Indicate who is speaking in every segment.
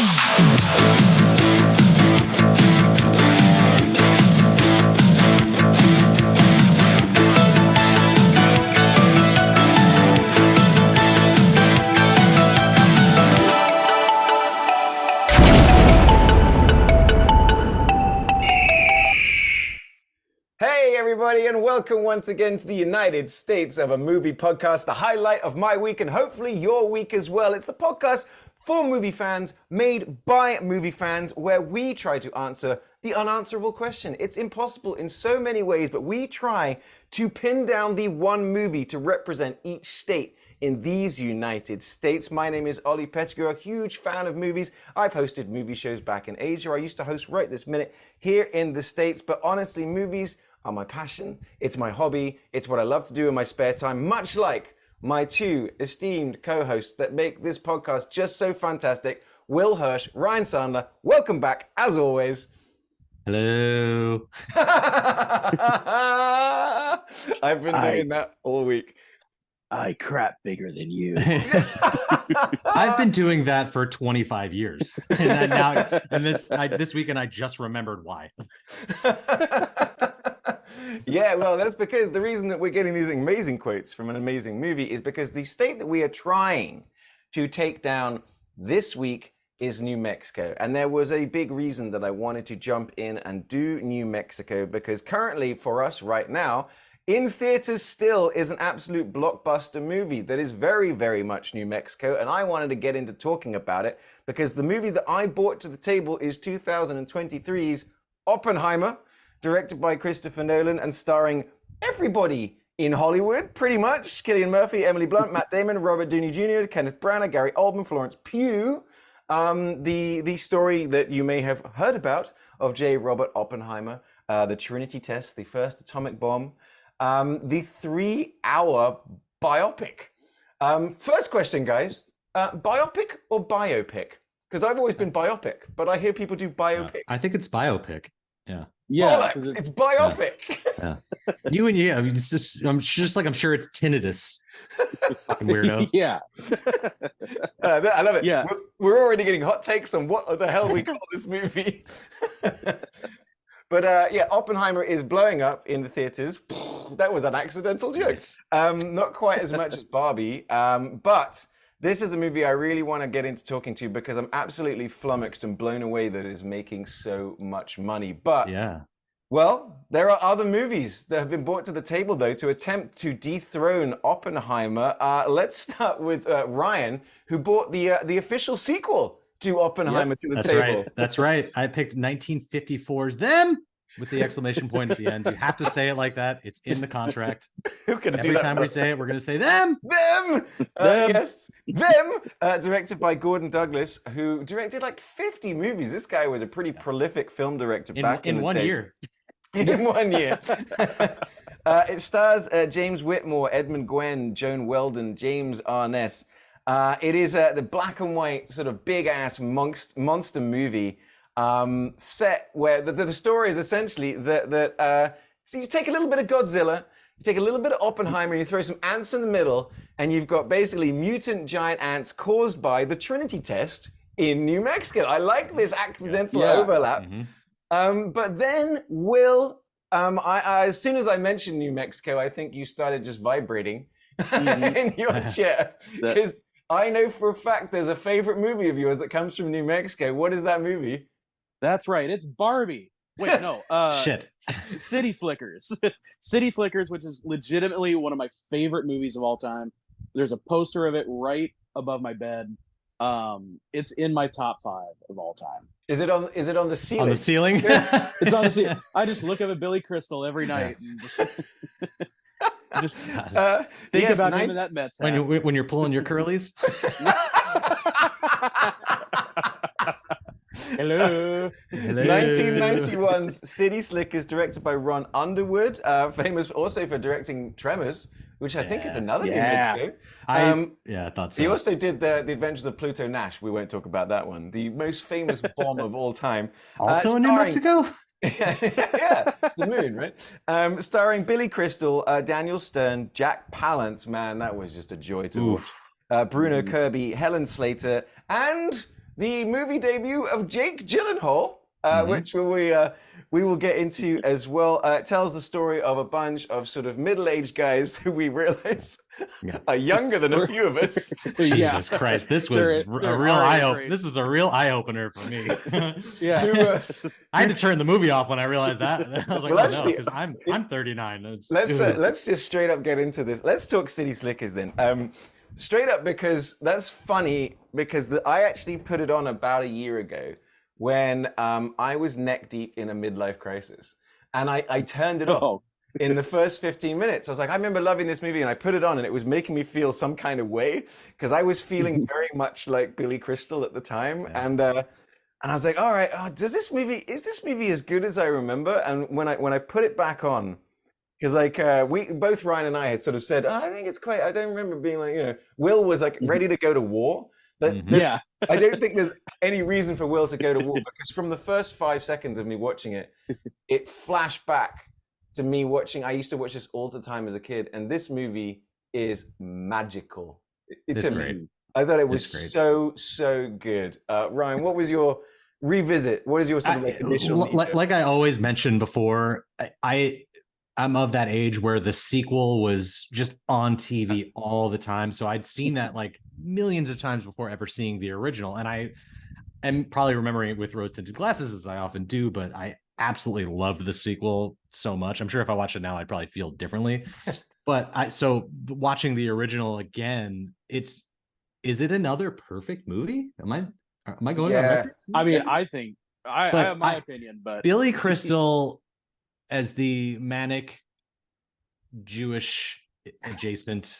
Speaker 1: Hey everybody, and welcome once again to the United States of a Movie podcast, the highlight of my week and hopefully your week as well. It's the podcast for movie fans, made by movie fans, where we try to answer the unanswerable question. It's impossible in so many ways, but we try to pin down the one movie to represent each state in these United States. My name is Ollie Pettigrew, a huge fan of movies. I've hosted movie shows back in Asia. I used to host right this minute here in the States, but honestly, movies are my passion. It's my hobby. It's what I love to do in my spare time, much like my two esteemed co-hosts that make this podcast just so fantastic. Will Hirsch, Ryan Sandler, welcome back as always.
Speaker 2: Hello.
Speaker 1: I've been doing that all week.
Speaker 3: I crap bigger than you.
Speaker 2: I've been doing that for 25 years. And this weekend I just remembered why.
Speaker 1: Yeah, well, that's because the reason that we're getting these amazing quotes from an amazing movie is because the state that we are trying to take down this week is New Mexico. And there was a big reason that I wanted to jump in and do New Mexico, because currently for us right now, in theaters still is an absolute blockbuster movie that is very, very much New Mexico. And I wanted to get into talking about it because the movie that I brought to the table is 2023's Oppenheimer, directed by Christopher Nolan and starring everybody in Hollywood, pretty much. Cillian Murphy, Emily Blunt, Matt Damon, Robert Downey Jr., Kenneth Branagh, Gary Oldman, Florence Pugh. The story that you may have heard about of J. Robert Oppenheimer, the Trinity test, the first atomic bomb, the 3-hour biopic. First question, guys, biopic or biopic? Because I've always been biopic, but I hear people do biopic.
Speaker 2: I think it's biopic. Yeah.
Speaker 1: Yeah, it's biopic.
Speaker 2: Yeah. I mean, it's just, I'm sure it's tinnitus. Fucking weirdo.
Speaker 3: Yeah.
Speaker 1: I love it.
Speaker 3: Yeah.
Speaker 1: We're already getting hot takes on what the hell we call this movie. But yeah, Oppenheimer is blowing up in the theaters. That was an accidental joke.
Speaker 2: Nice.
Speaker 1: Not quite as much as Barbie, but this is a movie I really want to get into talking to because I'm absolutely flummoxed and blown away that it is making so much money. But
Speaker 2: yeah,
Speaker 1: well, there are other movies that have been brought to the table, though, to attempt to dethrone Oppenheimer. Let's start with Ryan, who brought the official sequel to Oppenheimer to the table.
Speaker 2: That's right. I picked 1954's Them with the exclamation point at the end. You have to say it like that. It's in the contract.
Speaker 1: Who could
Speaker 2: Every time we say it, we're going to say them.
Speaker 1: Them. Yes, them. Directed by Gordon Douglas, who directed like 50 movies. This guy was a pretty prolific film director back in
Speaker 2: 1 year.
Speaker 1: In 1 year. It stars James Whitmore, Edmund Gwenn, Joan Weldon, James Arness. It is the black and white sort of big ass monster movie set where the story is essentially that so you take a little bit of Godzilla, you take a little bit of Oppenheimer, and you throw some ants in the middle, and you've got basically mutant giant ants caused by the Trinity test in New Mexico. I like this accidental overlap. Mm-hmm. But then, Will, as soon as I mentioned New Mexico, I think you started just vibrating in your chair. Because I know for a fact there's a favorite movie of yours that comes from New Mexico. What is that movie?
Speaker 3: That's right. It's Barbie. Wait, no.
Speaker 2: Shit.
Speaker 3: City Slickers. City Slickers, which is legitimately one of my favorite movies of all time. There's a poster of it right above my bed. It's in my top 5 of all time.
Speaker 1: Is it on the ceiling?
Speaker 2: On the ceiling?
Speaker 3: It's on the ceiling. I just look up at Billy Crystal every night and just think about him in that Mets hat.
Speaker 2: When you're pulling your curlies.
Speaker 3: Hello.
Speaker 1: 1991's City Slickers, directed by Ron Underwood, famous also for directing Tremors, which I think is another New Mexico.
Speaker 2: I thought so.
Speaker 1: He also did the Adventures of Pluto Nash. We won't talk about that one. The most famous bomb of all time.
Speaker 2: Also in New Mexico?
Speaker 1: Yeah, the moon, right? Starring Billy Crystal, Daniel Stern, Jack Palance. Man, that was just a joy to watch. Bruno Kirby, Helen Slater, and the movie debut of Jake Gyllenhaal, which we will get into as well. It tells the story of a bunch of sort of middle-aged guys who we realize are younger than a few of us.
Speaker 2: Jesus Christ, this was
Speaker 3: They're
Speaker 2: a real
Speaker 3: already great.
Speaker 2: This was a real eye opener for me.
Speaker 3: Yeah.
Speaker 2: I had to turn the movie off when I realized that. I was like,
Speaker 1: Well,
Speaker 2: oh no,
Speaker 1: actually,
Speaker 2: because I'm 39.
Speaker 1: Let's just straight up get into this. Let's talk City Slickers then. Straight up, because that's funny, because I actually put it on about a year ago when I was neck deep in a midlife crisis, and I turned it off in the first 15 minutes. I was like, I remember loving this movie, and I put it on, and it was making me feel some kind of way, because I was feeling very much like Billy Crystal at the time. And I was like, all right, is this movie as good as I remember? And when I put it back on, because like both Ryan and I had sort of said, I think it's quite, I don't remember being like, Will was like ready to go to war.
Speaker 3: Yeah.
Speaker 1: I don't think there's any reason for Will to go to war, because from the first 5 seconds of me watching it, it flashed back to me watching. I used to watch this all the time as a kid, and this movie is magical. It's
Speaker 2: great.
Speaker 1: I thought it was so good. Ryan, what was your revisit? What is your sort of like initial?
Speaker 2: Like I always mentioned before, I'm of that age where the sequel was just on TV all the time. So I'd seen that like millions of times before ever seeing the original. And I am probably remembering it with rose-tinted glasses, as I often do, but I absolutely loved the sequel so much. I'm sure if I watched it now, I'd probably feel differently. But so watching the original again, is it another perfect movie? Am I going on record?
Speaker 3: I mean, I think I have my opinion, but
Speaker 2: Billy Crystal as the manic Jewish adjacent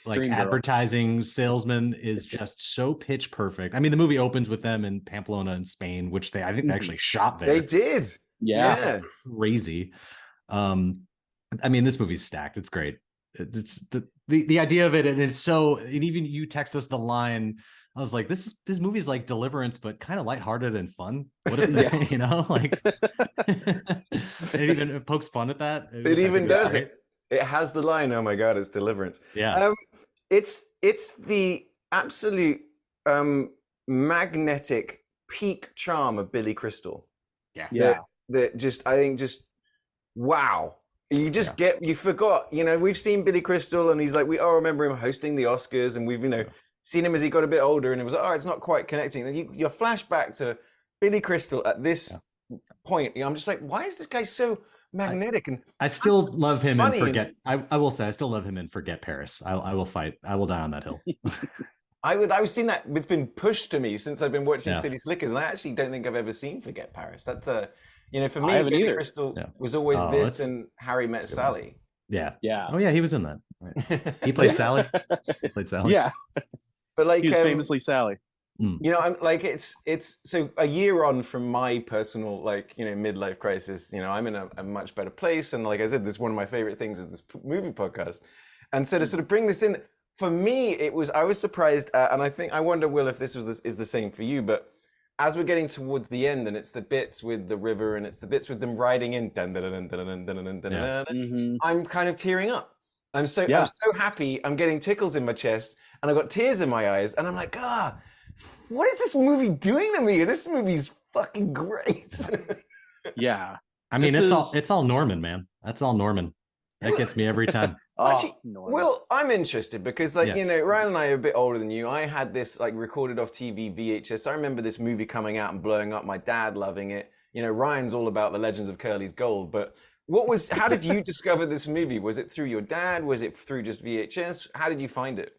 Speaker 2: like
Speaker 3: Dream girl.
Speaker 2: advertising salesman is just so pitch perfect. I mean, the movie opens with them in Pamplona in Spain, which I think they actually shot there.
Speaker 1: They did.
Speaker 3: Yeah.
Speaker 2: Crazy. I mean, this movie's stacked. It's great. It's the idea of it, and it's so, and even you text us the line, I was like, this movie is like Deliverance, but kind of lighthearted and fun. What if like it pokes fun at that.
Speaker 1: It even does it. It has the line, "Oh my God, it's Deliverance."
Speaker 2: Yeah.
Speaker 1: It's the absolute magnetic peak charm of Billy Crystal.
Speaker 2: Yeah.
Speaker 1: That just, I think, just wow. You just you forgot, we've seen Billy Crystal, and he's like, we all remember him hosting the Oscars, and we've, seen him as he got a bit older, and it was like, it's not quite connecting. And you flash back to Billy Crystal at this point. I'm just like, why is this guy so magnetic? And
Speaker 2: I still love him in Forget. I will say, I still love him in Forget Paris. I will fight. I will die on that hill.
Speaker 1: I've seen that. It's been pushed to me since I've been watching City Slickers, and I actually don't think I've ever seen Forget Paris. That's for me, Billy Crystal was always this and Harry Met Sally.
Speaker 2: Yeah.
Speaker 3: Yeah.
Speaker 2: Oh yeah, he was in that. Right. He played Sally.
Speaker 3: Yeah.
Speaker 1: But like,
Speaker 3: he was famously Sally.
Speaker 1: I'm like, it's so a year on from my personal midlife crisis. I'm in a much better place, and like I said, this is one of my favorite things is this movie podcast. And so to sort of bring this in, for me, I was surprised, and I wonder, Will, if this is the same for you. But as we're getting towards the end, and it's the bits with the river, and it's the bits with them riding in, I'm kind of tearing up. I'm so happy. I'm getting tickles in my chest, and I've got tears in my eyes, and I'm like, what is this movie doing to me? This movie's fucking great.
Speaker 3: Yeah.
Speaker 2: I mean, it's all Norman, man. That's all Norman. That gets me every time.
Speaker 1: Actually, Will, I'm interested because Ryan and I are a bit older than you. I had this recorded off TV VHS. I remember this movie coming out and blowing up, my dad loving it. Ryan's all about the Legends of Curly's Gold, but how did you discover this movie? Was it through your dad? Was it through just VHS? How did you find it?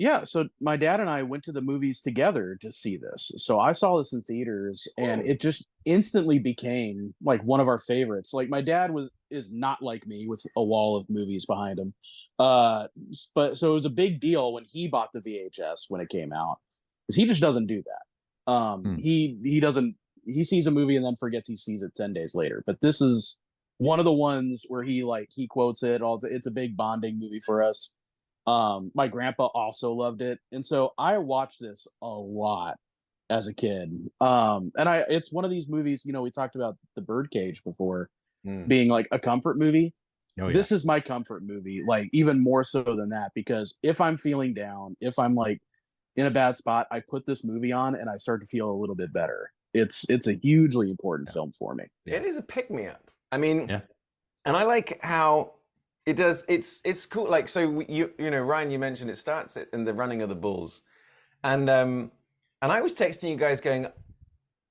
Speaker 3: Yeah, so my dad and I went to the movies together to see this. So I saw this in theaters, and it just instantly became like one of our favorites. Like, my dad is not like me with a wall of movies behind him. But so it was a big deal when he bought the VHS when it came out, because he just doesn't do that. He sees a movie and then forgets he sees it 10 days later. But this is one of the ones where he quotes it all. It's a big bonding movie for us. My grandpa also loved it, and so I watched this a lot as a kid. And it's one of these movies, we talked about The Birdcage before being like a comfort movie. This is my comfort movie, like even more so than that, because if I'm feeling down, if I'm in a bad spot, I put this movie on and I start to feel a little bit better. It's a hugely important film for me.
Speaker 1: It is a pick me up. I mean,
Speaker 2: Yeah.
Speaker 1: and I like how it does. It's cool. Like, so you know, Ryan, you mentioned it starts in the running of the bulls, and I was texting you guys going,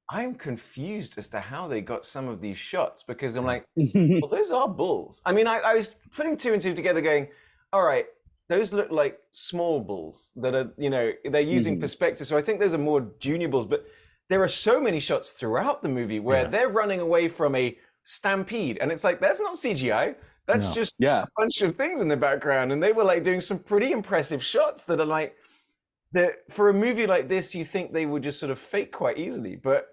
Speaker 1: I'm confused as to how they got some of these shots, because I'm like, well, those are bulls. I mean, I was putting two and two together going, all right, those look like small bulls that are, you know, they're using perspective. So I think those are more junior bulls, but there are so many shots throughout the movie where they're running away from a stampede. And it's like, that's not CGI. That's just a bunch of things in the background. And they were like doing some pretty impressive shots that are like, that for a movie like this, you think they would just sort of fake quite easily. But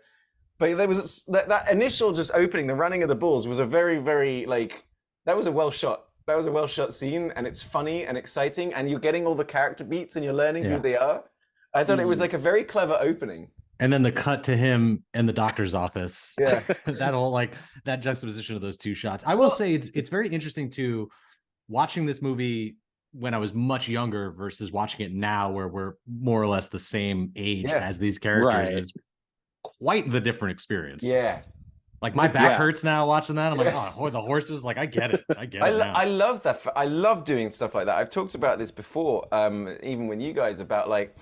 Speaker 1: there was that initial just opening, the running of the bulls was a very, very like, that was a well shot. That was a well shot scene, and it's funny and exciting, and you're getting all the character beats and you're learning who they are. I thought it was like a very clever opening.
Speaker 2: And then the cut to him in the doctor's office.
Speaker 1: Yeah.
Speaker 2: That whole like that juxtaposition of those two shots. I will say it's very interesting to watching this movie when I was much younger versus watching it now where we're more or less the same age as these characters is quite the different experience.
Speaker 1: Yeah.
Speaker 2: Like my back hurts now watching that. I'm like, oh, the horses. Like I get it. I get it.
Speaker 1: I love that. I love doing stuff like that. I've talked about this before, even with you guys, about like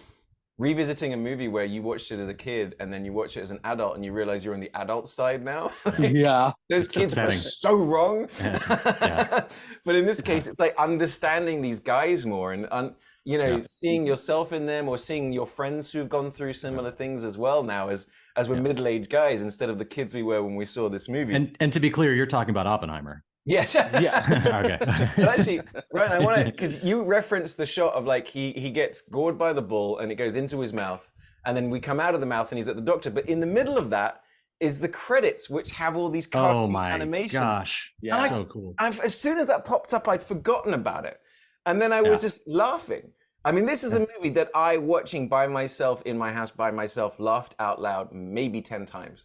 Speaker 1: revisiting a movie where you watched it as a kid and then you watch it as an adult and you realize you're on the adult side now. Like, those kids are so wrong. But in this case, it's like understanding these guys more and you know, seeing yourself in them or seeing your friends who've gone through similar things as well now as we're middle-aged guys instead of the kids we were when we saw this movie.
Speaker 2: And to be clear, you're talking about Oppenheimer.
Speaker 1: Yes.
Speaker 2: Okay.
Speaker 1: But actually, Ryan, I want to, because you referenced the shot of like he gets gored by the bull and it goes into his mouth, and then we come out of the mouth and he's at the doctor. But in the middle of that is the credits, which have all these cartoon animations.
Speaker 2: Gosh,
Speaker 1: yeah,
Speaker 2: so cool.
Speaker 1: As soon as that popped up, I'd forgotten about it, and then I was just laughing. I mean, this is a movie that I, watching by myself in my house by myself, laughed out loud maybe 10 times.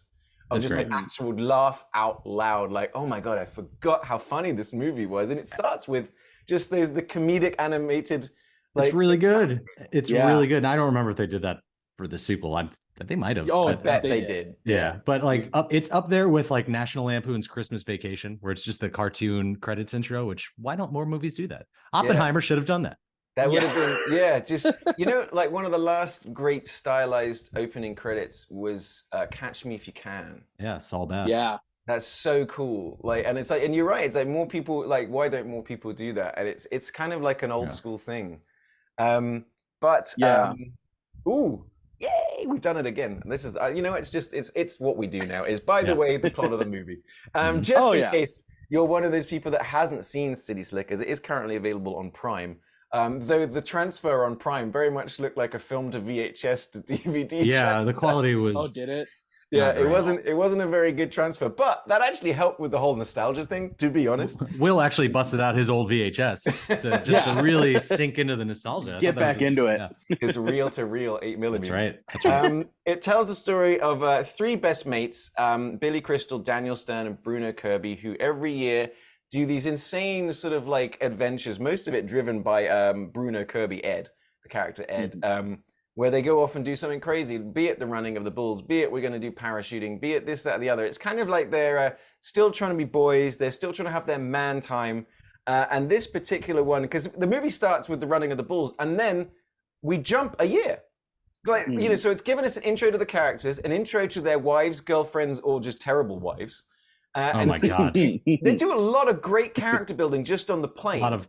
Speaker 2: That's
Speaker 1: just
Speaker 2: great.
Speaker 1: like actual laugh out loud, like, oh my God, I forgot how funny this movie was. And it starts with just the comedic animated. Like,
Speaker 2: it's really good. It's really good. And I don't remember if they did that for the sequel. They might have.
Speaker 1: Oh, I bet they did.
Speaker 2: Yeah. But like it's up there with like National Lampoon's Christmas Vacation, where it's just the cartoon credits intro, which why don't more movies do that? Oppenheimer should have done that.
Speaker 1: That would have been, just, you know, like one of the last great stylized opening credits was Catch Me If You Can.
Speaker 2: Yeah, Saul Bass.
Speaker 3: Yeah.
Speaker 1: That's so cool. Like, and it's like, and you're right, it's like more people, like, why don't more people do that? And it's kind of like an old school thing. Ooh, yay, we've done it again. This is, you know, it's what we do now is, by the way, the plot of the movie. Just in case you're one of those people that hasn't seen City Slickers, it is currently available on Prime. Though the transfer on Prime very much looked like a film to VHS to DVD.
Speaker 2: Yeah,
Speaker 1: transfer.
Speaker 2: the quality was.
Speaker 3: Oh, did it?
Speaker 1: Yeah, it wasn't a very good transfer, but that actually helped with the whole nostalgia thing, to be honest.
Speaker 2: Will actually busted out his old VHS to really sink into the nostalgia.
Speaker 3: Get back into it.
Speaker 1: It's reel to reel 8mm.
Speaker 2: That's right.
Speaker 1: It tells the story of three best mates, Billy Crystal, Daniel Stern, and Bruno Kirby, who every year do these insane sort of like adventures, most of it driven by Bruno Kirby, Ed, the character Ed, where they go off and do something crazy, be it the running of the bulls, be it we're going to do parachuting, be it this, that, or the other. It's kind of like they're still trying to be boys. They're still trying to have their man time. And this particular one, because the movie starts with the running of the bulls, and then we jump a year. Like, you know, so it's given us an intro to the characters, an intro to their wives, girlfriends, or just terrible wives.
Speaker 2: Oh my God.
Speaker 1: They do a lot of great character building just on the plane.
Speaker 2: A lot of,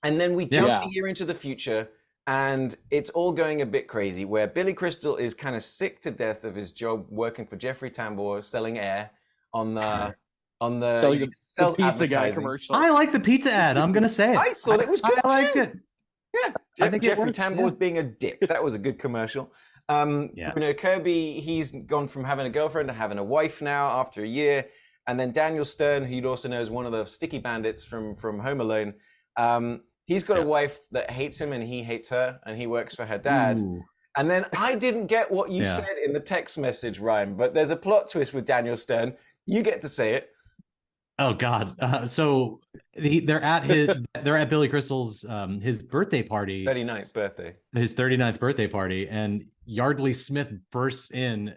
Speaker 1: And then we jump a year into the future, and it's all going a bit crazy, where Billy Crystal is kind of sick to death of his job working for Jeffrey Tambor, selling air on the
Speaker 3: selling the pizza guy commercial.
Speaker 2: I like the pizza ad. I'm gonna say it.
Speaker 1: I thought it was good.
Speaker 2: I liked it.
Speaker 1: Yeah, Jeffrey Tambor's being a dick. That was a good commercial. Bruno Kirby, he's gone from having a girlfriend to having a wife now after a year. And then Daniel Stern, who you'd also know as one of the sticky bandits from Home Alone, he's got a wife that hates him and he hates her, and he works for her dad.
Speaker 2: Ooh.
Speaker 1: And then I didn't get what you said in the text message, Ryan, but there's a plot twist with Daniel Stern. You get to say it.
Speaker 2: Oh God. So they're at Billy Crystal's his birthday party,
Speaker 1: 39th birthday.
Speaker 2: his 39th birthday party, and Yardley Smith bursts in,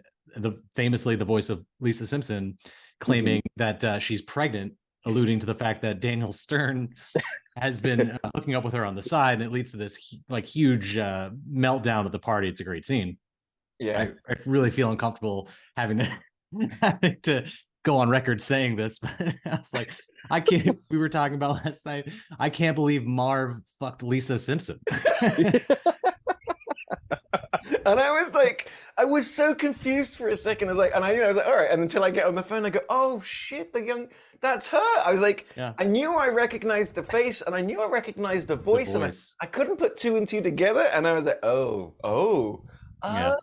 Speaker 2: famously the voice of Lisa Simpson, claiming that she's pregnant, alluding to the fact that Daniel Stern has been hooking up with her on the side, and it leads to this like huge meltdown at the party. It's a great scene.
Speaker 1: Yeah.
Speaker 2: I really feel uncomfortable having to having to go on record saying this, but I was like, I can't. We were talking about last night. I can't believe Marv fucked Lisa Simpson.
Speaker 1: And I was like, I was so confused for a second. I was like, and I was like, all right. And until I get on the phone, I go, oh shit, that's her. I was like,
Speaker 2: Yeah.
Speaker 1: I knew I recognized the face, and I knew I recognized the voice, and I couldn't put two and two together. And I was like, oh.
Speaker 2: Yeah.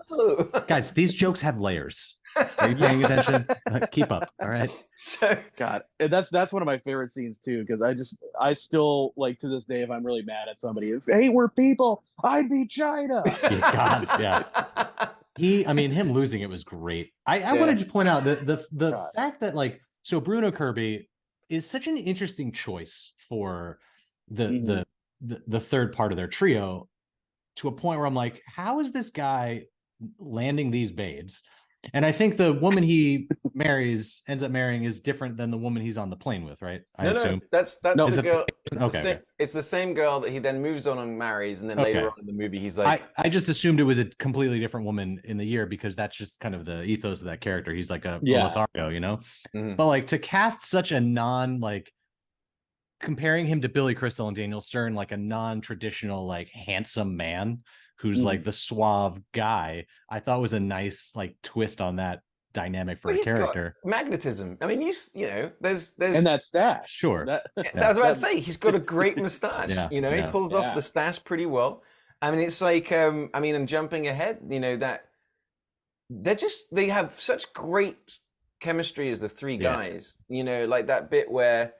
Speaker 2: Guys, these jokes have layers. Are you paying attention? Keep up. All right.
Speaker 1: So,
Speaker 3: God, and that's one of my favorite scenes too, because I still like to this day, if I'm really mad at somebody, if hey, we're people, I'd be China.
Speaker 2: God, yeah. Him losing it was great. I wanted to point out that the fact that like, so Bruno Kirby is such an interesting choice for the third part of their trio, to a point where I'm like, how is this guy landing these babes? And I think the woman he ends up marrying is different than the woman he's on the plane with, right? I assume.
Speaker 1: That's
Speaker 2: No,
Speaker 1: the girl.
Speaker 2: Okay.
Speaker 1: It's the same girl that he then moves on and marries, and then later on in the movie, he's like,
Speaker 2: I just assumed it was a completely different woman in the year, because that's just kind of the ethos of that character. He's like a Lothario, you know?
Speaker 1: Mhm.
Speaker 2: But like, to cast such a comparing him to Billy Crystal and Daniel Stern, like a non-traditional, like handsome man who's like the suave guy, I thought was a nice like twist on that dynamic for a character.
Speaker 1: Magnetism. I mean, there's
Speaker 3: and that stash.
Speaker 2: Sure.
Speaker 1: I was about to say, he's got a great mustache. He pulls off the stash pretty well. I mean, it's like, and jumping ahead, that they have such great chemistry as the three guys. Like that bit where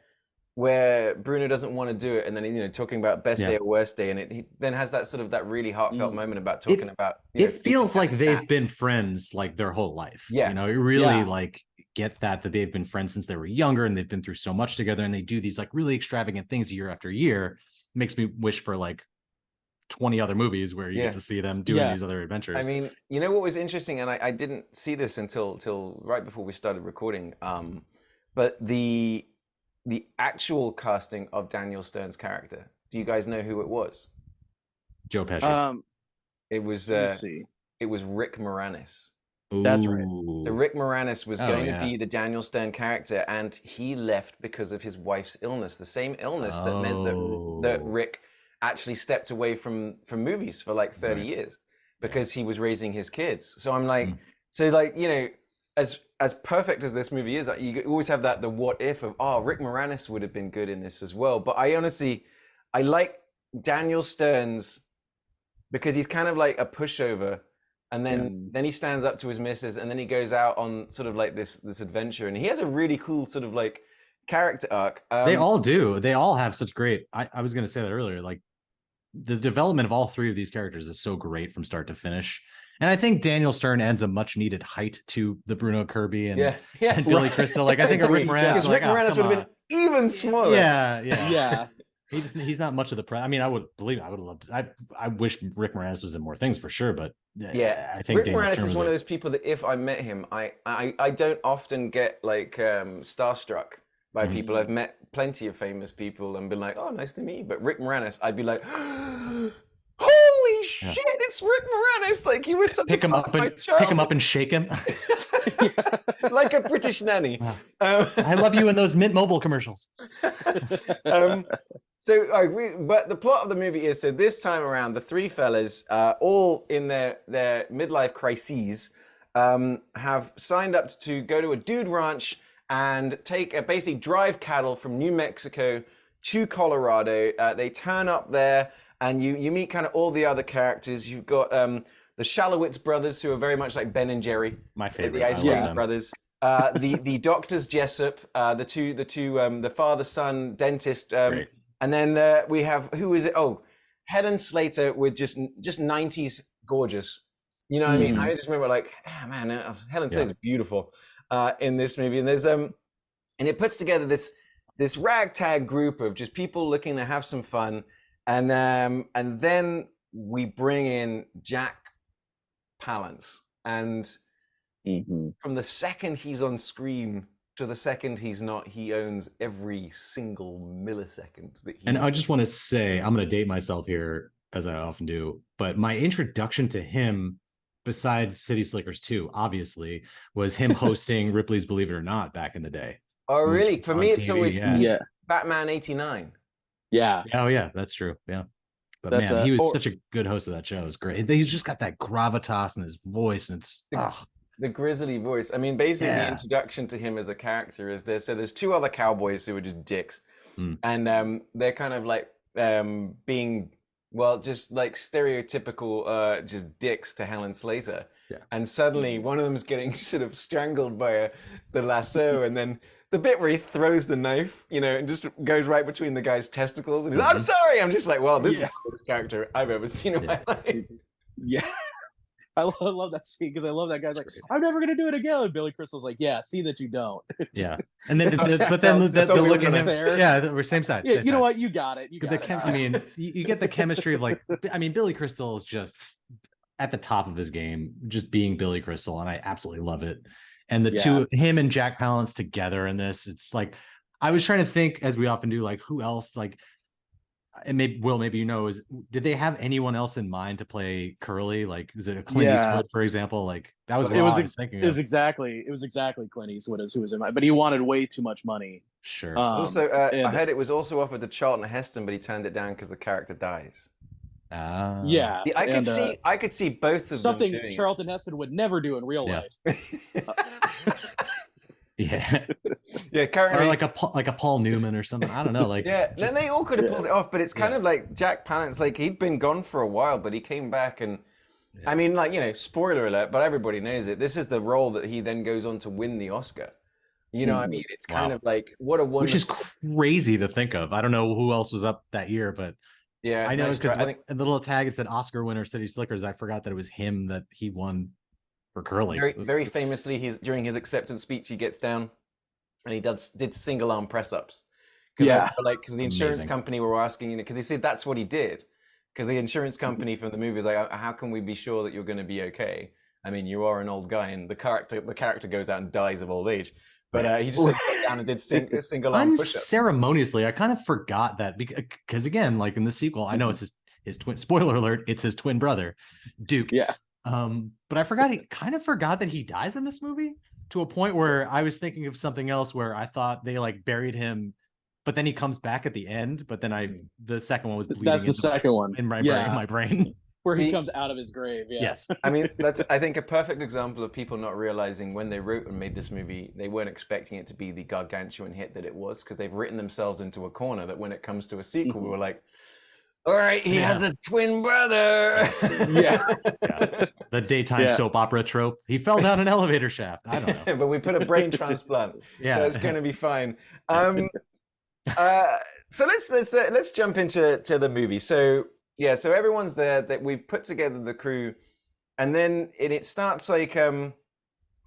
Speaker 1: Bruno doesn't want to do it, and then talking about best day or worst day, and he then has that sort of that really heartfelt moment about talking about.
Speaker 2: It feels like they've been friends like their whole life.
Speaker 1: Yeah,
Speaker 2: you really like get that they've been friends since they were younger, and they've been through so much together, and they do these like really extravagant things year after year. Makes me wish for like 20 other movies where you get to see them doing these other adventures.
Speaker 1: I mean, what was interesting, and I didn't see this until right before we started recording, but the actual casting of Daniel Stern's character. Do you guys know who it was?
Speaker 2: Joe Pesci.
Speaker 1: It was Rick Moranis.
Speaker 3: That's right.
Speaker 1: So Rick Moranis was going to be the Daniel Stern character, and he left because of his wife's illness, the same illness that meant that Rick actually stepped away from movies for like 30 years because he was raising his kids. So I'm like, as perfect as this movie is, you always have the what if of, Rick Moranis would have been good in this as well. But I like Daniel Stern's, because he's kind of like a pushover, and then he stands up to his missus, and then he goes out on sort of like this adventure, and he has a really cool sort of like character arc.
Speaker 2: They all do. They all have such great. I was going to say that earlier. Like the development of all three of these characters is so great from start to finish. And I think Daniel Stern adds a much needed height to the Bruno Kirby and Billy Crystal. Like I think a Rick Moranis,
Speaker 1: Rick Moranis would have been even smaller.
Speaker 2: Yeah. He's not much of the I mean, I would have loved. I wish Rick Moranis was in more things for sure, but I think
Speaker 1: Rick Moranis is one of those people that if I met him, I don't often get like starstruck by people. I've met plenty of famous people and been like, oh, nice to meet you. But Rick Moranis, I'd be like, holy shit, it's Rick Moranis! Like he was such
Speaker 2: pick him up and shake him
Speaker 1: like a British nanny.
Speaker 2: I love you in those Mint Mobile commercials.
Speaker 1: But the plot of the movie is, so this time around, the three fellas, all in their midlife crises, have signed up to go to a dude ranch and basically drive cattle from New Mexico to Colorado. They turn up there, and you meet kind of all the other characters. You've got the Shalowitz brothers, who are very much like Ben and Jerry.
Speaker 2: My favorite.
Speaker 1: The Ice Cream brothers. The doctors Jessup, the father-son dentist. And then we have, who is it? Oh, Helen Slater with just 90s gorgeous. You know what I mean? I just remember like, Helen Slater's beautiful in this movie. And there's and it puts together this ragtag group of just people looking to have some fun, and then we bring in Jack Palance, and from the second he's on screen to the second he's not, he owns every single millisecond that he.
Speaker 2: And I just want to say, I'm going to date myself here, as I often do, but my introduction to him, besides City Slickers 2, obviously, was him hosting Ripley's Believe It or Not back in the day.
Speaker 1: Oh, really? For me, it's always
Speaker 3: yeah.
Speaker 1: Batman '89.
Speaker 3: Yeah.
Speaker 2: Oh, yeah, that's true. Yeah. But
Speaker 3: That's
Speaker 2: man, he was such a good host of that show. It was great. He's just got that gravitas in his voice, and it's
Speaker 1: the grizzly voice. I mean, basically, the introduction to him as a character is there. So there's two other cowboys who are just dicks, and they're kind of like being, well, just like stereotypical, just dicks to Helen Slater.
Speaker 2: Yeah.
Speaker 1: And suddenly, one of them's getting sort of strangled by the lasso, and then the bit where he throws the knife, you know, and just goes right between the guy's testicles, and he's like, "I'm sorry." I'm just like, "Well, this is the coolest character I've ever seen in my life."
Speaker 3: Yeah. I love that scene because I love that guy's like, "I'm never gonna do it again." And Billy Crystal's like, "Yeah, see that you don't."
Speaker 2: Yeah, and then but then they look at him.
Speaker 3: Fair.
Speaker 2: Yeah, we're same side.
Speaker 3: Yeah,
Speaker 2: same
Speaker 3: you know
Speaker 2: side.
Speaker 3: what? You got it. You got it.
Speaker 2: I mean, you get the chemistry of like, I mean, Billy Crystal is just at the top of his game, just being Billy Crystal, and I absolutely love it. And the two, him and Jack Palance together in this, it's like, I was trying to think, as we often do, like who else, like, and maybe Will, maybe you know, did they have anyone else in mind to play Curly? Like, was it a Clint Eastwood, for example? Like that was what I was thinking. It was
Speaker 3: exactly who was in mind, but he wanted way too much money.
Speaker 2: Sure.
Speaker 1: Also, I heard it was also offered to Charlton Heston, but he turned it down because the character dies.
Speaker 3: Yeah,
Speaker 1: I could see both of
Speaker 3: something
Speaker 1: them doing
Speaker 3: Charlton Heston would never do in real life.
Speaker 2: Yeah,
Speaker 1: yeah, currently,
Speaker 2: or like a Paul Newman or something. I don't know. Like,
Speaker 1: then they all could have pulled it off, but it's kind of like Jack Palance. Like he'd been gone for a while, but he came back, and I mean, like, you know, spoiler alert, but everybody knows it. This is the role that he then goes on to win the Oscar. You know what I mean? It's kind of like what a wonderful...
Speaker 2: Which is crazy to think of. I don't know who else was up that year, but
Speaker 1: yeah,
Speaker 2: I know because a little tag it said Oscar winner City Slickers. I forgot that it was him that he won for Curly.
Speaker 1: Very famously, during his acceptance speech, he gets down and he did single arm press ups. Because the insurance company were asking, you know, because he said that's what he did. Because the insurance company from the movie was like, how can we be sure that you're going to be okay? I mean, you are an old guy, and the character goes out and dies of old age. But he just sat down and did single arm push-ups.
Speaker 2: Unceremoniously, I kind of forgot that because again, like in the sequel, I know it's his twin. Spoiler alert: it's his twin brother, Duke.
Speaker 3: Yeah.
Speaker 2: But I forgot that he dies in this movie, to a point where I was thinking of something else where I thought they like buried him, but then he comes back at the end. But then the second one was bleeding.
Speaker 3: That's the second one
Speaker 2: in my brain.
Speaker 3: Where he comes out of his grave. Yeah.
Speaker 2: Yes.
Speaker 1: I mean, that's, I think, a perfect example of people not realizing when they wrote and made this movie, they weren't expecting it to be the gargantuan hit that it was, because they've written themselves into a corner that when it comes to a sequel, we were like, all right, he has a twin brother.
Speaker 2: The daytime soap opera trope. He fell down an elevator shaft. I don't know.
Speaker 1: But we put a brain transplant. So it's going to be fine. So let's jump into the movie. So everyone's there. That we've put together the crew, and then it starts like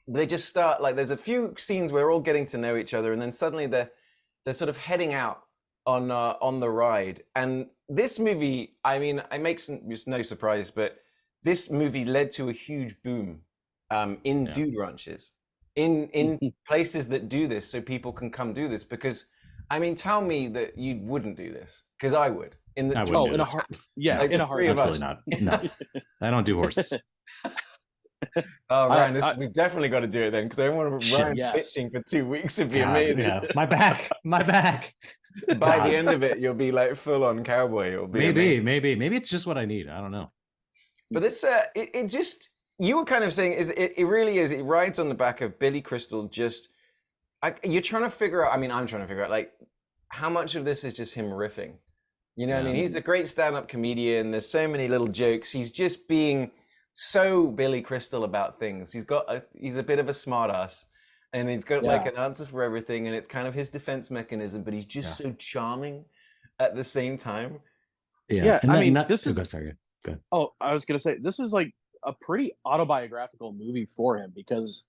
Speaker 1: they just start like there's a few scenes where we're all getting to know each other, and then suddenly they're sort of heading out on the ride. And this movie, I mean, it makes just no surprise, but this movie led to a huge boom in dude ranches, in places that do this, so people can come do this. Because I mean, tell me that you wouldn't do this, because I would. In a heart,
Speaker 3: like in a heart,
Speaker 2: absolutely not. No, I don't do horses.
Speaker 1: Oh, Ryan, we've definitely got to do it then, because I don't want to Ryan bitching for 2 weeks. It'd be amazing.
Speaker 2: Yeah. My back.
Speaker 1: By the end of it, you'll be like full on cowboy. You'll be
Speaker 2: maybe it's just what I need. I don't know.
Speaker 1: But this, it just, you were kind of saying, it really is. It rides on the back of Billy Crystal. You're trying to figure out. I mean, I'm trying to figure out, like, how much of this is just him riffing. You know what I mean? He's a great stand-up comedian. There's so many little jokes. He's just being so Billy Crystal about things. He's a bit of a smartass, and he's got like an answer for everything, and it's kind of his defense mechanism. But he's just so charming at the same time.
Speaker 3: Yeah.
Speaker 2: And
Speaker 3: I mean,
Speaker 2: this is. Sorry, go ahead.
Speaker 3: Oh, I was gonna say this is like a pretty autobiographical movie for him, because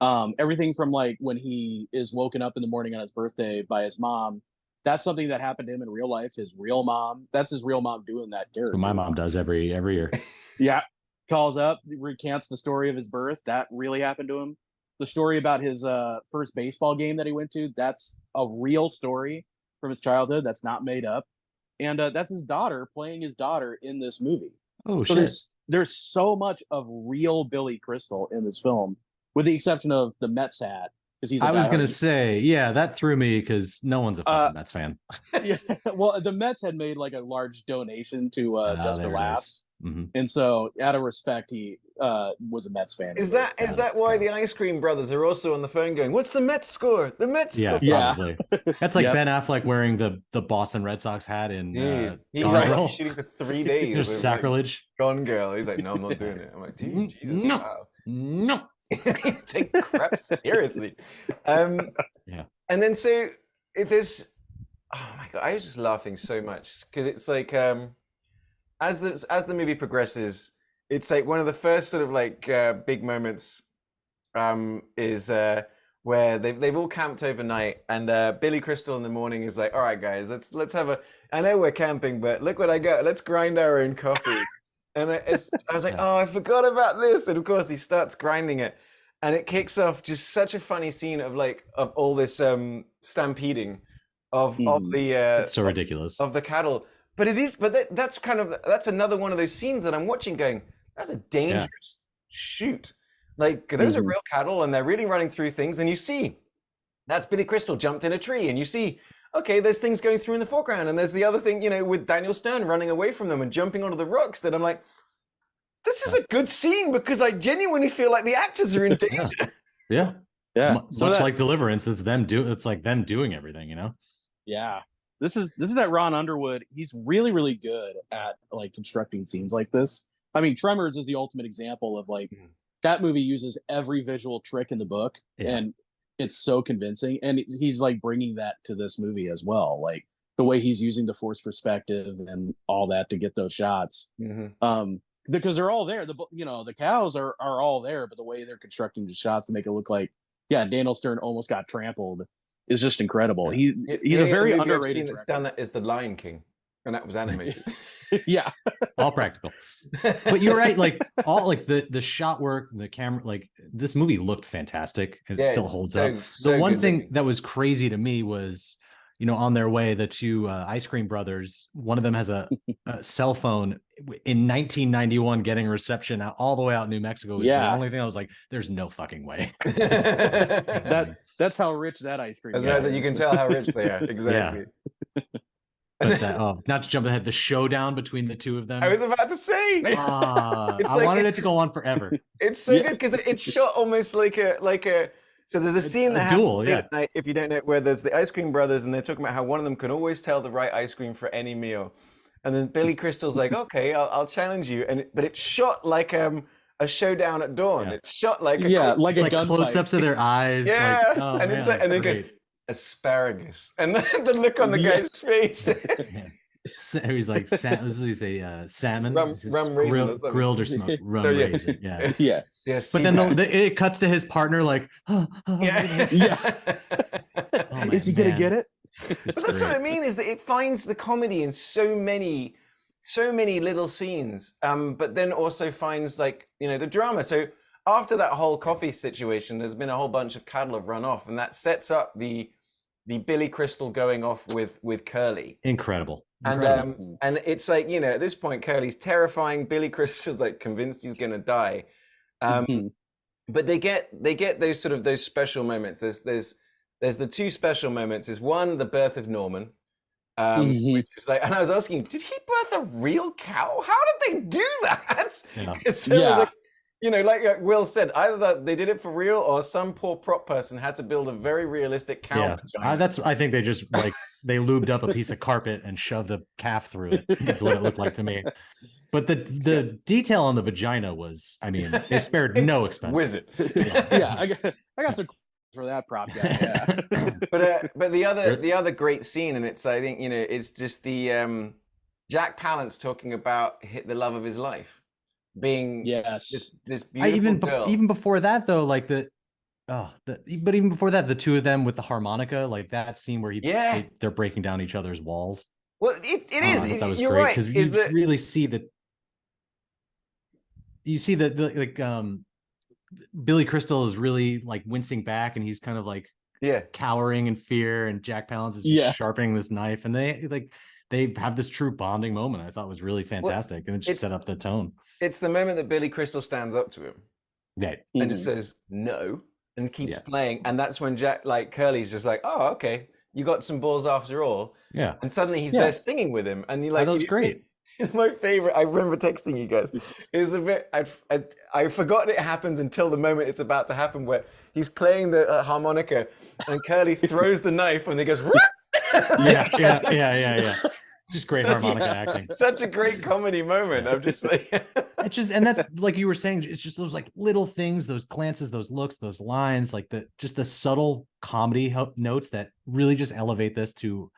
Speaker 3: Everything from like when he is woken up in the morning on his birthday by his mom, that's something that happened to him in real life. His real mom, that's his real mom doing that character.
Speaker 2: So my mom does every year.
Speaker 3: Yeah, calls up, recants the story of his birth. That really happened to him. The story about his first baseball game that he went to, that's a real story from his childhood. That's not made up. And that's his daughter playing his daughter in this movie.
Speaker 2: Oh,
Speaker 3: So
Speaker 2: shit.
Speaker 3: there's so much of real Billy Crystal in this film, with the exception of the Mets hat, because he's.
Speaker 2: I was gonna say, yeah, that threw me because no one's a fucking Mets fan.
Speaker 3: Yeah, well, the Mets had made like a large donation to Just for Laughs, and so out of respect, he was a Mets fan.
Speaker 1: Is that why the Ice Cream Brothers are also on the phone going, "What's the Mets score? The Mets score."
Speaker 3: Yeah,
Speaker 2: probably. That's like Ben Affleck wearing the Boston Red Sox hat in
Speaker 1: he
Speaker 2: Gone
Speaker 1: was
Speaker 2: Girl.
Speaker 1: shooting for 3 days.
Speaker 2: There's sacrilege.
Speaker 1: Like, Gone Girl. He's like, "No, I'm not doing it." I'm like, "Dude, Jesus,
Speaker 2: No,
Speaker 1: wow."
Speaker 2: no.
Speaker 1: Take crap seriously. Yeah. And then so there's, oh my God, I was just laughing so much because it's like as the movie progresses, it's like one of the first sort of like big moments is where they've all camped overnight, and Billy Crystal in the morning is like, "All right, guys, let's have a. I know we're camping, but look what I got. Let's grind our own coffee." And I was like, "Oh, I forgot about this." And of course, he starts grinding it, and it kicks off just such a funny scene of all this stampeding of the
Speaker 2: it's so ridiculous
Speaker 1: of the cattle. But that's another one of those scenes that I'm watching, going, "That's a dangerous shoot." Like those are real cattle, and they're really running through things, and you see that's Billy Crystal jumped in a tree, and you see, okay, there's things going through in the foreground, and there's the other thing, with Daniel Stern running away from them and jumping onto the rocks, that I'm like, this is a good scene because I genuinely feel like the actors are in danger.
Speaker 2: Yeah.
Speaker 3: So
Speaker 2: much like Deliverance, it's like them doing everything,
Speaker 3: Yeah. This is that Ron Underwood. He's really, really good at like constructing scenes like this. I mean, Tremors is the ultimate example of like that movie uses every visual trick in the book, and it's so convincing. And he's like bringing that to this movie as well, like the way he's using the forced perspective and all that to get those shots. Because they're all there. The cows are all there, but the way they're constructing the shots to make it look like, Daniel Stern almost got trampled is just incredible. He's a very underrated
Speaker 1: director. That's done that is The Lion King, and that was animated.
Speaker 3: Yeah,
Speaker 2: all practical. But you're right, like all like the shot work, the camera, like this movie looked fantastic. It still holds up. The one thing that was crazy to me was, on their way, the two Ice Cream Brothers, one of them has a cell phone in 1991 getting reception all the way out in New Mexico. Was the only thing I was like, there's no fucking way.
Speaker 3: That's how rich that ice cream is.
Speaker 1: Right, you can tell how rich they are. Exactly.
Speaker 2: But not to jump ahead, the showdown between the two of them.
Speaker 1: I was about to say.
Speaker 2: I wanted it to go on forever.
Speaker 1: It's so good because it's shot almost like a. So there's a scene that happens at night, if you don't know, where there's the Ice Cream Brothers, and they're talking about how one of them can always tell the right ice cream for any meal. And then Billy Crystal's like, "Okay, I'll challenge you." But it's shot like a showdown at dawn. It's shot like
Speaker 2: like close-ups of their eyes.
Speaker 1: Yeah,
Speaker 2: like, oh,
Speaker 1: and
Speaker 2: man,
Speaker 1: it's like, and then goes asparagus, and the look on the guy's face.
Speaker 2: He's like, this is a salmon,
Speaker 1: rum raisin,
Speaker 2: grilled or smoked rum raisin.
Speaker 3: Yeah.
Speaker 2: But then it cuts to his partner, like,
Speaker 3: is he gonna get it?
Speaker 1: But that's what I mean, is that it finds the comedy in so many little scenes, but then also finds the drama. So after that whole coffee situation, there's been a whole bunch of cattle have run off, and that sets up the Billy Crystal going off with Curly.
Speaker 2: Incredible.
Speaker 1: And it's like, at this point, Curly's terrifying. Billy Crystal's like convinced he's gonna die. But they get those special moments. There's the two special moments. Is one, the birth of Norman, which is like, and I was asking, did he birth a real cow? How did they do that? Like Will said, either they did it for real, or some poor prop person had to build a very realistic cow.
Speaker 2: I think they just they lubed up a piece of carpet and shoved a calf through it. That's what it looked like to me. But the detail on the vagina was, they spared no expense.
Speaker 1: Wizard.
Speaker 3: I got some for that prop guy. Yeah.
Speaker 1: But the other great scene, and it's, I think, it's just the Jack Palance talking about the love of his life being this beautiful girl.
Speaker 2: Even before that, though, like but even before that, the two of them with the harmonica, like that scene where
Speaker 1: Yeah.
Speaker 2: they're breaking down each other's walls.
Speaker 1: Well, it is.
Speaker 2: I thought that was
Speaker 1: You're
Speaker 2: great
Speaker 1: right.
Speaker 2: because
Speaker 1: Is
Speaker 2: you
Speaker 1: that
Speaker 2: really see that like Billy Crystal is really like wincing back, and he's kind of like
Speaker 1: yeah.
Speaker 2: cowering in fear, and Jack Palance is just
Speaker 3: Yeah.
Speaker 2: sharpening this knife, and they have this true bonding moment. I thought was really
Speaker 1: Well,
Speaker 2: fantastic, and it just set up the tone.
Speaker 1: It's the moment that Billy Crystal stands up to him
Speaker 2: Yeah,
Speaker 1: and just says no and keeps
Speaker 2: Yeah.
Speaker 1: playing, and that's when Jack, like Curly's just like, oh, okay, you got some balls after all.
Speaker 2: yeah.
Speaker 1: And suddenly he's
Speaker 3: Yeah.
Speaker 1: there singing with him, and you like,
Speaker 2: That was
Speaker 1: you
Speaker 2: great.
Speaker 1: my favorite. I remember texting you guys. Is the bit I forgot it happens until the moment it's about to happen, where he's playing the harmonica, and Curly throws the knife, and he goes,
Speaker 2: Yeah. Just great harmonica acting.
Speaker 1: Such a great comedy moment. I'm just like,
Speaker 2: It's just, and that's like you were saying, it's just those like little things, those glances, those looks, those lines, like the subtle comedy notes that really just elevate this to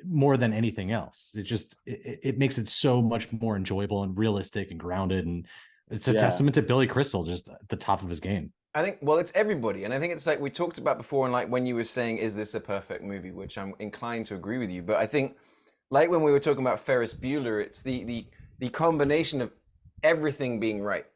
Speaker 2: more than anything else. It makes it so much more enjoyable and realistic and grounded, and it's a testament to Billy Crystal, just at the top of his game.
Speaker 1: I think, well, it's everybody, and I think it's like we talked about before, and like when you were saying, is this a perfect movie, which I'm inclined to agree with you, but I think like when we were talking about Ferris Bueller, it's the combination of everything being right,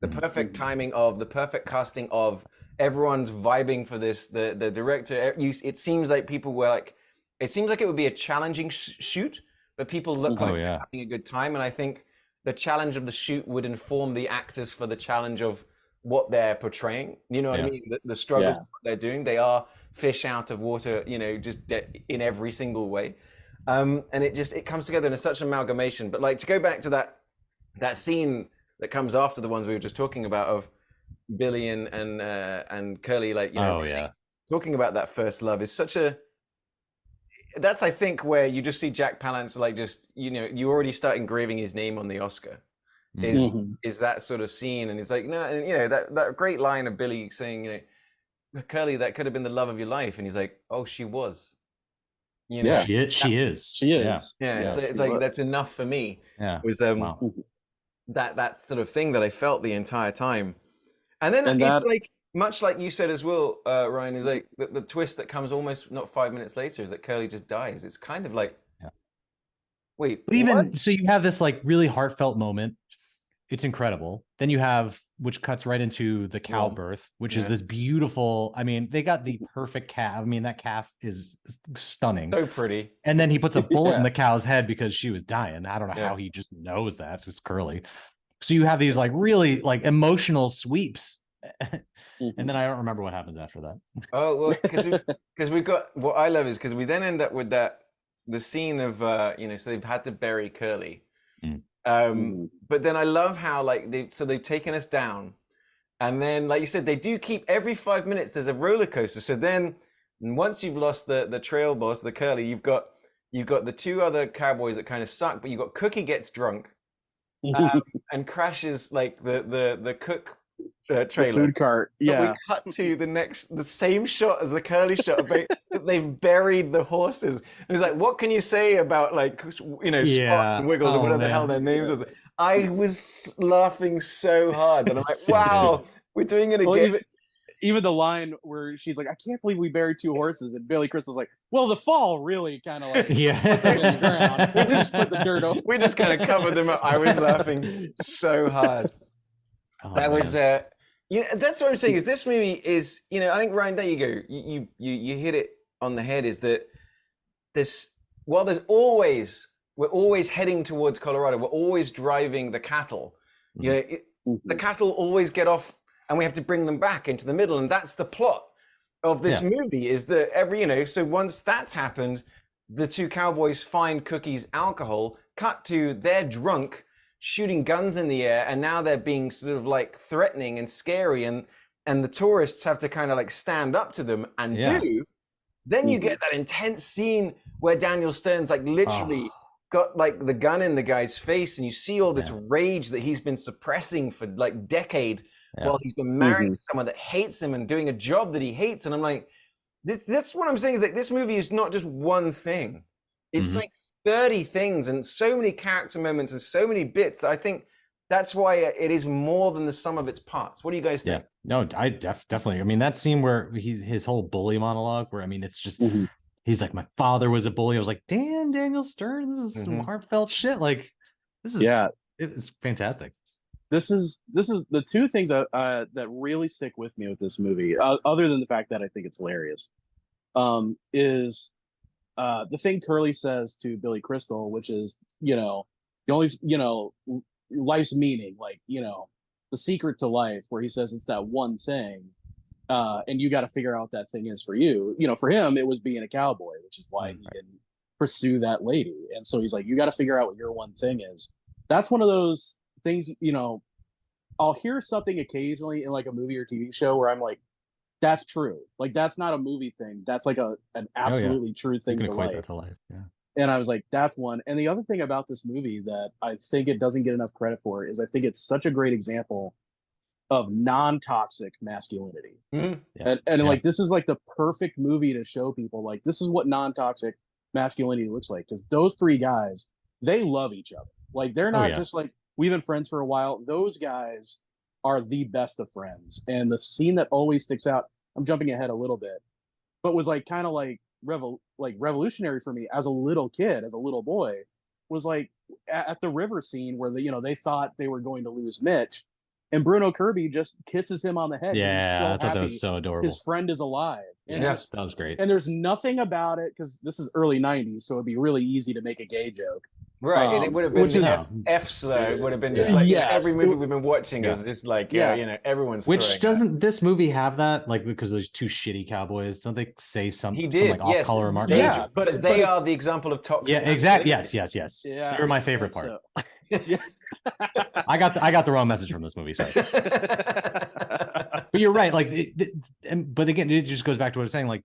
Speaker 1: the perfect timing of, the perfect casting of, everyone's vibing for this, the director, it seems like people were like, it seems like it would be a challenging shoot, but people look like they're having a good time, and I think the challenge of the shoot would inform the actors for the challenge of what they're portraying. You know what I mean? The struggle what they're doing. They are fish out of water, you know, just in every single way. And it comes together in such an amalgamation. But like, to go back to that scene that comes after the ones we were just talking about of Billy and Curly, like, you know, talking about that first love is such a, that's, I think, where you just see Jack Palance, like, just, you know, you already start engraving his name on the Oscar. Is that sort of scene, and he's like, no, and you know, that great line of Billy saying, you know, Curly, that could have been the love of your life, and he's like, oh, she was, you know,
Speaker 2: she is.
Speaker 1: Yeah, it's like, that's enough for me.
Speaker 2: Yeah,
Speaker 1: it was that sort of thing that I felt the entire time, and then it's like, much like you said as well, Ryan, is like the twist that comes almost not 5 minutes later is that Curly just dies. It's kind of like, wait,
Speaker 2: but even so, you have this like really heartfelt moment. It's incredible. Then you have, which cuts right into the cow birth, which is this beautiful, I mean, they got the perfect calf. I mean, that calf is stunning.
Speaker 1: So pretty.
Speaker 2: And then he puts a bullet in the cow's head because she was dying. I don't know how he just knows that. It's Curly. So you have these like really like emotional sweeps. And then I don't remember what happens after that.
Speaker 1: Oh, well, because we've got, what I love is because we then end up with the scene of, you know, so they've had to bury Curly. But then I love how like they've taken us down, and then like you said, they do keep every 5 minutes there's a roller coaster. So then once you've lost the trail boss, the Curly, you've got the two other cowboys that kind of suck, but you've got Cookie gets drunk and crashes like the cook trailer,
Speaker 3: the food cart.
Speaker 1: But we cut to the same shot as the Curly shot. They've buried the horses. And it's like, what can you say about, like, you know, Spot and Wiggles or whatever the hell their names was? I was laughing so hard that I'm like, wow, we're doing it again.
Speaker 3: Well, even the line where she's like, I can't believe we buried two horses, and Billy Crystal's like, well, the fall really kind of like put them in the ground. We just put the dirt over.
Speaker 1: We just kind of covered them up. I was laughing so hard. That was you know, that's what I'm saying, is this movie is, you know, I think, Ryan, there you go. You hit it on the head, is that while we're always heading towards Colorado, we're always driving the cattle. You know, the cattle always get off, and we have to bring them back into the middle, and that's the plot of this movie, is that you know, so once that's happened, the two cowboys find Cookie's alcohol, cut to they're drunk, shooting guns in the air, and now they're being sort of like threatening and scary, and the tourists have to kind of like stand up to them and then you get that intense scene where Daniel Stern's like literally got like the gun in the guy's face, and you see all this rage that he's been suppressing for like decade while he's been married to someone that hates him and doing a job that he hates. And I'm like, this what I'm saying is that this movie is not just one thing. It's like 30 things and so many character moments and so many bits that I think that's why it is more than the sum of its parts. What do you guys think?
Speaker 2: No, I definitely. I mean, that scene where his whole bully monologue, where I mean, it's just he's like, my father was a bully. I was like, damn, Daniel Stern, this is some heartfelt shit. Like, this is it's fantastic.
Speaker 3: This is the two things that really stick with me with this movie, other than the fact that I think it's hilarious, is the thing Curly says to Billy Crystal, which is, the only, life's meaning, like, the secret to life, where he says it's that one thing, and you got to figure out what that thing is for you. For him, it was being a cowboy, which is why he didn't pursue that lady. And so he's like, you got to figure out what your one thing is. That's one of those things, I'll hear something occasionally in like a movie or TV show where I'm like, that's true. Like, that's not a movie thing. That's like an absolutely true thing
Speaker 2: you can
Speaker 3: to
Speaker 2: equate
Speaker 3: life.
Speaker 2: that to life. Yeah.
Speaker 3: And I was like, that's one. And the other thing about this movie that I think it doesn't get enough credit for is I think it's such a great example of non-toxic masculinity. And like, this is like the perfect movie to show people, like, this is what non-toxic masculinity looks like. Because those three guys, they love each other. Like, they're not just like, we've been friends for a while. Those guys are the best of friends. And the scene that always sticks out, I'm jumping ahead a little bit, but was like kind of like revolutionary for me as a little kid, as a little boy, was like at the river scene where they thought they were going to lose Mitch, and Bruno Kirby just kisses him on the head.
Speaker 2: Yeah,
Speaker 3: he's so
Speaker 2: I thought
Speaker 3: happy
Speaker 2: that was so adorable.
Speaker 3: his friend is alive. And
Speaker 2: that was great.
Speaker 3: And there's nothing about it, because this is early 90s, so it'd be really easy to make a gay joke.
Speaker 1: Right, and it would have been F slow. It would have been just like every movie we've been watching is just like everyone's.
Speaker 2: Which doesn't this movie have that? Like, because there's two shitty cowboys, don't they say some like off-color remark?
Speaker 1: Yeah, but they are the example of toxic.
Speaker 2: Yeah, exactly. Yes. Yeah, you're my favorite part. I got the wrong message from this movie. Sorry. But you're right. Like, but again, it just goes back to what I was saying. Like,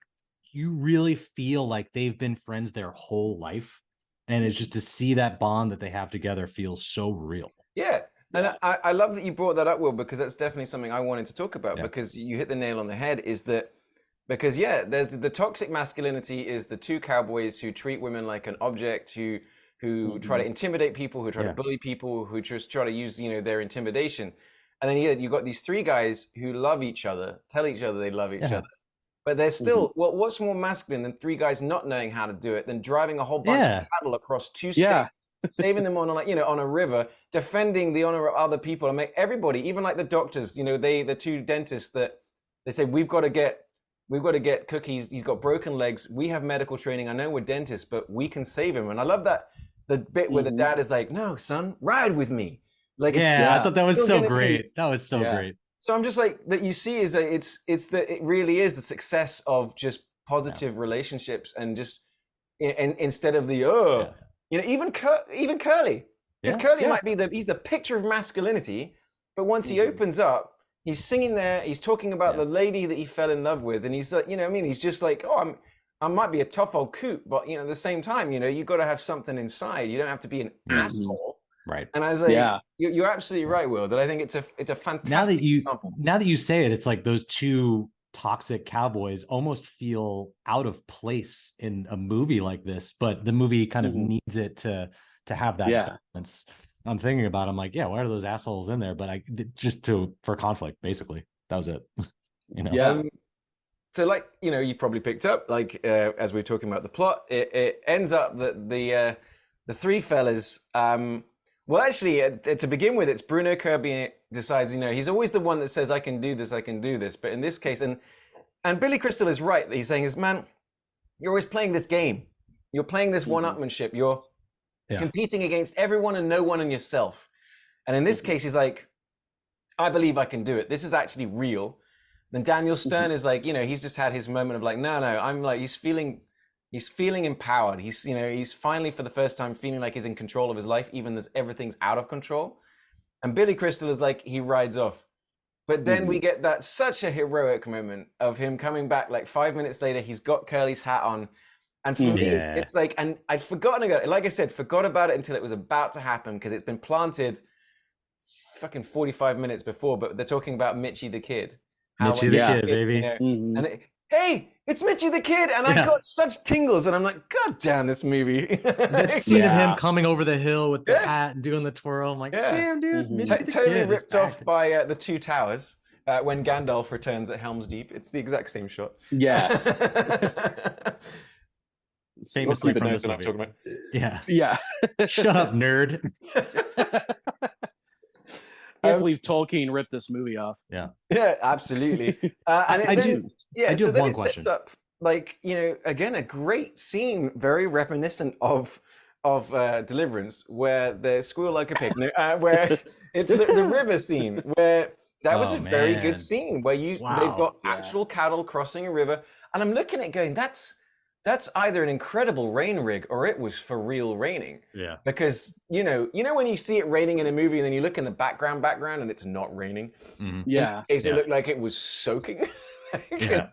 Speaker 2: you really feel like they've been friends their whole life. And it's just to see that bond that they have together feels so real.
Speaker 1: Yeah. And I love that you brought that up, Will, because that's definitely something I wanted to talk about, because you hit the nail on the head, is that because, there's the toxic masculinity is the two cowboys who treat women like an object, who try to intimidate people, who try to bully people, who just try to use, their intimidation. And then you got these three guys who love each other, tell each other they love each other. But there's still, what's more masculine than three guys not knowing how to do it, than driving a whole bunch of cattle across two states, saving them on on a river, defending the honor of other people, and make everybody, even like the doctors, the two dentists that they say, we've got to get Cookies. He's got broken legs. We have medical training. I know we're dentists, but we can save him. And I love that the bit where the dad is like, no, son, ride with me. Like,
Speaker 2: I thought that was so great. That was so great.
Speaker 1: So I'm just like, that you see is that it really is the success of just positive relationships, and just instead of the even Curly, because Curly might be he's the picture of masculinity, but once he opens up, he's singing there, he's talking about the lady that he fell in love with, and he's like, he's just like, I might be a tough old coot, but at the same time, you've got to have something inside. You don't have to be an asshole.
Speaker 2: Right.
Speaker 1: And I was like, you're absolutely right, Will, that I think it's a fantastic example.
Speaker 2: Now that you say it, it's like those two toxic cowboys almost feel out of place in a movie like this, but the movie kind of needs it to have that balance. I'm thinking about it, I'm like, why are those assholes in there? But for conflict, basically. That was it.
Speaker 1: So like, you probably picked up, like, as we were talking about the plot, it ends up that the three fellas, well, actually, to begin with, it's Bruno Kirby decides, he's always the one that says, I can do this. But in this case, and Billy Crystal is right. He's saying man, you're always playing this game. You're playing this one-upmanship. You're competing against everyone and no one and yourself. And in this case, he's like, I believe I can do it. This is actually real. Then Daniel Stern is like, he's just had his moment of like, no, I'm like, he's feeling empowered. He's finally, for the first time, feeling like he's in control of his life, even as everything's out of control. And Billy Crystal is like, he rides off. But then we get such a heroic moment of him coming back like 5 minutes later. He's got Curly's hat on. And for me, it's like, and I'd forgotten about it. Like I said, forgot about it until it was about to happen, because it's been planted fucking 45 minutes before. But they're talking about Mitchie the Kid.
Speaker 2: Mitchie the Kid, baby.
Speaker 1: And hey, it's Mitchie the Kid. And I got such tingles. And I'm like, God damn this movie.
Speaker 2: The scene of him
Speaker 3: Yeah.
Speaker 2: coming over the hill with the
Speaker 1: Yeah.
Speaker 2: hat and doing the twirl. I'm like,
Speaker 1: Yeah.
Speaker 2: damn, dude.
Speaker 3: Mhm.
Speaker 2: Mitchie the
Speaker 1: Totally
Speaker 2: Kid is
Speaker 1: ripped off
Speaker 2: back.
Speaker 1: by the Two Towers when Gandalf returns at Helm's Deep. It's the exact same shot.
Speaker 3: Yeah.
Speaker 2: Famously
Speaker 1: Stupid
Speaker 2: from
Speaker 1: knows
Speaker 2: this
Speaker 1: what I'm
Speaker 2: movie.
Speaker 1: talking
Speaker 3: Yeah.
Speaker 2: Shut up, nerd.
Speaker 3: I can't believe Tolkien ripped this movie off.
Speaker 1: Yeah, absolutely.
Speaker 2: I do
Speaker 1: Yeah,
Speaker 2: have
Speaker 1: then
Speaker 2: one
Speaker 1: it
Speaker 2: question.
Speaker 1: sets up, like, you know, again, a great scene, very reminiscent of Deliverance, where they squeal like a pig. Where it's the river scene, where that was
Speaker 2: Oh,
Speaker 1: a very
Speaker 2: man.
Speaker 1: good scene, where they've
Speaker 2: Wow.
Speaker 1: got
Speaker 3: Yeah.
Speaker 1: actual cattle crossing a river, and I'm looking at it going, that's either an incredible rain rig or it was for real raining.
Speaker 2: Yeah.
Speaker 1: Because you know when you see it raining in a movie and then you look in the background and it's not raining.
Speaker 2: Mhm.
Speaker 3: Yeah.
Speaker 1: In this case,
Speaker 2: Yeah.
Speaker 1: it looked like it was soaking.
Speaker 2: Yeah.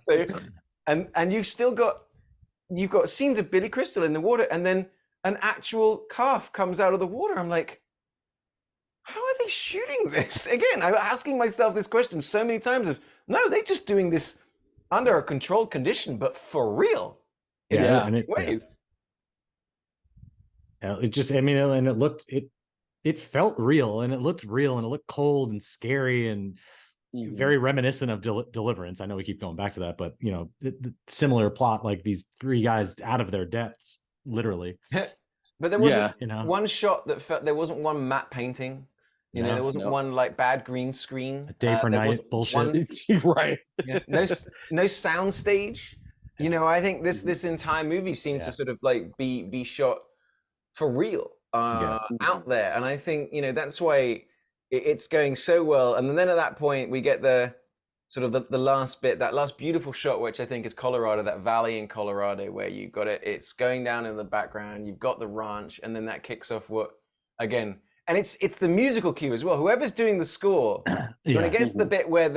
Speaker 1: And you've got scenes of Billy Crystal in the water, and then an actual calf comes out of the water. I'm like, how are they shooting this? Again, I'm asking myself this question so many times of, no, they're just doing this under a controlled condition, but for real. In
Speaker 2: Yeah,
Speaker 1: certain
Speaker 2: and it-
Speaker 1: ways.
Speaker 2: It just, I mean, and it felt real, and it looked real, and it looked cold and scary, and
Speaker 3: Mhm.
Speaker 2: very reminiscent of Deliverance. I know we keep going back to that, but you know, the similar plot, like these three guys out of their depths, literally.
Speaker 1: But there wasn't
Speaker 2: You know,
Speaker 1: one shot that felt, there wasn't one matte painting. You know,
Speaker 2: No.
Speaker 1: there wasn't
Speaker 3: No.
Speaker 1: one like bad green screen.
Speaker 2: A day for
Speaker 1: there
Speaker 2: night
Speaker 1: wasn't
Speaker 2: bullshit.
Speaker 1: one-
Speaker 3: Right.
Speaker 1: yeah, no sound stage. You know, I think this entire movie seems
Speaker 2: Yeah.
Speaker 1: to sort of like be shot for real out there, and I think, you know, that's why it's going so well. And then at that point we get the sort of the last bit, that last beautiful shot, which I think is Colorado, that valley in Colorado, where you got it's going down in the background, you've got the ranch, and then that kicks off what again, and it's the musical cue as well. Whoever's doing the score, when it gets to the bit where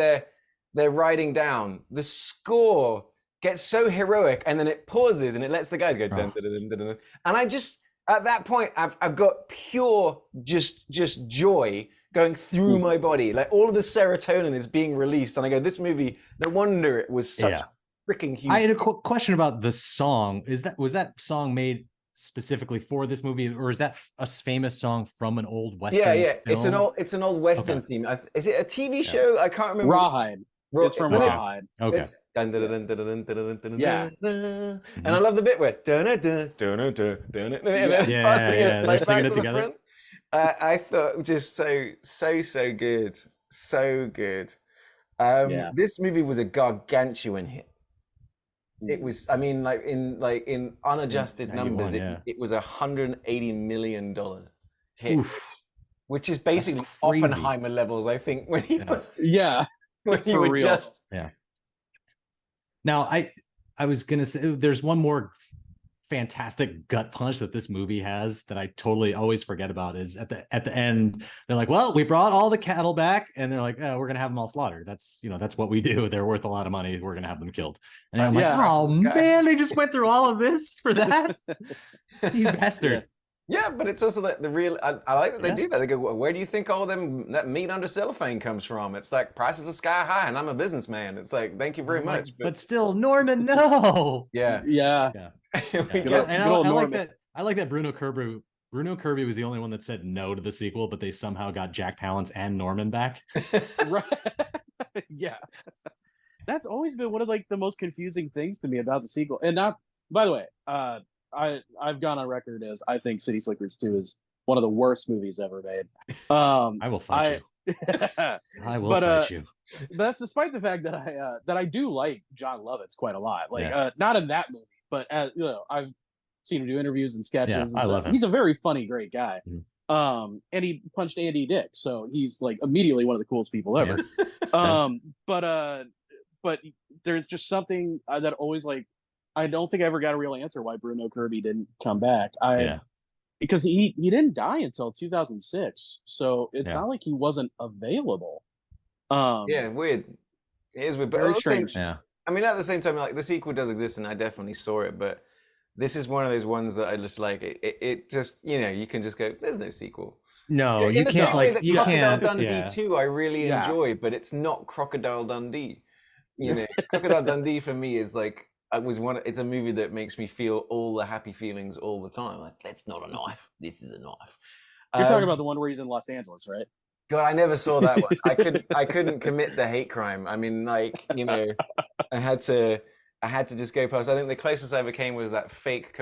Speaker 1: they're riding down, the score gets so heroic, and then it pauses and it lets the guys go dun, dun, dun, dun, dun. And I just, at that point, I've got pure just joy going through my body, like all of the serotonin is being released, and I go, this movie, no wonder it was such a freaking huge.
Speaker 2: I had a question about the song. Was that song made specifically for this movie, or is that a famous song from an old Western?
Speaker 1: Yeah,
Speaker 2: film?
Speaker 1: it's an old Western theme. Is it a TV show? I can't remember.
Speaker 3: Rawhide. It's from Rawhide.
Speaker 2: Okay.
Speaker 1: It's dun, dun, dun, dun, dun, dun, dun, dun,
Speaker 3: Yeah.
Speaker 1: dun. And I love the bit where dun, dun, dun, dun, dun, dun, dun, and then
Speaker 2: Yeah, they're singing it
Speaker 1: to the
Speaker 2: together.
Speaker 1: front. I thought just so good, so good.
Speaker 3: Yeah.
Speaker 1: This movie was a gargantuan hit. It was, I mean, like in unadjusted
Speaker 2: 91,
Speaker 1: numbers,
Speaker 2: yeah.
Speaker 1: it was $180 million hit,
Speaker 2: Oof.
Speaker 1: which is basically
Speaker 2: crazy.
Speaker 1: Oppenheimer levels, I think, when you
Speaker 3: Yeah.
Speaker 1: when you
Speaker 3: For real.
Speaker 1: adjust.
Speaker 2: Yeah. Now, I was gonna say, there's one more fantastic gut punch that this movie has that I totally always forget about, is at the end they're like, well, we brought all the cattle back, and they're like, oh, we're gonna have them all slaughtered. That's, you know, that's what we do. They're worth a lot of money. We're gonna have them killed. And I'm
Speaker 3: Yeah.
Speaker 2: like, oh man, they just went through all of this for that. You bastard.
Speaker 1: Yeah, but it's also the real. I like that they
Speaker 2: Yeah.
Speaker 1: do that. They go, well, where do you think all that meat under cellophane comes from? It's like, prices are sky high, and I'm a businessman. It's like, thank you very
Speaker 2: I'm like,
Speaker 1: much.
Speaker 2: but still, Norman, no.
Speaker 1: yeah,
Speaker 3: Yeah.
Speaker 1: we
Speaker 3: Good
Speaker 1: get-
Speaker 2: And
Speaker 3: old
Speaker 2: I like
Speaker 3: Norman.
Speaker 2: that. I like that Bruno Kirby was the only one that said no to the sequel, but they somehow got Jack Palance and Norman back.
Speaker 3: Right. Yeah. That's always been one of like the most confusing things to me about the sequel. And not, by the way, I've gone on record as I think City Slickers 2 is one of the worst movies ever made.
Speaker 2: I will fight you.
Speaker 3: But
Speaker 2: I will
Speaker 3: but,
Speaker 2: fight you.
Speaker 3: that's despite the fact that I do like John Lovitz quite a lot. Like
Speaker 2: Yeah.
Speaker 3: not in that movie, but as you know, I've seen him do interviews and sketches.
Speaker 2: Yeah,
Speaker 3: and
Speaker 2: I
Speaker 3: stuff.
Speaker 2: love him.
Speaker 3: He's a very funny, great guy.
Speaker 2: Mhm.
Speaker 3: And he punched Andy Dick, so he's like immediately one of the coolest people ever. But there's just something that always like, I don't think I ever got a real answer why Bruno Kirby didn't come back. Because he didn't die until 2006, so it's
Speaker 2: Yeah.
Speaker 3: not like he wasn't available.
Speaker 1: yeah, weird. It is weird, but
Speaker 3: Very
Speaker 1: also,
Speaker 3: strange.
Speaker 2: Yeah.
Speaker 1: I mean, at the same time, like the sequel does exist, and I definitely saw it, but this is one of those ones that I just like. It just, you know, you can just go, there's no sequel.
Speaker 2: No,
Speaker 1: In
Speaker 2: you
Speaker 1: the
Speaker 2: can't
Speaker 1: same way
Speaker 2: like
Speaker 1: that
Speaker 2: you
Speaker 1: Crocodile
Speaker 2: can't.
Speaker 1: Dundee
Speaker 2: Yeah.
Speaker 1: 2, I really
Speaker 3: Yeah.
Speaker 1: enjoy, but it's not Crocodile Dundee. Crocodile Dundee for me is like it's a movie that makes me feel all the happy feelings all the time. Like, that's not a knife. This is a knife.
Speaker 3: You're talking about the one where he's in Los Angeles, right?
Speaker 1: God, I never saw that one. I couldn't commit the hate crime. I mean, like, I had to just go past. I think the closest I ever came was that fake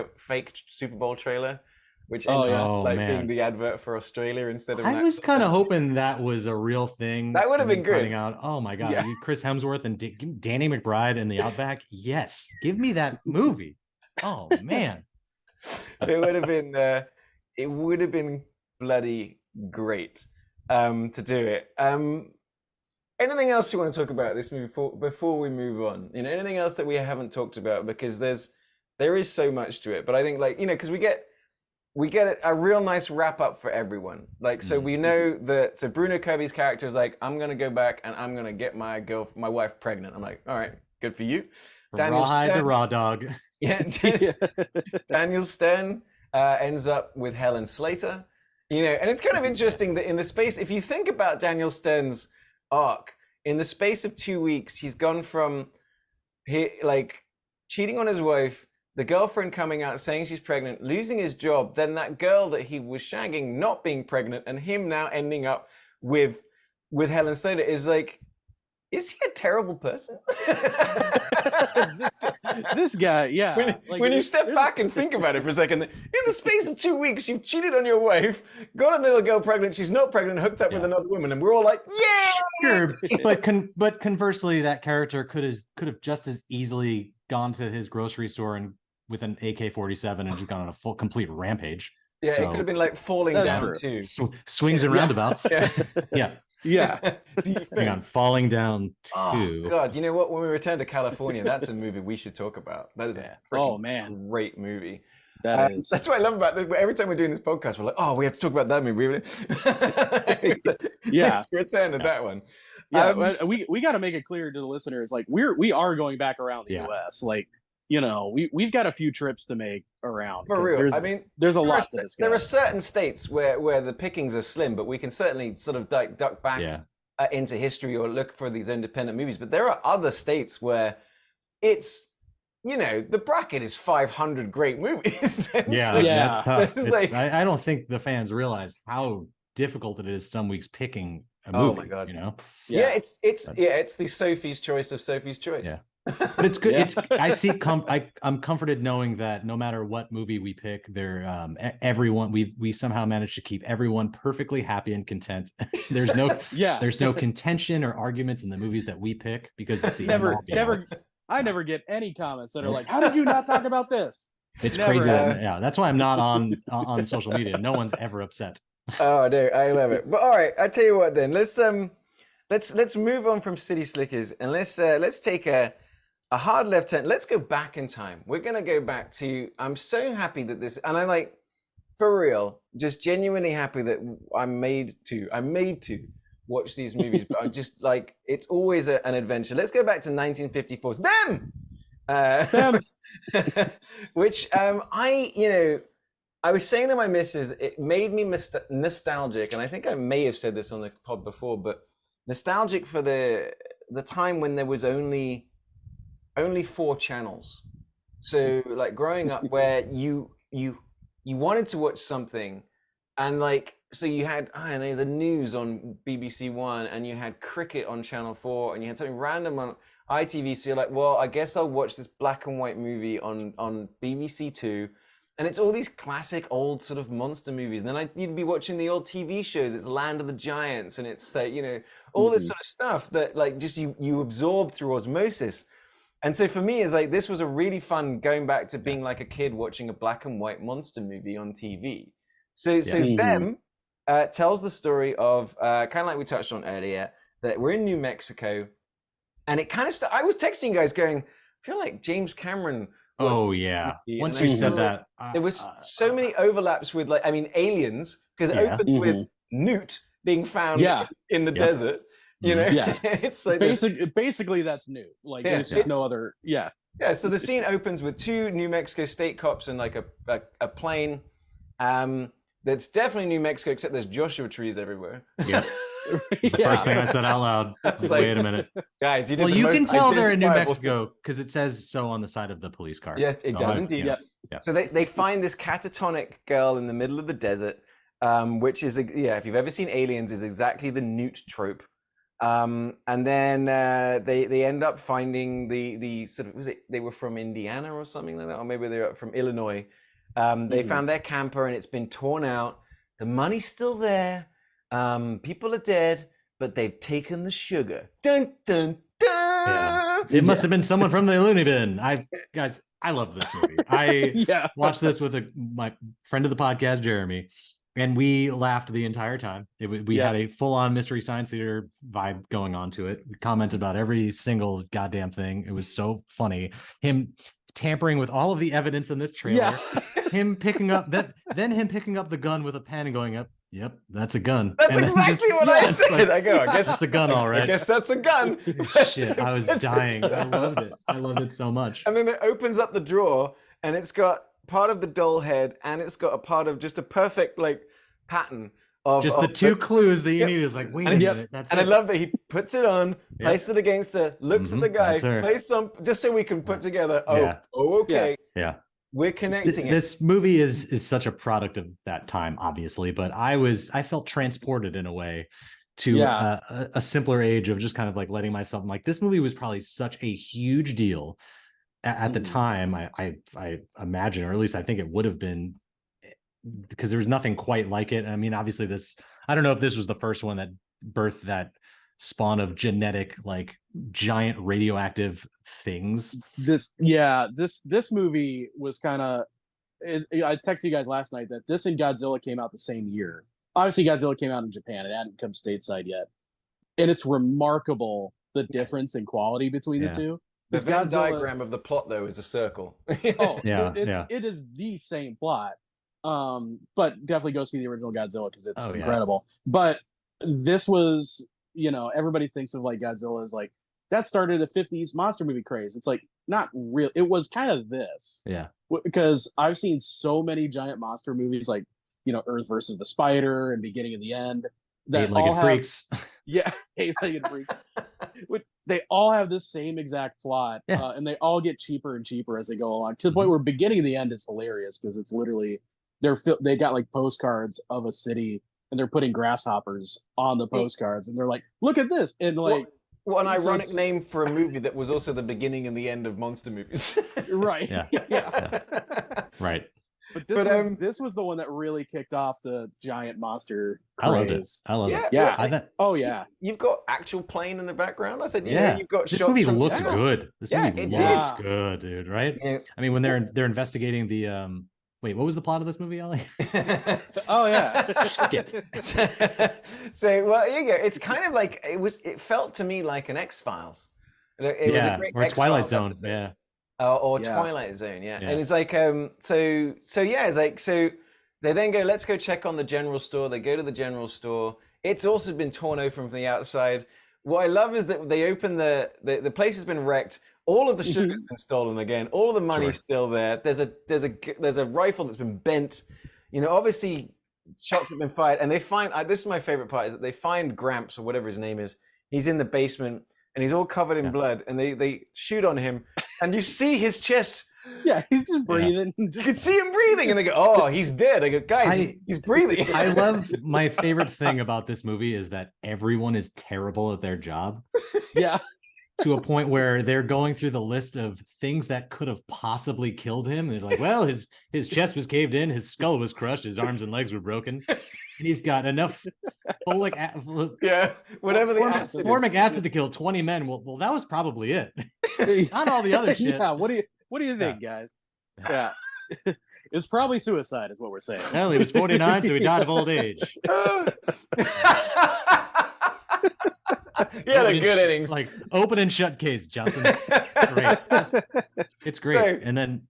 Speaker 1: Super Bowl trailer, which ended up being the advert for Australia instead of.
Speaker 2: I was kind of hoping that was a real thing.
Speaker 1: That would have been good.
Speaker 2: Finding out, oh my God, Chris Hemsworth and Danny McBride in the Outback. Yes, give me that movie. Oh man,
Speaker 1: it would have been bloody great to do it. Anything else you want to talk about this movie before we move on? Anything else that we haven't talked about, because there is so much to it. But I think, like, because we get a real nice wrap up for everyone. Like, so we know that, so Bruno Kirby's character is like, I'm gonna go back and I'm gonna get my wife pregnant. I'm like, all right, good for you.
Speaker 2: Rawhide to raw dog.
Speaker 1: Yeah. Daniel Stern ends up with Helen Slater. And it's kind of interesting that in the space, if you think about Daniel Stern's arc, in the space of 2 weeks, he's gone from cheating on his wife, the girlfriend coming out saying she's pregnant, losing his job, then that girl that he was shagging not being pregnant, and him now ending up with Helen Slater. Is like, is he a terrible person?
Speaker 3: this guy, yeah.
Speaker 1: When you step back and think about it for a second, in the space of 2 weeks, you've cheated on your wife, got a little girl pregnant, she's not pregnant, hooked up with another woman, and we're all like, yeah!
Speaker 2: Sure, but conversely, that character could have just as easily gone to his grocery store and with an AK-47 and just gone on a complete rampage.
Speaker 1: Yeah, it could have been like falling down too.
Speaker 2: Swings and roundabouts.
Speaker 1: Yeah.
Speaker 2: Hang on, Falling Down 2.
Speaker 1: Oh God, you know what? When we return to California, that's a movie we should talk about. That is a great movie. That's what I love about this. Every time we're doing this podcast, we're like, oh, we have to talk about that movie. Let's return to that one.
Speaker 3: Yeah, we got to make it clear to the listeners, like, we are going back around the U.S. Like, we've got a few trips to make around.
Speaker 1: For real.
Speaker 3: There's a lot to discuss.
Speaker 1: There are certain states where the pickings are slim, but we can certainly sort of duck back into history or look for these independent movies. But there are other states where it's, the bracket is 500 great movies.
Speaker 2: That's tough. I don't think the fans realize how difficult it is some weeks picking a movie.
Speaker 1: Oh my God. It's the Sophie's Choice of Sophie's Choice.
Speaker 2: Yeah. But it's good. I'm comforted knowing that no matter what movie we pick, everyone we somehow managed to keep everyone perfectly happy and content. There's no contention or arguments in the movies that we pick, because it's the
Speaker 3: I never get any comments that are like, how did you not talk about this?
Speaker 2: It's crazy. That's why I'm not on social media. No one's ever upset.
Speaker 1: Oh, no, I love it. But all right, I tell you what then. Let's move on from City Slickers, and let's take a hard left turn. Let's go back in time. We're going to go back to, I'm so happy that this, and I'm like, for real, just genuinely happy that I'm made to watch these movies, but I'm just like, it's always an adventure. Let's go back to 1954's Them! Which I was saying to my missus, it made me nostalgic, and I think I may have said this on the pod before, but nostalgic for the time when there was only 4 channels. So like growing up, where you wanted to watch something, and like, so you had, I don't know, the news on BBC One, and you had cricket on Channel 4, and you had something random on ITV. So you're like, well, I guess I'll watch this black and white movie on BBC Two. And it's all these classic old sort of monster movies. And then you'd be watching the old TV shows. It's Land of the Giants, and it's like, all this sort of stuff that like just you absorb through osmosis. And so for me, it's like, this was a really fun going back to being like a kid watching a black and white monster movie on TV. So Them tells the story of, kind of like we touched on earlier, that we're in New Mexico, and it kind of, I was texting you guys going, I feel like James Cameron.
Speaker 2: Oh yeah. Once you said that,
Speaker 1: there was so many overlaps with, like, I mean, Aliens, because it opens with Newt being found in the desert. It's like
Speaker 3: basically that's new. Like there's just no other. Yeah.
Speaker 1: So the scene opens with 2 New Mexico state cops and like a plane. That's definitely New Mexico, except there's Joshua trees everywhere.
Speaker 2: Yeah. It's the first thing I said out loud.
Speaker 1: It's
Speaker 2: Wait a minute.
Speaker 1: Guys, you did
Speaker 2: Well,
Speaker 1: the
Speaker 2: you
Speaker 1: most
Speaker 2: can tell they're in New
Speaker 1: identifiable
Speaker 2: Mexico because it says so on the side of the police car.
Speaker 1: Yes, it does indeed.
Speaker 2: Yeah.
Speaker 1: So they find this catatonic girl in the middle of the desert, which is, if you've ever seen Aliens, is exactly the newt trope. And then they end up finding the sort of, they were from Indiana or something like that, or maybe they were from Illinois. They found their camper and it's been torn out. The money's still there. People are dead, but they've taken the sugar. Dun dun dun.
Speaker 2: Yeah. It must have been someone from the loony bin. Guys, I love this movie. I watched this with my friend of the podcast, Jeremy, and we laughed the entire time. We had a full-on Mystery Science Theater vibe going on to it. We commented about every single goddamn thing. It was so funny. Him tampering with all of the evidence in this trailer. Him picking up him picking up the gun with a pen and going up. Yep, that's a gun.
Speaker 1: That's exactly what I said.
Speaker 2: Like,
Speaker 1: I go, I guess
Speaker 2: that's a gun, all right.
Speaker 1: I guess that's a gun.
Speaker 2: Shit, I was dying. I loved it. I loved it so much.
Speaker 1: And then it opens up the drawer, and it's got part of the doll head, and it's got a part of just a perfect pattern of
Speaker 2: just the two clues that you need. Is like, wait a minute, that's
Speaker 1: and
Speaker 2: it.
Speaker 1: I love that he puts it on, places it against her, looks at the guy, plays some, just so we can put together. Okay.
Speaker 2: Yeah.
Speaker 1: We're connecting
Speaker 2: This movie is such a product of that time, obviously, but I felt transported in a way to a simpler age of just kind of like letting myself. I'm like, this movie was probably such a huge deal at the time. I imagine, or at least I think it would have been, because there was nothing quite like it. I mean, obviously I don't know if this was the first one that birthed that spawn of genetic, like, giant radioactive things.
Speaker 3: This movie was kind of, I texted you guys last night that this and Godzilla came out the same year. Obviously Godzilla came out in Japan. It hadn't come stateside yet, and it's remarkable the difference in quality between the two.
Speaker 1: The Venn diagram of the plot, though, is a circle.
Speaker 3: It is the same plot. But definitely go see the original Godzilla because it's incredible. But this was, everybody thinks of like Godzilla as like that started the 50s monster movie craze. It's like not real. It was kind of this. Yeah. Because I've seen so many giant monster movies like, Earth versus the Spider and Beginning of the End. That
Speaker 2: Eight-Legged Freaks.
Speaker 3: Yeah, Eight-Legged Freaks. They all have this same exact plot, and they all get cheaper and cheaper as they go along, to the point where Beginning of the End is hilarious because it's literally they got like postcards of a city and they're putting grasshoppers on the postcards and they're like, look at this, and like
Speaker 1: what an ironic name for a movie that was also the beginning and the end of monster movies.
Speaker 3: Right.
Speaker 2: Yeah. Right.
Speaker 3: But this was the one that really kicked off the giant monster craze.
Speaker 2: I loved it.
Speaker 3: Yeah.
Speaker 1: You've got actual plane in the background. I said, you've got
Speaker 2: this
Speaker 1: shots
Speaker 2: movie
Speaker 1: from,
Speaker 2: looked good. This movie looked
Speaker 1: did.
Speaker 2: good, dude. Right?
Speaker 1: Yeah.
Speaker 2: I mean, when they're investigating the wait, what was the plot of this movie, Ellie?
Speaker 3: Oh yeah.
Speaker 2: Shit.
Speaker 1: So well, you go. It's kind of like it felt to me like an X-Files. It was a great
Speaker 2: or Twilight Zone.
Speaker 1: episode.
Speaker 2: Yeah.
Speaker 1: Or Twilight Zone, and it's like it's like, so they then go, let's go check on the general store. They go to the general store. It's also been torn open from the outside. What I love is that they open the place has been wrecked. All of the sugar's been stolen again. All of the money's still there. There's a rifle that's been bent. Obviously shots have been fired, and they find this is my favorite part, is that they find Gramps, or whatever his name is. He's in the basement and he's all covered in blood, and they shoot on him, and you see his chest.
Speaker 3: Yeah, he's just breathing.
Speaker 1: You can see him breathing, and they go, "Oh, he's dead." I go, "Guys, he's breathing."
Speaker 2: I love, my favorite thing about this movie is that everyone is terrible at their job.
Speaker 3: Yeah.
Speaker 2: To a point where they're going through the list of things that could have possibly killed him. And they're like, well, his chest was caved in, his skull was crushed, his arms and legs were broken, and he's got enough formic acid to kill 20 men. Well, that was probably it. Not all the other shit.
Speaker 3: Yeah. What do you think, guys? Yeah. It's probably suicide, is what we're saying.
Speaker 2: Well, he was 49, so he died of old age.
Speaker 1: Yeah, the good innings.
Speaker 2: Like open and shut case, Johnson. It's great. It's great. So, and then,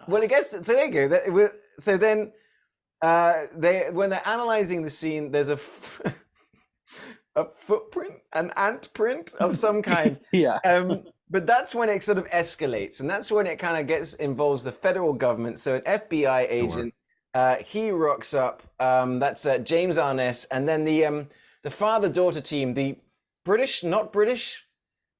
Speaker 1: well, I guess so. There you go. So then, when they're analyzing the scene, there's a footprint, an ant print of some kind.
Speaker 3: Yeah.
Speaker 1: But that's when it sort of escalates, and that's when it kind of involves the federal government. So an FBI agent, he rocks up. That's James Arness, and then the father-daughter team, the British, not British,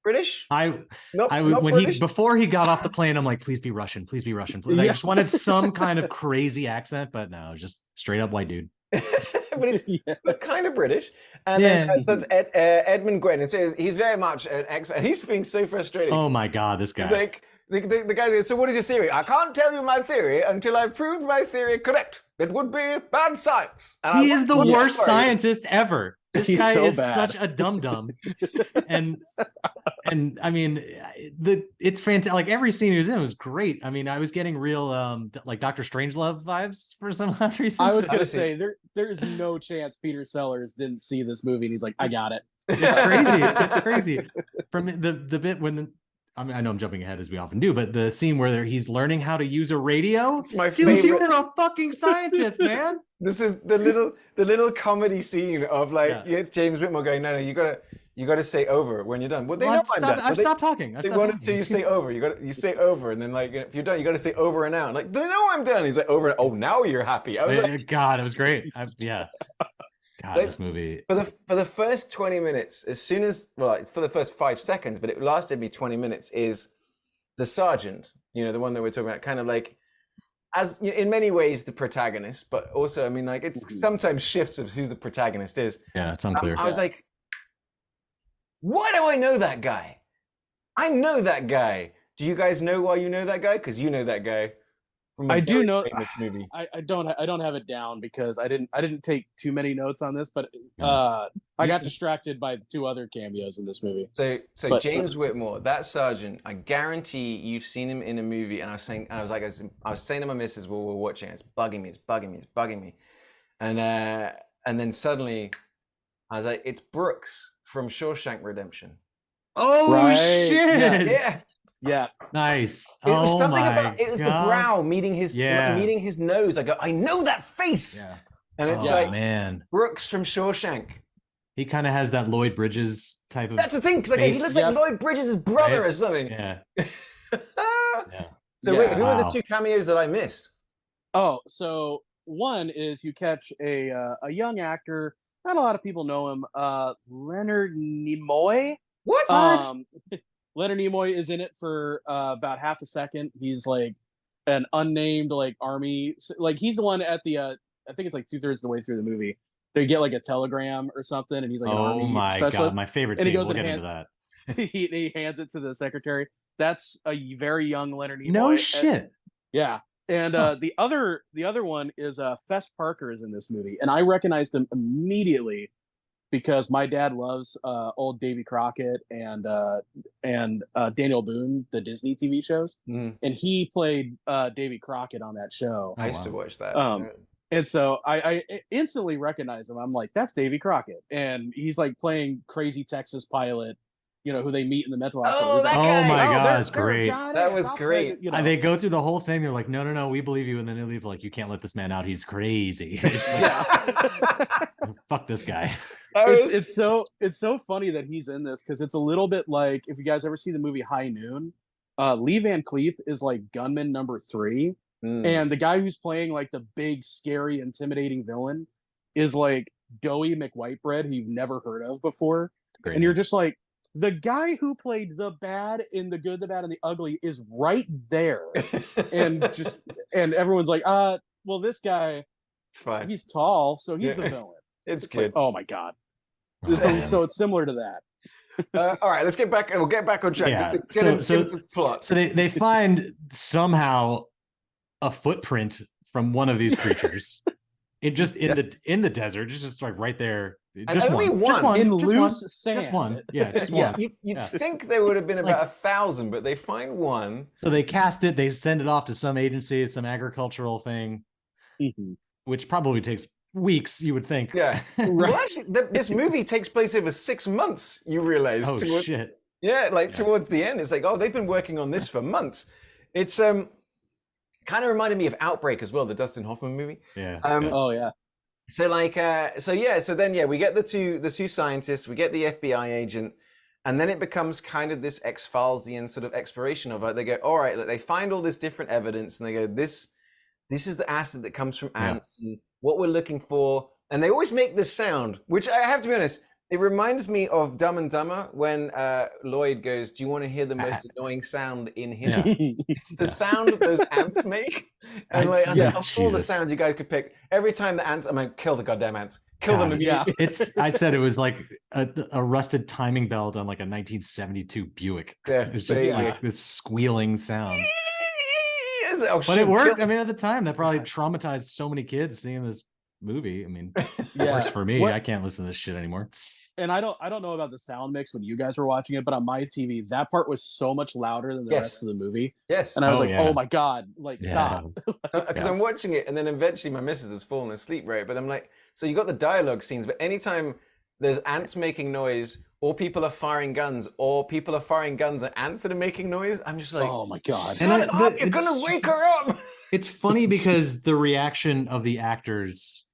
Speaker 1: British,
Speaker 2: I
Speaker 1: not
Speaker 2: when
Speaker 1: British.
Speaker 2: he before he got off the plane, I'm like, please be Russian, please be Russian. Please. I
Speaker 3: Yeah.
Speaker 2: just wanted some kind of crazy accent, but no, just straight up white dude.
Speaker 1: But he's
Speaker 3: Yeah.
Speaker 1: kind of British. And
Speaker 2: Yeah.
Speaker 1: then so it's Edmund Gwen. And so he's very much an expert. And he's being so frustrating.
Speaker 2: Oh my God, this
Speaker 1: He's
Speaker 2: guy.
Speaker 1: like, the guy goes, so what is your theory? I can't tell you my theory until I've proved my theory correct. It would be bad science. And
Speaker 2: He is the worst scientist ever. This
Speaker 3: He's
Speaker 2: guy
Speaker 3: so
Speaker 2: is
Speaker 3: bad.
Speaker 2: such a dum-dum. and I mean, it's fantastic. Like every scene he was in was great. I mean, I was getting real like Dr. Strangelove vibes for some odd reason.
Speaker 3: I was gonna say there's no chance Peter Sellers didn't see this movie and he's like, I got it.
Speaker 2: It's crazy. It's crazy. From the bit when I mean, I know I'm jumping ahead as we often do, but the scene where he's learning how to use a radio.
Speaker 1: It's my
Speaker 2: Dude,
Speaker 1: favorite.
Speaker 2: you're a fucking scientist, man.
Speaker 1: This is the little comedy scene of like James Whitmore going, no, you gotta say over when you're done. Well, they know I'm done.
Speaker 2: I've stopped talking.
Speaker 1: They want it till you say over. You say over, and then like if you're done, you got to say over and out. Like they know I'm done. He's like over. Oh, now you're happy. I was like,
Speaker 2: God, it was great. Yeah. God,
Speaker 1: like,
Speaker 2: this movie.
Speaker 1: For the first 20 minutes, as soon as for the first 5 seconds, but it lasted me 20 minutes. Is the sergeant, the one that we're talking about, kind of like, as in many ways the protagonist, but also I mean like it's sometimes shifts of who the protagonist is.
Speaker 2: Yeah, it's unclear.
Speaker 1: I was like, why do I know that guy? I know that guy. Do you guys know why you know that guy? Because you know that guy. From
Speaker 3: I do know
Speaker 1: this movie.
Speaker 3: I don't have it down because I didn't take too many notes on this, but I got distracted by the 2 other cameos in this movie.
Speaker 1: So James Whitmore, that sergeant, I guarantee you've seen him in a movie. And I was saying to my missus while we're watching, it's bugging me. And then suddenly I was like, it's Brooks from Shawshank Redemption.
Speaker 2: Oh
Speaker 3: right.
Speaker 2: shit!
Speaker 1: Yeah.
Speaker 2: Nice.
Speaker 1: It was
Speaker 2: oh
Speaker 1: something
Speaker 2: my
Speaker 1: about it was
Speaker 2: God.
Speaker 1: the brow meeting his nose. I go, I know that face.
Speaker 2: Yeah.
Speaker 1: And it's like,
Speaker 2: man,
Speaker 1: Brooks from Shawshank.
Speaker 2: He kind of has that Lloyd Bridges type of.
Speaker 1: That's the thing, because like, he looks like Lloyd Bridges' brother or something.
Speaker 2: Yeah.
Speaker 1: So wait, who are the 2 cameos that I missed?
Speaker 3: Oh, so one is you catch a young actor. Not a lot of people know him. Leonard Nimoy.
Speaker 1: What?
Speaker 3: Leonard Nimoy is in it for about half a second. He's like an unnamed like army. Like he's the one at the. I think it's like 2/3 of the way through the movie. They get like a telegram or something, and he's like an army specialist.
Speaker 2: God, my favorite
Speaker 3: and
Speaker 2: scene.
Speaker 3: He goes
Speaker 2: we'll
Speaker 3: and
Speaker 2: get into that.
Speaker 3: he hands it to the secretary. That's a very young Leonard Nimoy.
Speaker 2: No shit.
Speaker 3: Yeah. And the other one is Fess Parker is in this movie, and I recognized him immediately because my dad loves old Davy Crockett and Daniel Boone, the Disney TV shows, and he played Davy Crockett on that show.
Speaker 1: I used to watch that.
Speaker 3: And so I instantly recognized him. I'm like, that's Davy Crockett, and he's like playing crazy Texas pilot. Who they meet in the mental hospital.
Speaker 1: Oh, that guy.
Speaker 2: Oh my God, that's great.
Speaker 1: That was great.
Speaker 2: They go through the whole thing. They're like, no, we believe you. And then they leave like, you can't let this man out. He's crazy. Fuck this guy.
Speaker 3: It's so funny that he's in this because it's a little bit like if you guys ever see the movie High Noon, Lee Van Cleef is like gunman number 3. And the guy who's playing like the big, scary, intimidating villain is like Doughy McWhitebread, who you've never heard of before.
Speaker 2: Great.
Speaker 3: And you're just like, the guy who played the bad in The Good, the Bad, and the Ugly is right there. and everyone's like, well, this guy,
Speaker 1: it's fine.
Speaker 3: He's tall, so he's the villain.
Speaker 1: It's good.
Speaker 3: Like, oh my God. So it's similar to that.
Speaker 1: All right, let's get back. We'll get back on track.
Speaker 2: Yeah. So they find somehow a footprint from one of these creatures. It just in the desert, just like right there. Just one
Speaker 3: in loose sand.
Speaker 2: Just one. Yeah, just one.
Speaker 1: You'd think there would have been about 1,000, but they find one.
Speaker 2: So they cast it. They send it off to some agency, some agricultural thing, which probably takes weeks. You would think.
Speaker 1: Yeah. Well, actually, this movie takes place over 6 months. You realize?
Speaker 2: Oh shit.
Speaker 1: Yeah, towards the end, it's like, oh, they've been working on this for months. It's kind of reminded me of Outbreak as well, the Dustin Hoffman movie.
Speaker 2: Yeah.
Speaker 3: Oh yeah.
Speaker 1: So then we get the two scientists, we get the FBI agent, and then it becomes kind of this X-Filesian sort of exploration of it. They go, all right, they find all this different evidence, and they go, this is the acid that comes from ants, and what we're looking for, and they always make this sound, which I have to be honest, it reminds me of Dumb and Dumber when Lloyd goes, "Do you want to hear the most annoying sound in history?" It's the sound that those ants make, and like of all the sounds you guys could pick, every time the ants, I'm like, kill the goddamn ants, kill them.
Speaker 3: Yeah,
Speaker 2: I said it was like a rusted timing belt on like a 1972 Buick. It's just like this squealing sound. But it worked. I mean, at the time, that probably traumatized so many kids seeing this movie. I mean, it works for me. I can't listen to this shit anymore.
Speaker 3: And I don't know about the sound mix when you guys were watching it, but on my TV, that part was so much louder than the rest of the movie.
Speaker 1: Yes.
Speaker 3: And I was oh my God, like stop.
Speaker 1: Because I'm watching it, and then eventually my missus has fallen asleep, right? But I'm like, so you got the dialogue scenes, but anytime there's ants making noise, or people are firing guns, and ants that are making noise, I'm just like,
Speaker 3: oh my God.
Speaker 1: And you're gonna wake her up.
Speaker 2: It's funny because the reaction of the actors,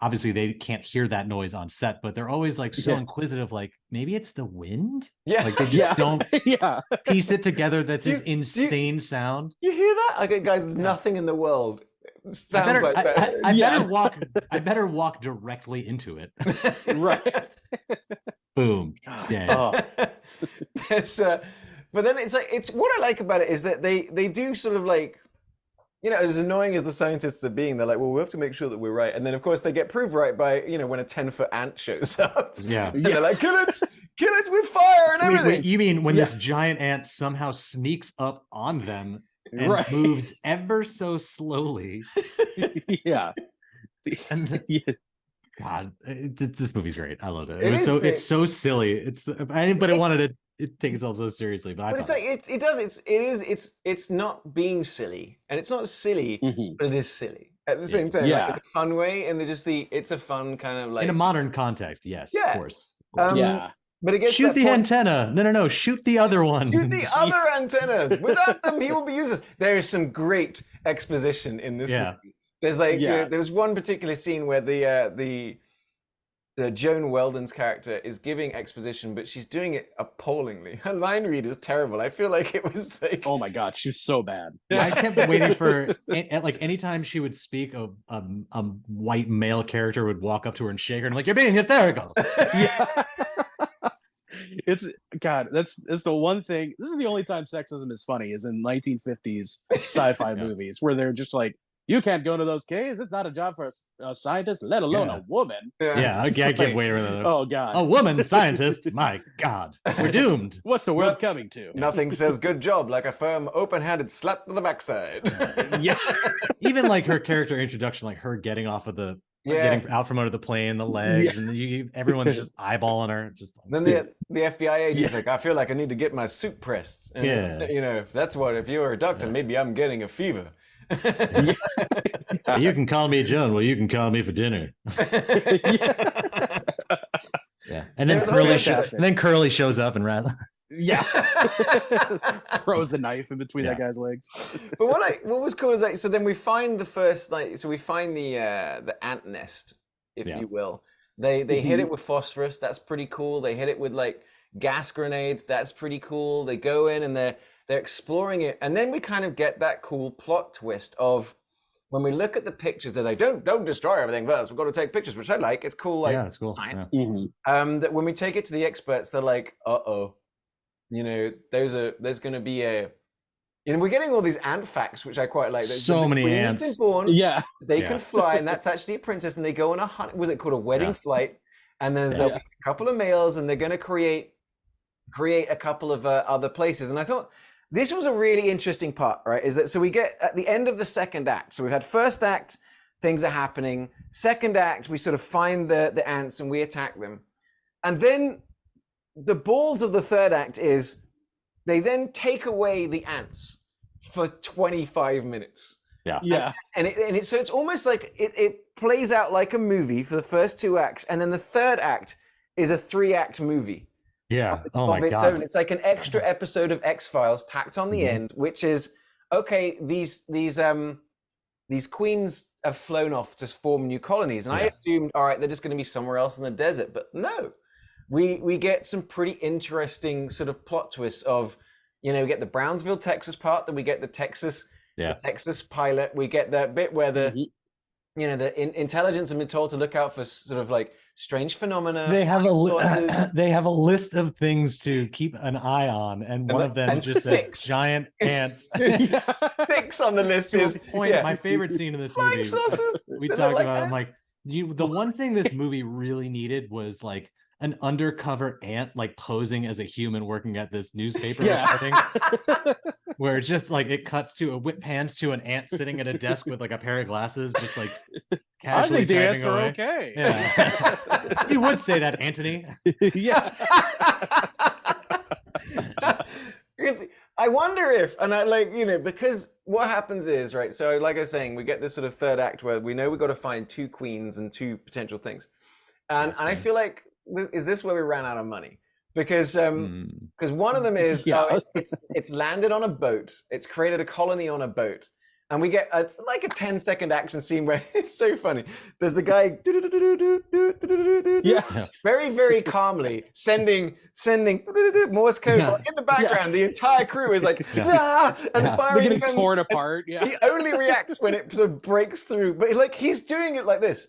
Speaker 2: obviously they can't hear that noise on set, but they're always like so inquisitive, like maybe it's the wind. Like they just don't piece it together. That's this insane sound.
Speaker 1: You hear that? Okay, guys, there's nothing in the world sounds like that.
Speaker 2: I better walk directly into it.
Speaker 3: Right.
Speaker 2: Boom. Dead.
Speaker 1: But then it's like, it's what I like about it is that they do sort of like, you know, as annoying as the scientists are being, they're like, well, we have to make sure that we're right. And then, of course, they get proved right by, you know, when a 10-foot ant shows up. And they're like, kill it with fire and everything.
Speaker 2: Wait, you mean when this giant ant somehow sneaks up on them and moves ever so slowly? And God, this movie's great. I loved it. It's so silly. It wanted to take itself so seriously, but
Speaker 1: it's like it's not being silly, and it's not silly, but it is silly at the same time. Like in a fun way, and it's a fun kind of like
Speaker 2: in a modern context. Yes, of course.
Speaker 1: But it gets
Speaker 2: shoot the antenna. No, shoot the other one.
Speaker 1: Shoot the other antenna. Without them, he will be useless. There is some great exposition in this movie. There's like there was one particular scene where the Joan Weldon's character is giving exposition, but she's doing it appallingly. Her line read is terrible. I feel like it was like,
Speaker 3: oh my God, she's so bad.
Speaker 2: I kept waiting for like anytime she would speak, a white male character would walk up to her and shake her and like, you're being hysterical.
Speaker 3: It's God, that's the one thing. This is the only time sexism is funny, is in 1950s sci-fi movies where they're just like, you can't go into those caves. It's not a job for a scientist, let alone a woman.
Speaker 2: I can't wait.
Speaker 3: Oh God,
Speaker 2: a woman scientist. My God, we're doomed.
Speaker 3: What's the world coming to?
Speaker 1: Nothing says good job like a firm, open-handed slap to the backside.
Speaker 2: Even like her character introduction, like her getting off of the. Getting out from under the plane, the legs, and everyone's just eyeballing her. Just
Speaker 1: then the FBI agent's like, I feel like I need to get my suit pressed. And you know, that's what. If you're a doctor, maybe I'm getting a fever.
Speaker 2: You can call me Joan. Well, you can call me for dinner. And then Curly shows up and
Speaker 3: throws the knife in between that guy's legs.
Speaker 1: But what was cool is like, so then we find the first we find the ant nest, if you will. They hit it with phosphorus. That's pretty cool. They hit it with like gas grenades. That's pretty cool. They go in and they're exploring it, and then we kind of get that cool plot twist of when we look at the pictures, they're like, don't destroy everything first. We've got to take pictures, which I like. It's cool, like
Speaker 2: it's cool.
Speaker 1: Science. That when we take it to the experts, they're like, you know, there's going to be a, you know, we're getting all these ant facts, which I quite like.
Speaker 2: So many ants.
Speaker 1: Born, they can fly, and that's actually a princess, and they go on a hunt. Was it called a wedding flight? And then there'll be a couple of males, and they're going to create a couple of other places. And I thought this was a really interesting part, right? Is that so we get at the end of the second act. So we've had first act, things are happening. Second act, we sort of find the ants and we attack them, and then the balls of the third act is they then take away the ants for 25 minutes. And it's almost like it plays out like a movie for the first two acts, and then the third act is a 3-act movie.
Speaker 2: Of its own.
Speaker 1: It's like an extra episode of X-Files tacked on the end, which is okay. These queens have flown off to form new colonies, and I assumed, all right, they're just going to be somewhere else in the desert, but no. We get some pretty interesting sort of plot twists of, you know, we get the Brownsville, Texas part, then we get the Texas pilot, we get that bit where you know, the intelligence have been told to look out for sort of like strange phenomena.
Speaker 2: They have
Speaker 1: sources.
Speaker 2: they have a list of things to keep an eye on, and one of them
Speaker 1: and
Speaker 2: just
Speaker 1: six.
Speaker 2: says giant ants.
Speaker 1: 6 on the list
Speaker 2: To
Speaker 1: is
Speaker 2: a point.
Speaker 1: yeah.
Speaker 2: My favorite scene in this
Speaker 1: Flying
Speaker 2: movie.
Speaker 1: saucers.
Speaker 2: We
Speaker 1: They
Speaker 2: talked
Speaker 1: look
Speaker 2: about.
Speaker 1: like
Speaker 2: I'm like, the one thing this movie really needed was like an undercover ant like posing as a human working at this newspaper reporting, where it's just like it cuts to a whip pans to an ant sitting at a desk with like a pair of glasses, just like
Speaker 3: I
Speaker 2: casually
Speaker 3: think the
Speaker 2: typing
Speaker 3: ants are
Speaker 2: away.
Speaker 3: okay.
Speaker 2: Yeah. You would say that, Anthony.
Speaker 3: Yeah.
Speaker 1: I wonder if, and I like, you know, because what happens is, right, so like I was saying, we get this sort of third act where we know we've got to find 2 queens and 2 potential things. And,
Speaker 2: Yes,
Speaker 1: and I
Speaker 2: man.
Speaker 1: feel like, is this where we ran out of money? Because one of them is,
Speaker 3: Yeah.
Speaker 1: it's landed on a boat, it's created a colony on a boat. And we get like a 10-second action scene where it's so funny. There's the guy
Speaker 3: Yeah.
Speaker 1: very, very calmly sending Morse code
Speaker 2: Yeah.
Speaker 1: in the background. The entire crew is like,
Speaker 2: Yeah.
Speaker 1: "Ah!" and
Speaker 2: Yeah.
Speaker 1: firing
Speaker 3: They're getting
Speaker 1: guns.
Speaker 3: torn apart. Yeah.
Speaker 1: He only reacts when it sort of breaks through. But like he's doing it like this.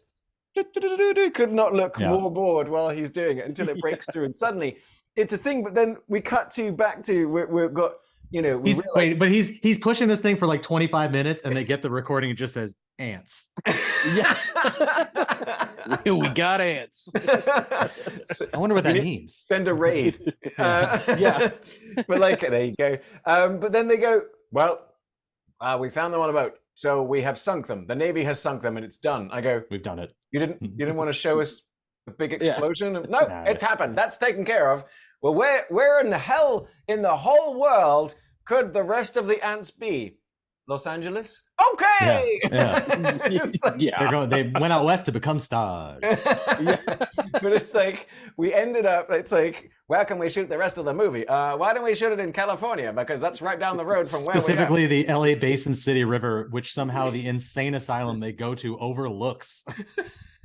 Speaker 1: Could not look more bored while he's doing it until it breaks through. And suddenly it's a thing. But then we cut to back to we've got, you know, we realize,
Speaker 2: He's pushing this thing for like 25 minutes, and they get the recording. It just says ants.
Speaker 3: Yeah. We got ants.
Speaker 2: I wonder what that means.
Speaker 1: Send a raid.
Speaker 3: Yeah.
Speaker 1: But like, there you go. But then they go, well, we found them on a boat, so we have sunk them. The Navy has sunk them, and it's done. I go,
Speaker 2: We've done it.
Speaker 1: you didn't want to show us a big
Speaker 3: Yeah.
Speaker 1: explosion? No,
Speaker 2: Nah.
Speaker 1: it's happened. That's taken care of. Well, where in the hell in the whole world could the rest of the ants be? Los Angeles? Okay.
Speaker 2: Yeah.
Speaker 1: It's like-
Speaker 3: Yeah.
Speaker 2: They went out west to become stars.
Speaker 1: But it's like we ended up. It's like, where can we shoot the rest of the movie? Why don't we shoot it in California? Because that's right down the road from where we are.
Speaker 2: Specifically, the LA Basin City River, which somehow the insane asylum they go to overlooks.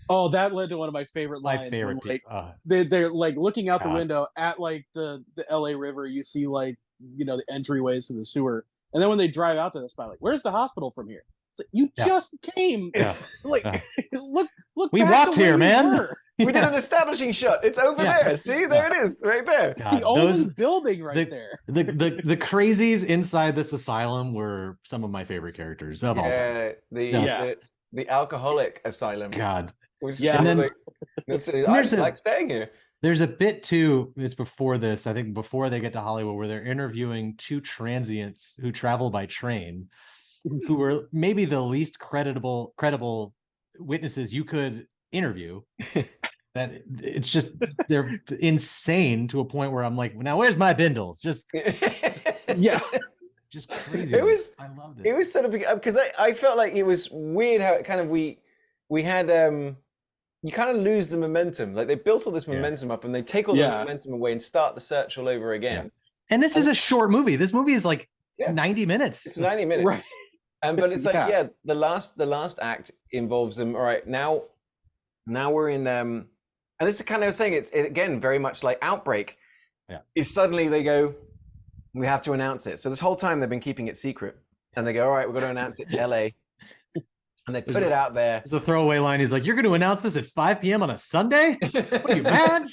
Speaker 3: Oh, that led to one of my favorite lines.
Speaker 2: My favorite.
Speaker 3: When, like, they're like looking out the
Speaker 2: God.
Speaker 3: window at like the LA River. You see like, you know, the entryways to the sewer, and then when they drive out to the spot, like, where's the hospital from here? It's like, you just came.
Speaker 2: Yeah.
Speaker 3: Like, look.
Speaker 2: We
Speaker 3: back
Speaker 2: walked
Speaker 3: the way
Speaker 2: here,
Speaker 3: you
Speaker 2: man.
Speaker 3: were.
Speaker 1: We did an establishing shot. It's over
Speaker 2: Yeah.
Speaker 1: there. See, there it is, right there.
Speaker 2: God,
Speaker 3: The only
Speaker 2: those
Speaker 3: building right there.
Speaker 2: the crazies inside this asylum were some of my favorite characters of all time.
Speaker 1: The alcoholic asylum.
Speaker 2: God.
Speaker 1: Which
Speaker 3: Yeah.
Speaker 1: is
Speaker 2: And then-
Speaker 1: like, I
Speaker 2: there's a-
Speaker 1: like staying here.
Speaker 2: There's a bit too, it's before this, I think before they get to Hollywood, where they're interviewing 2 transients who travel by train, who were maybe the least credible witnesses you could interview. That it's just, they're insane to a point where I'm like, now where's my bindle? Just
Speaker 3: Yeah.
Speaker 2: crazy. I loved it.
Speaker 1: It was sort of because I felt like it was weird how it kind of we had you kind of lose the momentum. Like they built all this momentum up and they take all the momentum away and start the search all over again.
Speaker 2: And this is a short movie. This movie is like
Speaker 1: Yeah.
Speaker 2: 90 minutes.
Speaker 1: It's 90 minutes.
Speaker 3: Right.
Speaker 1: But it's like,
Speaker 3: Yeah.
Speaker 1: the last act involves them. All right, now we're in and this is kind of saying it's again very much like Outbreak.
Speaker 2: Yeah.
Speaker 1: Is suddenly they go, we have to announce it. So this whole time they've been keeping it secret. And they go, all right, we're going to announce it to LA. And they put it out there.
Speaker 2: It's a throwaway line. He's like, "You're going to announce this at 5 p.m. on a Sunday? What are you mad?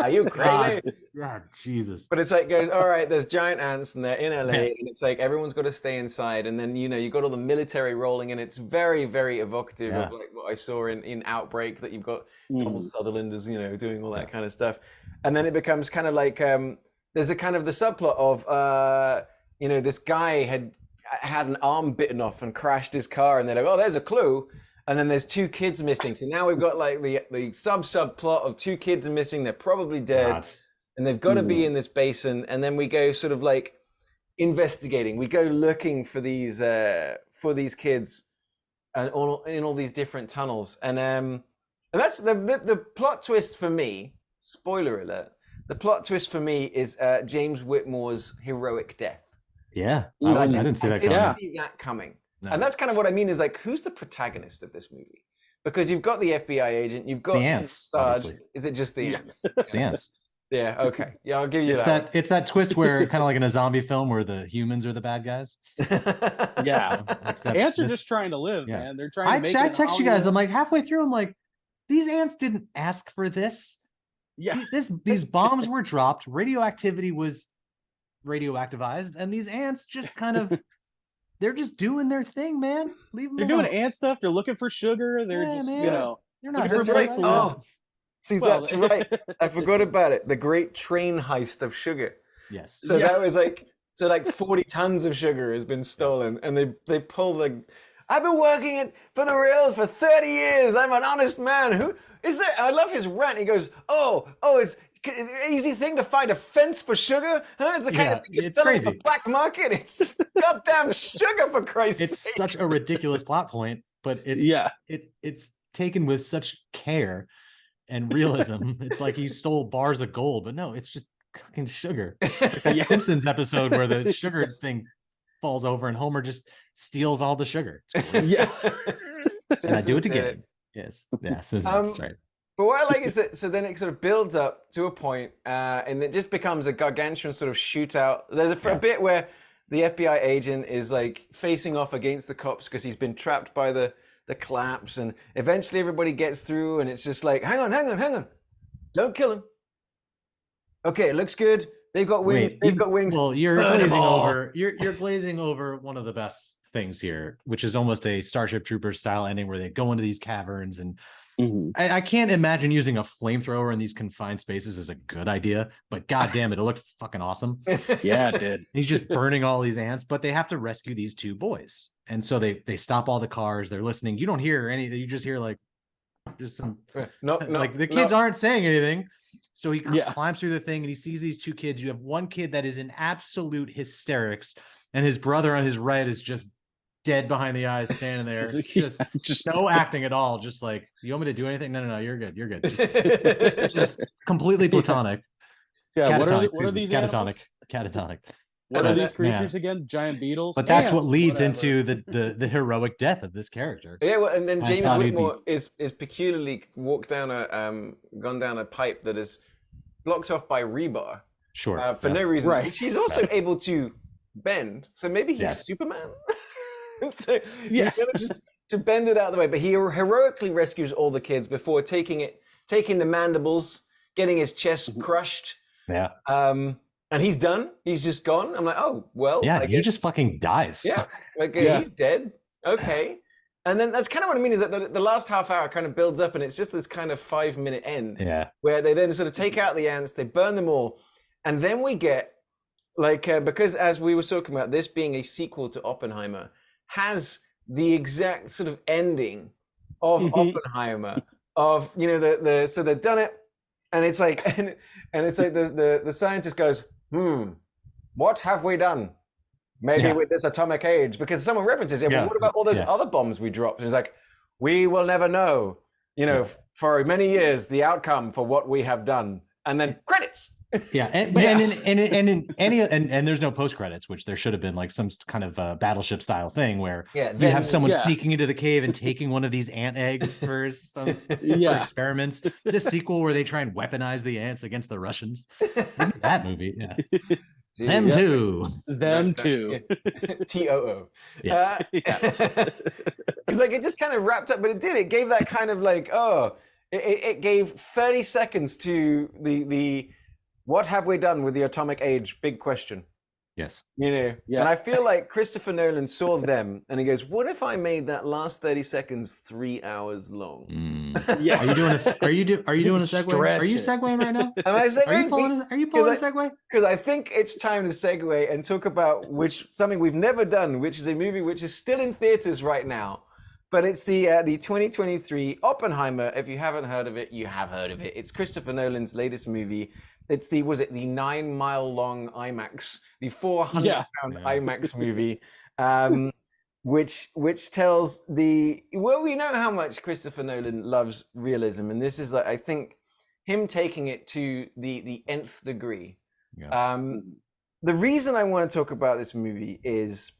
Speaker 1: Are you crazy?
Speaker 2: God, Jesus."
Speaker 1: But it's like goes, all right, there's giant ants and they're in LA, and it's like everyone's got to stay inside. And then, you know, you got all the military rolling in. It's very, very evocative of like what I saw in Outbreak, that you've got Donald Sutherland as, you know, doing all that kind of stuff. And then it becomes kind of like there's a kind of the subplot of you know, this guy had an arm bitten off and crashed his car, and they're like, oh, there's a clue. And then there's 2 kids missing. So now we've got like the subplot of 2 kids are missing. They're probably dead.
Speaker 2: God.
Speaker 1: And they've got to be in this basin. And then we go sort of like investigating. We go looking for these kids and in all these different tunnels. And that's the plot twist for me. Spoiler alert. The plot twist for me is James Whitmore's heroic death.
Speaker 2: Yeah, I didn't see that coming.
Speaker 1: I didn't see that coming. No. And that's kind of what I mean is like, who's the protagonist of this movie? Because you've got the FBI agent, you've got
Speaker 2: the ants.
Speaker 1: Sarge. Is it just the ants?
Speaker 2: It's the ants.
Speaker 1: Yeah, okay. Yeah, I'll give you
Speaker 2: It's
Speaker 1: that.
Speaker 2: it's that twist where kind of like in a zombie film where the humans are the bad guys.
Speaker 3: Yeah.
Speaker 2: Except
Speaker 3: Ants are
Speaker 2: this,
Speaker 3: just trying to live,
Speaker 2: yeah.
Speaker 3: man. They're trying to make it
Speaker 2: I
Speaker 3: in
Speaker 2: text you guys. I'm
Speaker 3: Hollywood.
Speaker 2: like halfway through. I'm like, these ants didn't ask for this.
Speaker 3: Yeah.
Speaker 2: These bombs were dropped. Radioactivity was radioactivized, and these ants just kind of they're just doing their thing, man. Leave them
Speaker 3: They're
Speaker 2: alone.
Speaker 3: doing ant stuff. They're looking for sugar. They're
Speaker 2: Yeah,
Speaker 3: just,
Speaker 2: man. They're not
Speaker 3: looking for a
Speaker 2: hurting
Speaker 3: place to
Speaker 2: anybody.
Speaker 3: live.
Speaker 1: Oh, see,
Speaker 3: Well,
Speaker 1: that's right. I forgot about it. The great train heist of sugar.
Speaker 2: Yes.
Speaker 1: So
Speaker 3: Yeah.
Speaker 1: that was like 40 tons of sugar has been stolen, and they pull the. I've been working for the rails for 30 years. I'm an honest man. Who is there? I love his rant. He goes, it's an easy thing to find a fence for sugar. Huh? It's the kind of thing you
Speaker 2: it's
Speaker 1: sell on
Speaker 2: crazy.
Speaker 1: the black market. It's just goddamn sugar, for Christ's
Speaker 2: It's
Speaker 1: sake.
Speaker 2: such a ridiculous plot point, but it's taken with such care and realism. It's like you stole bars of gold, but no, it's just fucking sugar. It's like that Simpsons episode where the sugar thing falls over and Homer just steals all the sugar. It's great.
Speaker 3: Yeah.
Speaker 2: And I do it
Speaker 1: Simpsons did
Speaker 2: again. Yes. Yeah. That's right.
Speaker 1: But what I like is that so then it sort of builds up to a point, and it just becomes a gargantuan sort of shootout. There's a bit where the FBI agent is like facing off against the cops because he's been trapped by the collapse, and eventually everybody gets through, and it's just like, hang on, don't kill him. Okay, it looks good. They've got wings. They've got wings.
Speaker 2: Well, you're glazing over. You're glazing over one of the best things here, which is almost a Starship Troopers style ending where they go into these caverns, and I can't imagine using a flamethrower in these confined spaces is a good idea. But god damn it looked fucking awesome.
Speaker 3: Yeah, it did.
Speaker 2: He's just burning all these ants, but they have to rescue these two boys, and so they stop all the cars. They're listening. You don't hear anything. You just hear like just some like the kids aren't saying anything. So he climbs through the thing and he sees these two kids. You have one kid that is in absolute hysterics, and his brother on his right is just dead behind the eyes, standing there, just no acting at all. Just like, you want me to do anything? No, you're good. You're good. Just completely platonic.
Speaker 3: Yeah.
Speaker 2: Catatonic,
Speaker 3: What are these
Speaker 2: catatonic.
Speaker 3: What are these creatures again? Giant beetles.
Speaker 2: But that's what leads into the heroic death of this character.
Speaker 1: Yeah, well, and then James Whitmore is peculiarly gone down a pipe that is blocked off by rebar.
Speaker 2: Sure.
Speaker 1: For no reason.
Speaker 3: Right.
Speaker 1: Which he's also able to bend. So maybe he's Superman. So he manages to bend it out of the way, but he heroically rescues all the kids before taking the mandibles, getting his chest crushed.
Speaker 2: Yeah.
Speaker 1: And he's done. He's just gone. I'm like, oh well.
Speaker 2: Yeah, he just fucking dies.
Speaker 1: Yeah, he's dead. Okay. And then that's kind of what I mean is that the last half hour kind of builds up, and it's just this kind of 5-minute end.
Speaker 2: Yeah.
Speaker 1: Where they then sort of take out the ants, they burn them all, and then we get like because as we were talking about, this being a sequel to Oppenheimer, has the exact sort of ending of Oppenheimer. Of the so they've done it, and it's like and it's like the scientist goes, what have we done? Maybe with this atomic age, because someone references it. Well, what about all those other bombs we dropped? And it's like, we will never know, for many years, the outcome for what we have done. And then credits.
Speaker 2: Yeah, and there's no post credits, which there should have been, like some kind of battleship style thing where you have someone sneaking into the cave and taking one of these ant eggs for some for experiments. This sequel where they try and weaponize the ants against the Russians. That movie, Them too.
Speaker 1: TOO.
Speaker 2: Yes.
Speaker 1: Because like it just kind of wrapped up, but it gave that kind of like, it gave 30 seconds to the what have we done with the atomic age? Big question.
Speaker 2: Yes.
Speaker 1: And I feel like Christopher Nolan saw them and he goes, what if I made that last 30 seconds 3 hours long?
Speaker 2: Yeah. Are you doing a segue? Are you segueing right now?
Speaker 1: Am I segueing?
Speaker 2: Are you pulling a segue?
Speaker 1: Because I think it's time to segue and talk about something we've never done, which is a movie which is still in theaters right now. But it's the 2023 Oppenheimer. If you haven't heard of it, you have heard of it. It's Christopher Nolan's latest movie. It's the 9-mile long IMAX, the 400-pound IMAX movie, which tells we know how much Christopher Nolan loves realism, and this is like, I think, him taking it to the nth degree. Yeah. The reason I want to talk about this movie is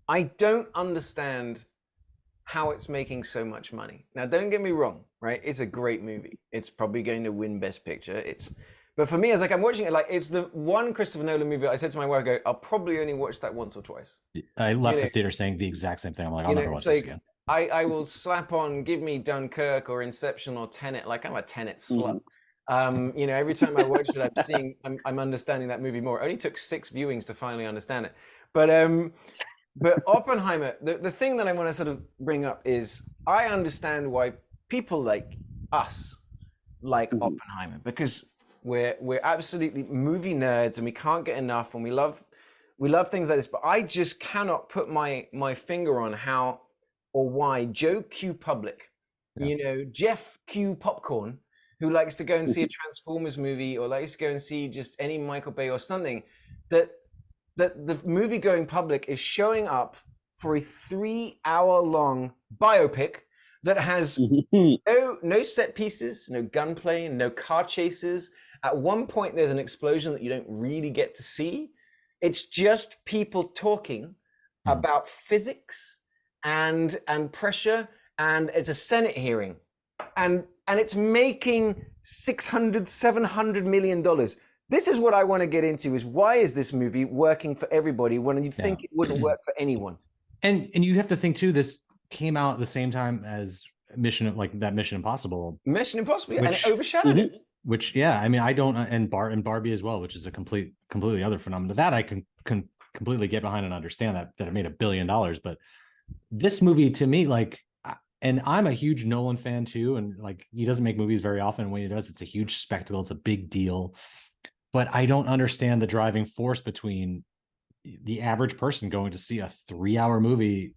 Speaker 1: I don't understand how it's making so much money. Now, don't get me wrong, right? It's a great movie. It's probably going to win Best Picture. But for me, it's like I'm watching it like it's the one Christopher Nolan movie. I said to my wife, "I go, I'll probably only watch that once or twice."
Speaker 2: I left
Speaker 1: You
Speaker 2: the
Speaker 1: know,
Speaker 2: theater saying the exact same thing. I'm like, I'll never watch
Speaker 1: it's
Speaker 2: this
Speaker 1: like
Speaker 2: again.
Speaker 1: I will slap on, give me Dunkirk or Inception or Tenet. Like I'm a Tenet slut. Every time I watch it, I'm understanding that movie more. It only took 6 viewings to finally understand it. But Oppenheimer, the thing that I want to sort of bring up is I understand why people like us like Oppenheimer, because we're absolutely movie nerds and we can't get enough, and we love things like this. But I just cannot put my finger on how or why Joe Q Public, Jeff Q Popcorn, who likes to go and see a Transformers movie or likes to go and see just any Michael Bay or something, that the movie going public is showing up for a 3-hour-long biopic that has no set pieces, no gunplay, no car chases. At one point, there's an explosion that you don't really get to see. It's just people talking about physics and pressure, and it's a Senate hearing, and it's making $600-700 million. This is what I want to get into: is why is this movie working for everybody when you'd think it wouldn't work for anyone?
Speaker 2: And you have to think too, this came out at the same time as Mission Impossible,
Speaker 1: and it overshadowed it.
Speaker 2: Which, yeah, I mean, I don't, and Barbie as well, which is a completely other phenomenon. That I can completely get behind and understand that it made $1 billion. But this movie, to me, like, and I'm a huge Nolan fan too, and like he doesn't make movies very often. When he does, it's a huge spectacle, it's a big deal. But I don't understand the driving force between the average person going to see a 3-hour movie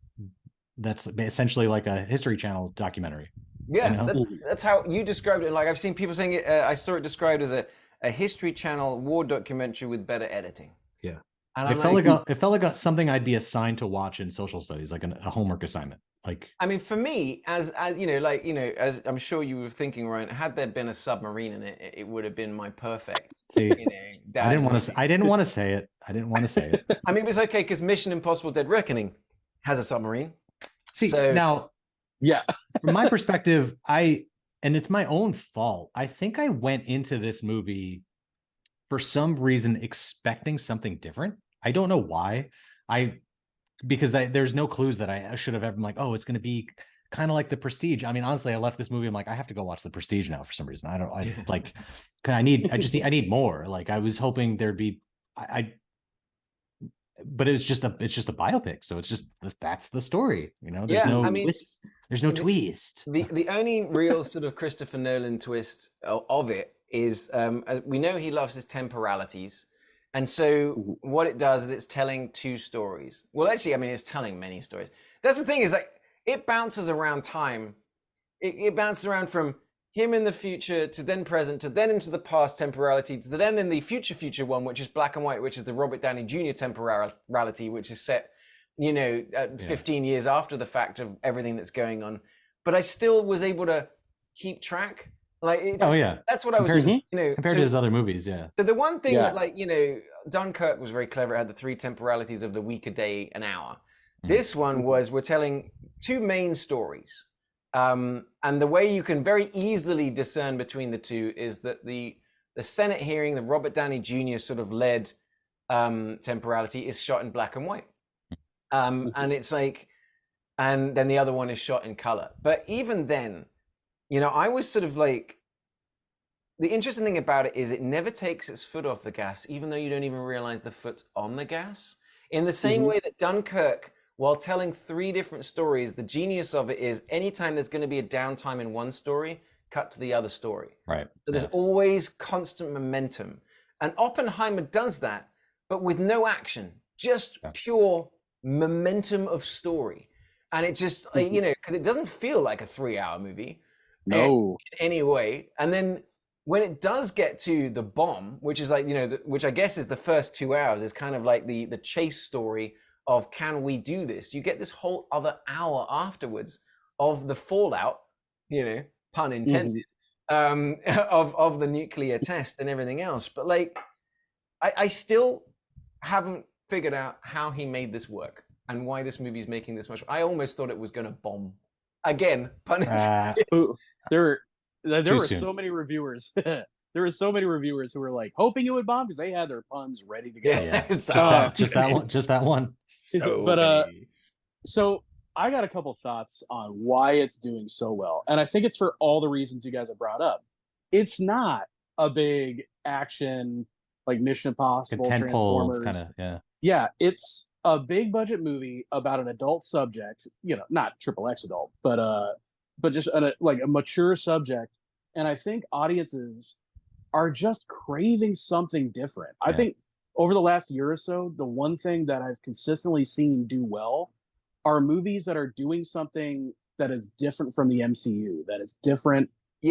Speaker 2: that's essentially like a History Channel documentary.
Speaker 1: Yeah, that's how you described it. Like I've seen people saying it. I saw it described as a History Channel war documentary with better editing.
Speaker 2: Yeah,
Speaker 1: and
Speaker 2: it felt like something I'd be assigned to watch in social studies, like a homework assignment. Like,
Speaker 1: I mean, for me, as as I'm sure you were thinking, Ryan, had there been a submarine in it, it would have been my perfect.
Speaker 2: See, I didn't want to say it. I didn't want to say it.
Speaker 1: I mean, it's okay because Mission Impossible: Dead Reckoning has a submarine.
Speaker 2: See, now,
Speaker 3: yeah,
Speaker 2: from my perspective, and it's my own fault. I think I went into this movie for some reason expecting something different. I don't know why. Because there's no clues that I should have ever been like, oh, it's going to be kind of like The Prestige. I mean, honestly, I left this movie. I'm like, I have to go watch The Prestige now for some reason. I need more. Like I was hoping there'd be, but it's just a biopic. So that's the story. There's no twist. There's no twist.
Speaker 1: The only real sort of Christopher Nolan twist of it is we know he loves his temporalities. And so what it does is it's telling 2 stories. Well, actually, I mean, it's telling many stories. That's the thing, is like it bounces around time. It bounces around from him in the future to then present to then into the past temporality to then in the future one, which is black and white, which is the Robert Downey Jr. temporality, which is set, 15 years after the fact of everything that's going on. But I still was able to keep track. Like, that's what I was,
Speaker 2: compared to his other movies, yeah.
Speaker 1: So the one thing that, Dunkirk was very clever. It had the 3 temporalities of the week, a day, an hour. This one we're telling 2 main stories. And the way you can very easily discern between the 2 is that the Senate hearing, the Robert Downey Jr. sort of led temporality, is shot in black and white. And it's like, and then the other one is shot in color. But even then, I was sort of like, the interesting thing about it is it never takes its foot off the gas, even though you don't even realize the foot's on the gas. In the same way that Dunkirk, while telling 3 different stories, the genius of it is anytime there's going to be a downtime in one story, cut to the other story.
Speaker 2: Right.
Speaker 1: So there's always constant momentum. And Oppenheimer does that, but with no action, just pure momentum of story. And it just, because it doesn't feel like a 3-hour movie.
Speaker 3: No.
Speaker 1: In any way. And then when it does get to the bomb, which is like, which I guess is the first 2 hours, is kind of like the chase story of, can we do this? You get this whole other hour afterwards of the fallout, pun intended, of the nuclear test and everything else. But like, I still haven't figured out how he made this work and why this movie is making this much. I almost thought it was going to bomb. Again, pun intended.
Speaker 3: There were so many reviewers there were so many reviewers who were like hoping it would bomb because they had their puns ready to go.
Speaker 1: Yeah,
Speaker 2: Just that one.
Speaker 1: So
Speaker 3: But
Speaker 1: many.
Speaker 3: so I got a couple thoughts on why it's doing so well, and I think it's for all the reasons you guys have brought up. It's not a big action like Mission Impossible,
Speaker 2: Tentpole
Speaker 3: Transformers.
Speaker 2: kind of, yeah.
Speaker 3: Yeah, it's a big budget movie about an adult subject. You know, not triple X adult, but just like a mature subject. And I think audiences are just craving something different. I think over the last year or so, the one thing that I've consistently seen do well are movies that are doing something that is different from the MCU, that is different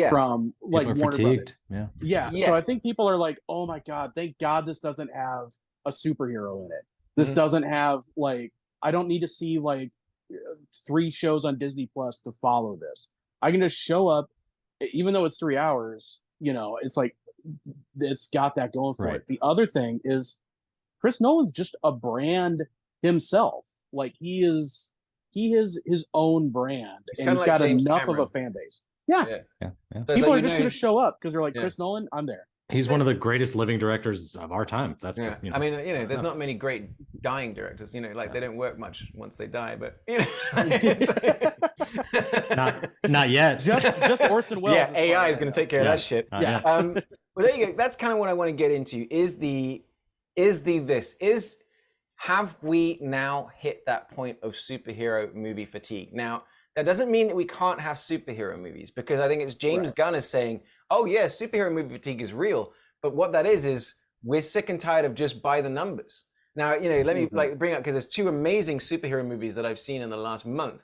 Speaker 3: from like
Speaker 2: People are
Speaker 3: Warner
Speaker 2: fatigued.
Speaker 3: Brothers.
Speaker 2: Yeah.
Speaker 3: So I think people are like, oh my God, thank God this doesn't have a superhero in it. This doesn't have like, I don't need to see like 3 shows on Disney Plus to follow this. I can just show up, even though it's 3 hours, you know, it's like, it's got that going for it. The other thing is Chris Nolan's just a brand himself. Like he is his own brand, and he's got enough of a fan base. Yeah.
Speaker 1: So
Speaker 3: people are just going to show up because they're like, Chris Nolan, I'm there.
Speaker 2: He's one of the greatest living directors of our time. That's
Speaker 1: I mean, you know, there's not many great dying directors. You know, like they don't work much once they die. But you know,
Speaker 2: not yet.
Speaker 3: Just Orson Welles.
Speaker 1: Yeah, AI is going to take care of that shit.
Speaker 3: Yeah.
Speaker 1: Well, there you go. That's kind of what I want to get into. Have we now hit that point of superhero movie fatigue? Now, that doesn't mean that we can't have superhero movies, because I think it's James Gunn is saying, oh yeah, superhero movie fatigue is real. But what that is we're sick and tired of just by the numbers. Now, you know, let me like bring up, because there's 2 amazing superhero movies that I've seen in the last month.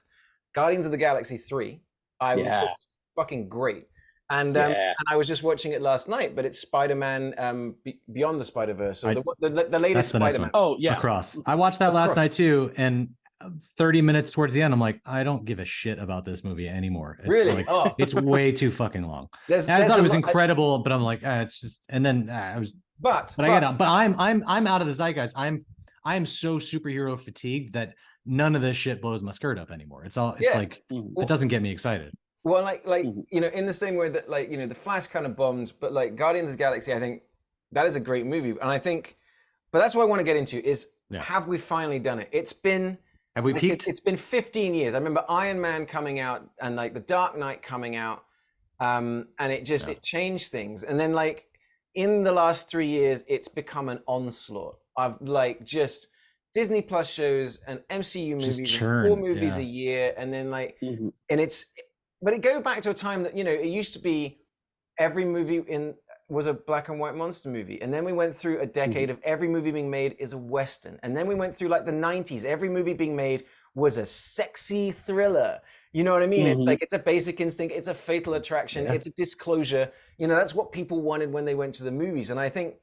Speaker 1: Guardians of the Galaxy 3. I was fucking great. And I was just watching it last night, but it's Spider-Man Beyond the Spider-Verse, or the latest Spider-Man.
Speaker 3: Oh yeah,
Speaker 2: Across. I watched that last night too, and 30 minutes towards the end, I'm like, I don't give a shit about this movie anymore. It's
Speaker 1: really?
Speaker 2: Like, it's way too fucking long. I thought it was incredible, but I'm like, it's just. And then I was. But I'm out of the zeitgeist. I'm so superhero fatigued that none of this shit blows my skirt up anymore. It's like it doesn't get me excited.
Speaker 1: Well, like you know, in the same way that, like, you know, The Flash kind of bombed, but like Guardians of the Galaxy, I think that is a great movie, and I think, but that's what I want to get into is have we finally done it? Have we peaked? It's been 15 years. I remember Iron Man coming out and like The Dark Knight coming out, and it changed things, and then like in the last 3 years, it's become an onslaught of like just Disney Plus shows and MCU movies, 4 movies a year, and then like, and but it goes back to a time that, you know, it used to be every movie was a black and white monster movie. And then we went through a decade of every movie being made is a Western. And then we went through like the 90s, every movie being made was a sexy thriller. You know what I mean? It's like, it's a Basic Instinct, it's a Fatal Attraction, it's a Disclosure. You know, that's what people wanted when they went to the movies. And I think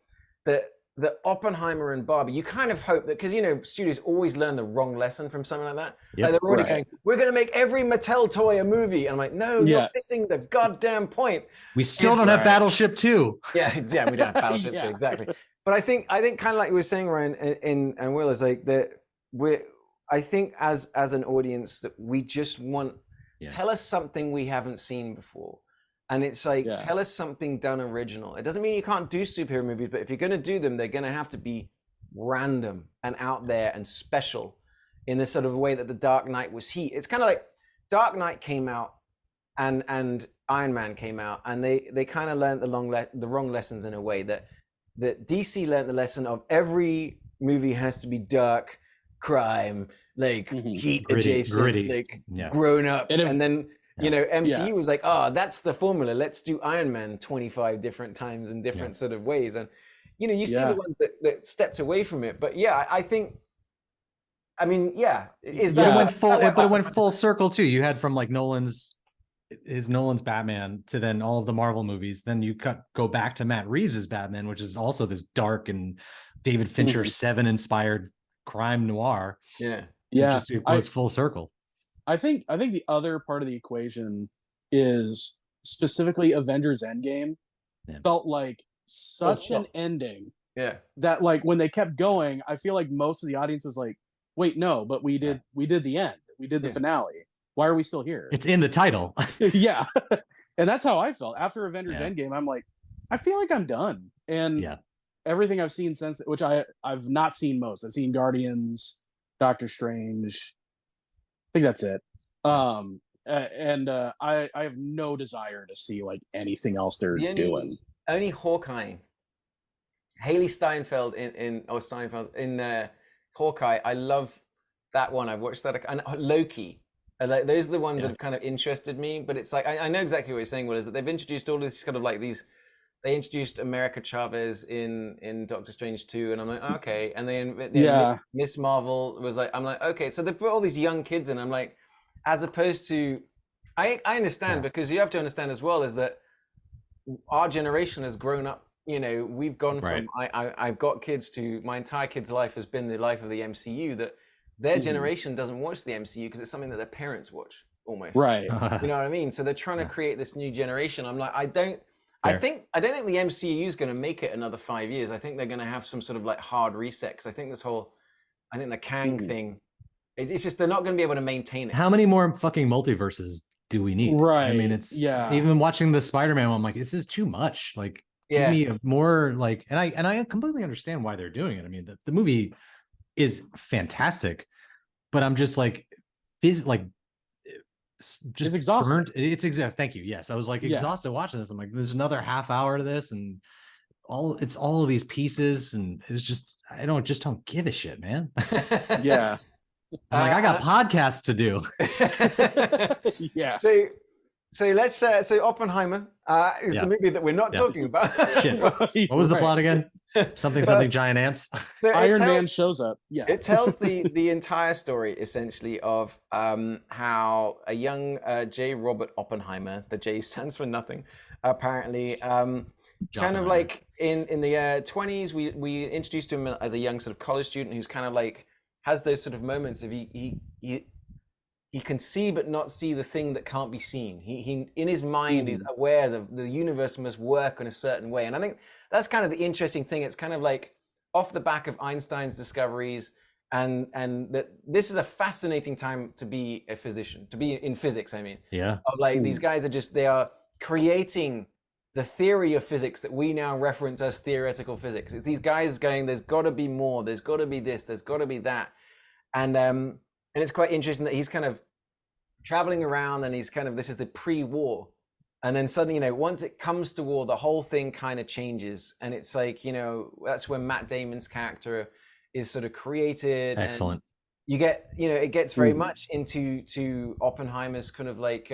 Speaker 1: that the Oppenheimer and Barbie, you kind of hope that, because, you know, studios always learn the wrong lesson from something like that. Like they're already going, we're going to make every Mattel toy a movie. And I'm like, no, you're missing the goddamn point.
Speaker 2: We still don't have Battleship 2.
Speaker 1: Yeah, we don't have Battleship 2, exactly. But I think kind of like you were saying, Ryan and Will, is like that I think as an audience that we just want, tell us something we haven't seen before. And it's like, tell us something done original. It doesn't mean you can't do superhero movies, but if you're going to do them, they're going to have to be random and out there and special in this sort of way that The Dark Knight was heat. It's kind of like Dark Knight came out and Iron Man came out, and they kind of learned the wrong lessons in a way that DC learned the lesson of every movie has to be dark, crime, like heat adjacent, like grown up, and then. You know, MCU was like, oh, that's the formula. Let's do Iron Man 25 different times in different sort of ways. And, you know, you see the ones that stepped away from it. But yeah, I think, I mean, is that...
Speaker 2: But it went full circle too. You had from like Nolan's Batman to then all of the Marvel movies. Then you go back to Matt Reeves' Batman, which is also this dark and David Fincher 7 inspired crime noir. It goes full circle.
Speaker 3: I think the other part of the equation is specifically Avengers Endgame felt like such an ending. That like when they kept going, I feel like most of the audience was like, wait, no, but we did the end. We did the finale. Why are we still here?
Speaker 2: It's in the title.
Speaker 3: And that's how I felt. After Avengers Endgame, I'm like, I feel like I'm done. And
Speaker 2: Yeah.
Speaker 3: everything I've seen since, which I've not seen most. I've seen Guardians, Doctor Strange. I think that's it. I have no desire to see like anything else they're
Speaker 1: The
Speaker 3: doing.
Speaker 1: only Hawkeye, Haley Steinfeld in Hawkeye. I love that one. I've watched that, and Loki. Like, those are the ones that have kind of interested me. But it's like I know exactly what you're saying. Will, is that they've introduced all this kind of like these. They introduced America Chavez in Doctor Strange 2, and I'm like, okay. And then Miss Marvel was like, I'm like, okay. So they put all these young kids in. I'm like, as opposed to, I understand, because you have to understand as well is that our generation has grown up. You know, we've gone from I've got kids to my entire kid's life has been the life of the MCU. That their generation doesn't watch the MCU because it's something that their parents watch almost.
Speaker 3: Right.
Speaker 1: You know what I mean? So they're trying to create this new generation. I'm like, I don't think the MCU is going to make it another 5 years. I think they're going to have some sort of like hard reset. Because I think the Kang thing, it's just they're not going to be able to maintain it.
Speaker 2: How many more fucking multiverses do we need?
Speaker 3: Right.
Speaker 2: I mean, it's even watching the Spider-Man, I'm like, this is too much. Like, give me a more like, and I completely understand why they're doing it. I mean, the movie is fantastic, but I'm just like, just
Speaker 3: it's exhausting.
Speaker 2: Burnt. It's exhausting. Thank you. Yes, I was like exhausted watching this. I'm like, there's another half hour to this, and all of these pieces, and it was just I don't give a shit, man.
Speaker 3: Yeah.
Speaker 2: I'm like, I got podcasts to do.
Speaker 3: Yeah.
Speaker 1: So let's so Oppenheimer is the movie that we're not talking about.
Speaker 2: Shit. What was the plot again? Something giant ants.
Speaker 1: So
Speaker 3: Iron Man shows up. Yeah.
Speaker 1: It tells the entire story essentially of how a young J. Robert Oppenheimer, the J stands for nothing, apparently, kind of like in the 20s, we introduced him as a young sort of college student who's kind of like has those sort of moments of he can see but not see the thing that can't be seen. He in his mind is aware that the universe must work in a certain way. And I think that's kind of the interesting thing. It's kind of like off the back of Einstein's discoveries, and that this is a fascinating time to be a physician, to be in physics, I mean.
Speaker 2: Yeah.
Speaker 1: Of like these guys they are creating the theory of physics that we now reference as theoretical physics. It's these guys going, there's got to be more, there's got to be this, there's got to be that. And it's quite interesting that he's kind of traveling around, and he's kind of, this is the pre-war. And then suddenly, you know, once it comes to war, the whole thing kind of changes. And it's like, you know, that's when Matt Damon's character is sort of created.
Speaker 2: Excellent.
Speaker 1: And you get, you know, it gets very much into Oppenheimer's kind of like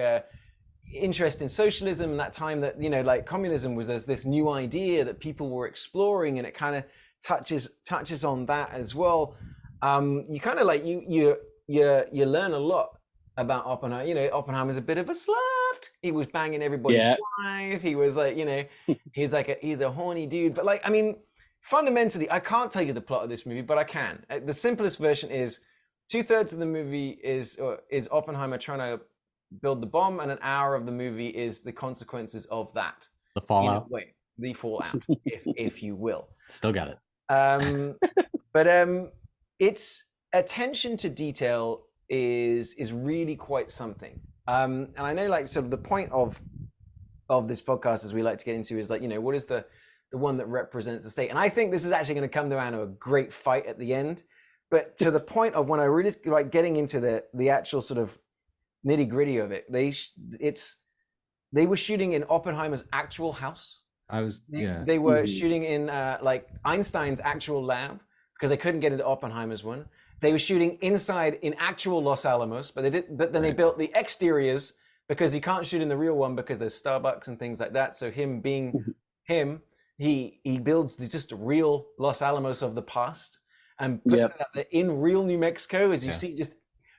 Speaker 1: interest in socialism, and that time that, you know, like communism was this new idea that people were exploring, and it kind of touches on that as well. You kind of like you learn a lot about Oppenheimer. You know, Oppenheimer's a bit of a slut. He was banging everybody's wife. He was like, you know, he's a horny dude. But like, I mean, fundamentally, I can't tell you the plot of this movie, but I can. The simplest version is 2/3 of the movie is Oppenheimer trying to build the bomb, and an hour of the movie is the consequences of that.
Speaker 2: The fallout.
Speaker 1: You know, the fallout, if you will.
Speaker 2: Still got it.
Speaker 1: But its attention to detail is really quite something. And I know, like, sort of the point of this podcast, as we like to get into, is like, you know, what is the one that represents the state? And I think this is actually going to come down to a great fight at the end. But to the point of when I really like getting into the actual sort of nitty gritty of it, they were shooting in Oppenheimer's actual house. They were shooting in like Einstein's actual lab, because they couldn't get into Oppenheimer's one. They were shooting inside in actual Los Alamos, but they built the exteriors, because you can't shoot in the real one because there's Starbucks and things like that. So him being him, he builds just a real Los Alamos of the past, and puts it out there in real New Mexico, as you see, just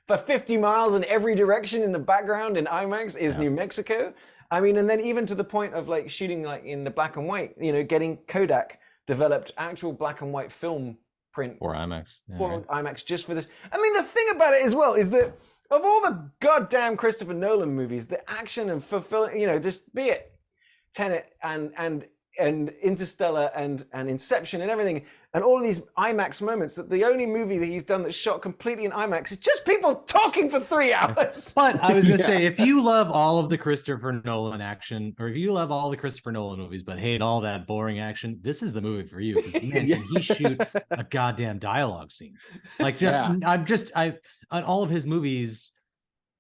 Speaker 1: for 50 miles in every direction in the background in IMAX is New Mexico. I mean, and then even to the point of like shooting like in the black and white, you know, getting Kodak developed actual black and white film print
Speaker 2: or IMAX.
Speaker 1: IMAX just for this. I mean, the thing about it as well is that of all the goddamn Christopher Nolan movies, the action and fulfilling, you know, just be it Tenet and and Interstellar and Inception and everything, and all of these IMAX moments, that the only movie that he's done that's shot completely in IMAX is just people talking for 3 hours.
Speaker 2: But I was going to say, if you love all of the Christopher Nolan action, or if you love all the Christopher Nolan movies but hate all that boring action, this is the movie for you. Because man, can he shoot a goddamn dialogue scene? Like, on all of his movies,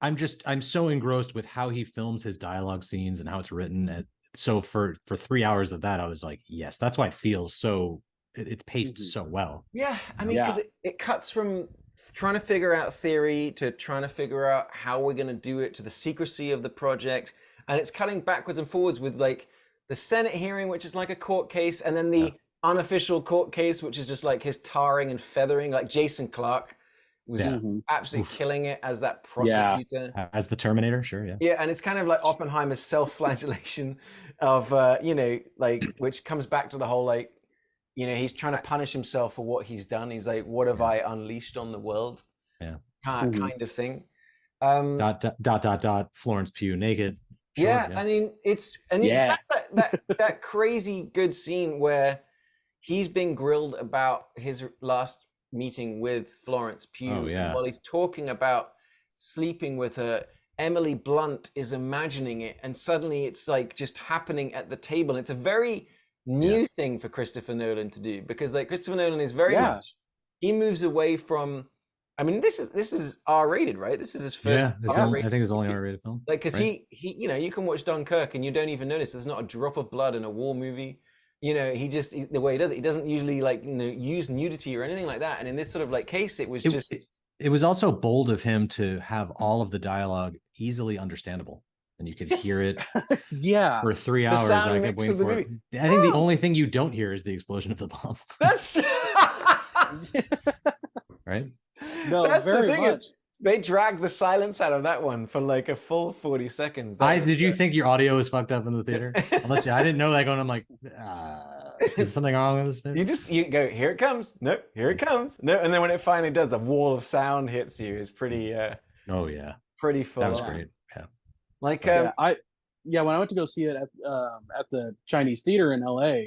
Speaker 2: I'm so engrossed with how he films his dialogue scenes and how it's written. So for 3 hours of that, I was like, yes, that's why it feels so. It's paced so well.
Speaker 1: Yeah, I mean, because it cuts from trying to figure out theory to trying to figure out how we're going to do it to the secrecy of the project, and it's cutting backwards and forwards with like the Senate hearing, which is like a court case, and then the unofficial court case, which is just like his tarring and feathering. Like Jason Clarke was absolutely killing it as that prosecutor,
Speaker 2: as the Terminator. Sure,
Speaker 1: yeah, and it's kind of like Oppenheimer's self-flagellation of like, which comes back to the whole like, he's trying to punish himself for what he's done. He's like, what have I unleashed on the world? Kind of thing.
Speaker 2: Florence Pugh naked. Sure,
Speaker 1: I mean, that's that crazy good scene where he's being grilled about his last meeting with Florence Pugh. While he's talking about sleeping with her, Emily Blunt is imagining it, and suddenly it's like just happening at the table. It's a very new thing for Christopher Nolan to do, because like Christopher Nolan is very much, he moves away from, I mean, this is R-rated, right? This is his first
Speaker 2: I think it's only R-rated film.
Speaker 1: Like, because he you can watch Dunkirk and you don't even notice there's not a drop of blood in a war movie. The way he does it, he doesn't usually like use nudity or anything like that. And in this sort of like case, it was
Speaker 2: it was also bold of him to have all of the dialogue easily understandable, and you could hear it for 3 hours. I kept waiting for it. I think the only thing you don't hear is the explosion of the bomb.
Speaker 1: That's
Speaker 2: right.
Speaker 3: No,
Speaker 1: that's
Speaker 3: very
Speaker 1: the thing
Speaker 3: much.
Speaker 1: They dragged the silence out of that one for like a full 40 seconds.
Speaker 2: Did you think your audio was fucked up in the theater? Unless I didn't know that going. I'm like, is something wrong with this thing?
Speaker 1: You go, here it comes. Nope, here it comes. No, and then when it finally does, the wall of sound hits you. Is pretty. Pretty full.
Speaker 2: That was great. Yeah.
Speaker 1: Like
Speaker 3: when I went to go see it at the Chinese theater in LA,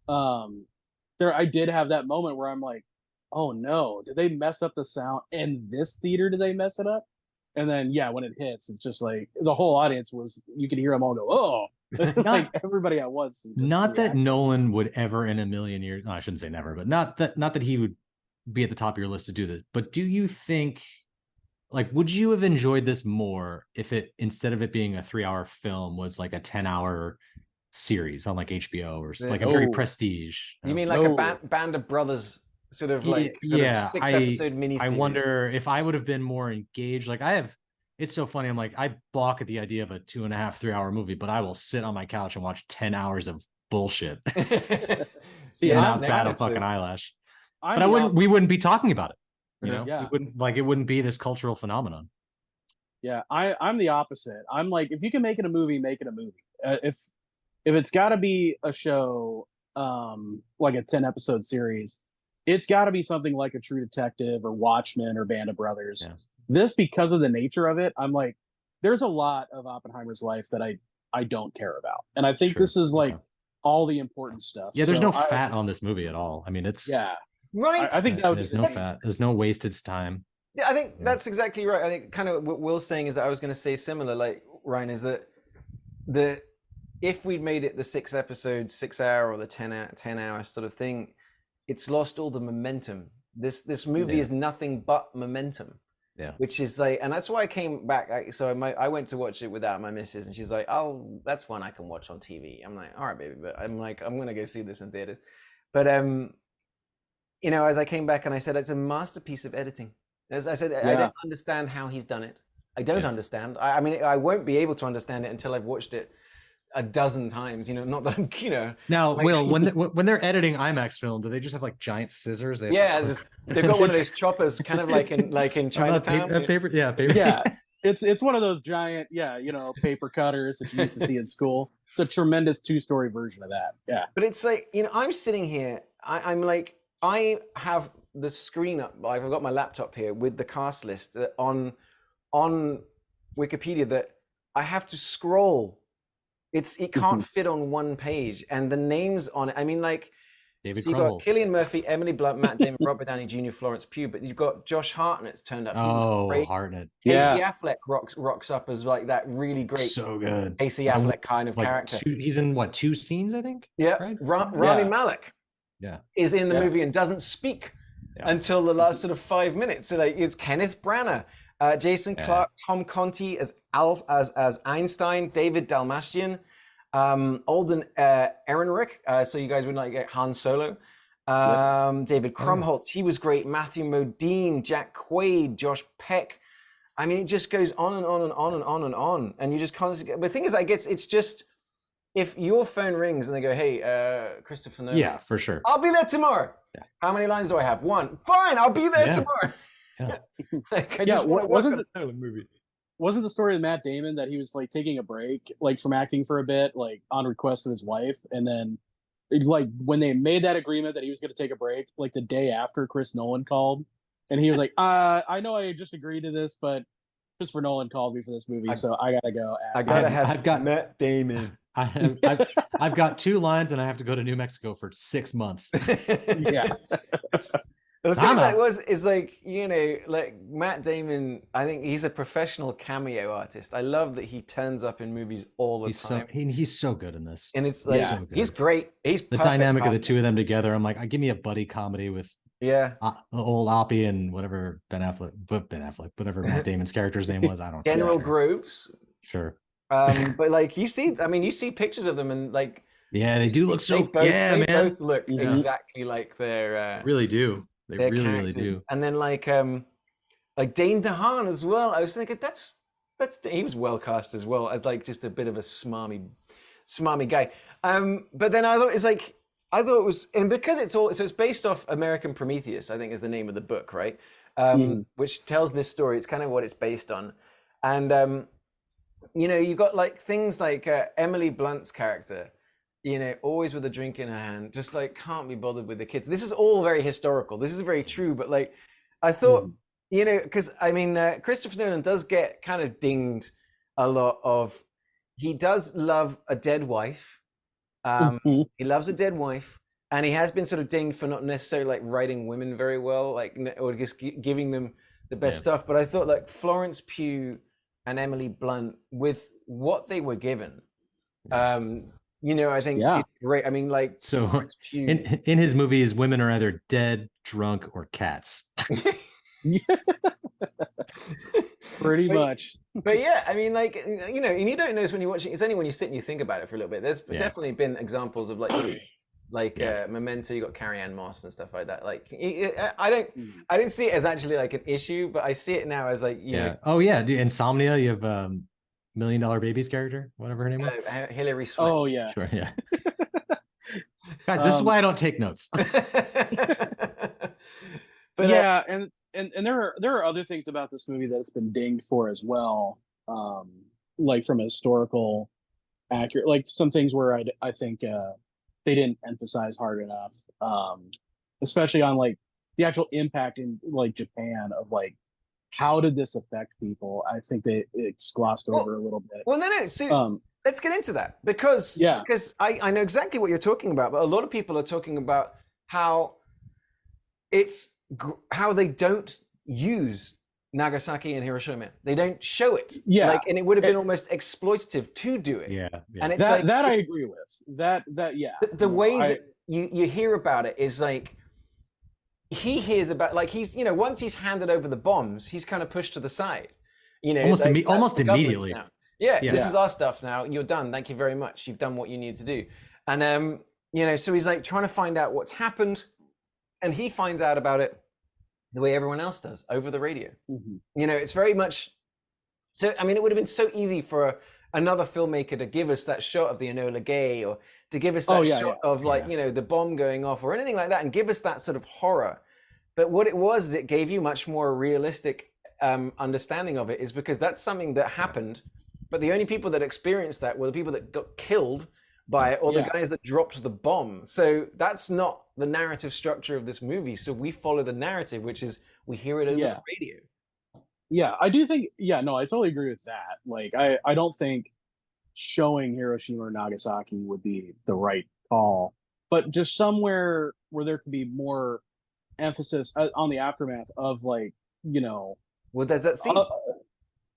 Speaker 3: I did have that moment where I'm like, oh no, did they mess up the sound in this theater? Did they mess it up? And then when it hits, it's just like the whole audience you could hear them all go, oh, like everybody at once.
Speaker 2: Not that Nolan would ever in a million years, no, I shouldn't say never, but not that he would be at the top of your list to do this. But do you think, like, would you have enjoyed this more if it, instead of it being a 3-hour film, was like a 10-hour series on like HBO or like a very prestige?
Speaker 1: You mean like a Band of Brothers sort of like sort of 6-episode miniseries?
Speaker 2: I wonder if I would have been more engaged. Like it's so funny. I'm like, I balk at the idea of a 2.5-3-hour movie, but I will sit on my couch and watch 10 hours of bullshit.
Speaker 3: See,
Speaker 2: not bat a fucking eyelash. But we wouldn't be talking about it. It wouldn't be this cultural phenomenon.
Speaker 3: Yeah, I'm the opposite. I'm like, if you can make it a movie, make it a movie. If it's got to be a show, like a 10-episode series, it's got to be something like a True Detective or Watchmen or Band of Brothers. Yeah. This, because of the nature of it, I'm like, there's a lot of Oppenheimer's life that I don't care about, and I think this is like all the important stuff.
Speaker 2: Yeah, there's no fat on this movie at all. I mean, it's
Speaker 1: right.
Speaker 3: I think that
Speaker 2: there's no fat. There's no wasted time.
Speaker 1: Yeah, I think that's exactly right. I think kind of what Will's saying is that I was going to say similar, like Ryan, is that if we'd made it the 6-episode, 6-hour or the 10-hour sort of thing, it's lost all the momentum. This movie is nothing but momentum.
Speaker 2: Yeah.
Speaker 1: Which is like, and that's why I came back. I went to watch it without my missus, and she's like, "Oh, that's one I can watch on TV." I'm like, "All right, baby," but I'm like, I'm gonna go see this in theaters. But as I came back and I said, it's a masterpiece of editing. As I said, I don't understand how he's done it. I don't understand. I mean, I won't be able to understand it until I've watched it a dozen times. Not that I'm,
Speaker 2: Now, like, Will, when they're editing IMAX film, do they just have like giant scissors?
Speaker 1: They've got one of those choppers, kind of like in Chinatown.
Speaker 2: Paper.
Speaker 3: Yeah, it's one of those giant, paper cutters that you used to see in school. It's a tremendous 2-story version of that. Yeah,
Speaker 1: but it's like, I'm sitting here. I'm like, I have the screen up. I've got my laptop here with the cast list on Wikipedia that I have to scroll it can't fit on one page, and the names on it. I mean, like,
Speaker 2: David
Speaker 1: so you got
Speaker 2: Krumholtz.
Speaker 1: Cillian Murphy, Emily Blunt, Matt Damon, Robert Downey Jr., Florence Pugh, but you've got Josh Hartnett's turned up. He was
Speaker 2: Oh,
Speaker 1: great.
Speaker 2: Hartnett.
Speaker 1: Casey Affleck rocks up as like that really great
Speaker 2: So good.
Speaker 1: Casey Affleck kind of
Speaker 2: Like
Speaker 1: character.
Speaker 2: he's in what, 2 scenes, I think?
Speaker 1: Yeah.
Speaker 2: Right?
Speaker 1: Rami Malek
Speaker 2: Yeah.
Speaker 1: is in the
Speaker 3: Yeah.
Speaker 1: movie and doesn't speak until the last sort of 5 minutes. So like it's Kenneth Branagh, Jason Clarke, Tom Conti as as Einstein, David Dalmatian, Alden Ehrenreich. So you guys would like get Han Solo. David Krumholtz, he was great. Matthew Modine, Jack Quaid, Josh Peck. I mean, it just goes on and on and on and on and on. And you just constantly. But the thing is, I guess it's just if your phone rings and they go, "Hey, Christopher Nolan."
Speaker 2: Yeah, for sure.
Speaker 1: I'll be there tomorrow. Yeah. How many lines do I have? 1. Fine, I'll be there tomorrow.
Speaker 2: Yeah.
Speaker 1: Like, I just want to watch a Nolan movie.
Speaker 3: Wasn't the story of Matt Damon that he was like taking a break, like from acting for a bit, like on request of his wife, and then like when they made that agreement that he was going to take a break, like the day after Chris Nolan called, and he was like, I know I just agreed to this, but Christopher Nolan called me for this movie, so I gotta go.
Speaker 1: I've got Matt Damon.
Speaker 2: I've got 2 lines and I have to go to New Mexico for 6 months.
Speaker 3: Yeah.
Speaker 1: The thing that is like, you know, like Matt Damon, I think he's a professional cameo artist. I love that he turns up in movies all the time.
Speaker 2: He's so good in this.
Speaker 1: And it's like, he's great. He's
Speaker 2: the dynamic of the two of them together. I'm like, give me a buddy comedy with old Oppie and whatever whatever Matt Damon's character's name was. I don't know.
Speaker 1: General Groves.
Speaker 2: Sure.
Speaker 1: But like you see pictures of them and like,
Speaker 2: yeah, they do look so.
Speaker 1: They both look exactly like their.
Speaker 2: Really do. They really do.
Speaker 1: And then like Dane DeHaan as well. I was thinking that's he was well cast as well as like just a bit of a smarmy guy. But then I thought it was, and because it's based off American Prometheus, I think is the name of the book, right? Which tells this story. It's kind of what it's based on, and you know, you got like things like Emily Blunt's character. You know, always with a drink in her hand, just like can't be bothered with the kids. This is all very historical. This is very true. But like, I thought, you know, because I mean, Christopher Nolan does get kind of dinged a lot of. He does love a dead wife. He loves a dead wife, and he has been sort of dinged for not necessarily like writing women very well, like or just giving them the best stuff. But I thought like Florence Pugh and Emily Blunt, with what they were given. You know, I think did great. I mean, like,
Speaker 2: so in his movies, women are either dead, drunk, or cats.
Speaker 3: Pretty much.
Speaker 1: But yeah, I mean, like, you know, and you don't notice when you're watching. It's only when you sit and you think about it for a little bit. There's definitely been examples of like Memento. You got Carrie Ann Moss and stuff like that. Like, I didn't see it as actually like an issue, but I see it now as like, you know.
Speaker 2: Oh yeah, dude, Insomnia. You have $1 Million Baby's character, whatever her name was.
Speaker 1: Hilary Swank.
Speaker 3: Oh yeah,
Speaker 2: sure, yeah. Guys, this is why I don't take notes.
Speaker 1: But
Speaker 3: yeah, and there are other things about this movie that it's been dinged for as well. Like from a historical accurate, like some things where I think they didn't emphasize hard enough, especially on like the actual impact in like Japan of like. How did this affect people? I think it's glossed over a little bit.
Speaker 1: Well, no. So let's get into that because I know exactly what you're talking about, but a lot of people are talking about how they don't use Nagasaki and Hiroshima. They don't show it.
Speaker 3: Yeah,
Speaker 1: like, and it would have been almost exploitative to do it.
Speaker 2: Yeah.
Speaker 1: And it's
Speaker 3: that I agree with. That yeah.
Speaker 1: The way that you hear about it is like. He hears about like he's, you know, once he's handed over the bombs, he's kind of pushed to the side, you know,
Speaker 2: almost immediately.
Speaker 1: This is our stuff now. You're done. Thank you very much. You've done what you need to do. And you know, so he's like trying to find out what's happened, and he finds out about it the way everyone else does, over the radio. You know, it's very much. So I mean, it would have been so easy for another filmmaker to give us that shot of the Enola Gay, or to give us that shot of like, you know, the bomb going off or anything like that, and give us that sort of horror. But what it was is it gave you much more realistic understanding of it, is because that's something that happened, but the only people that experienced that were the people that got killed by it, or the guys that dropped the bomb. So that's not the narrative structure of this movie. So we follow the narrative, which is we hear it over the radio.
Speaker 3: Yeah, I do think. Yeah, no, I totally agree with that. Like, I don't think showing Hiroshima or Nagasaki would be the right call, but just somewhere where there could be more emphasis on the aftermath of, like, you know,
Speaker 1: Well, there's that scene.
Speaker 3: uh,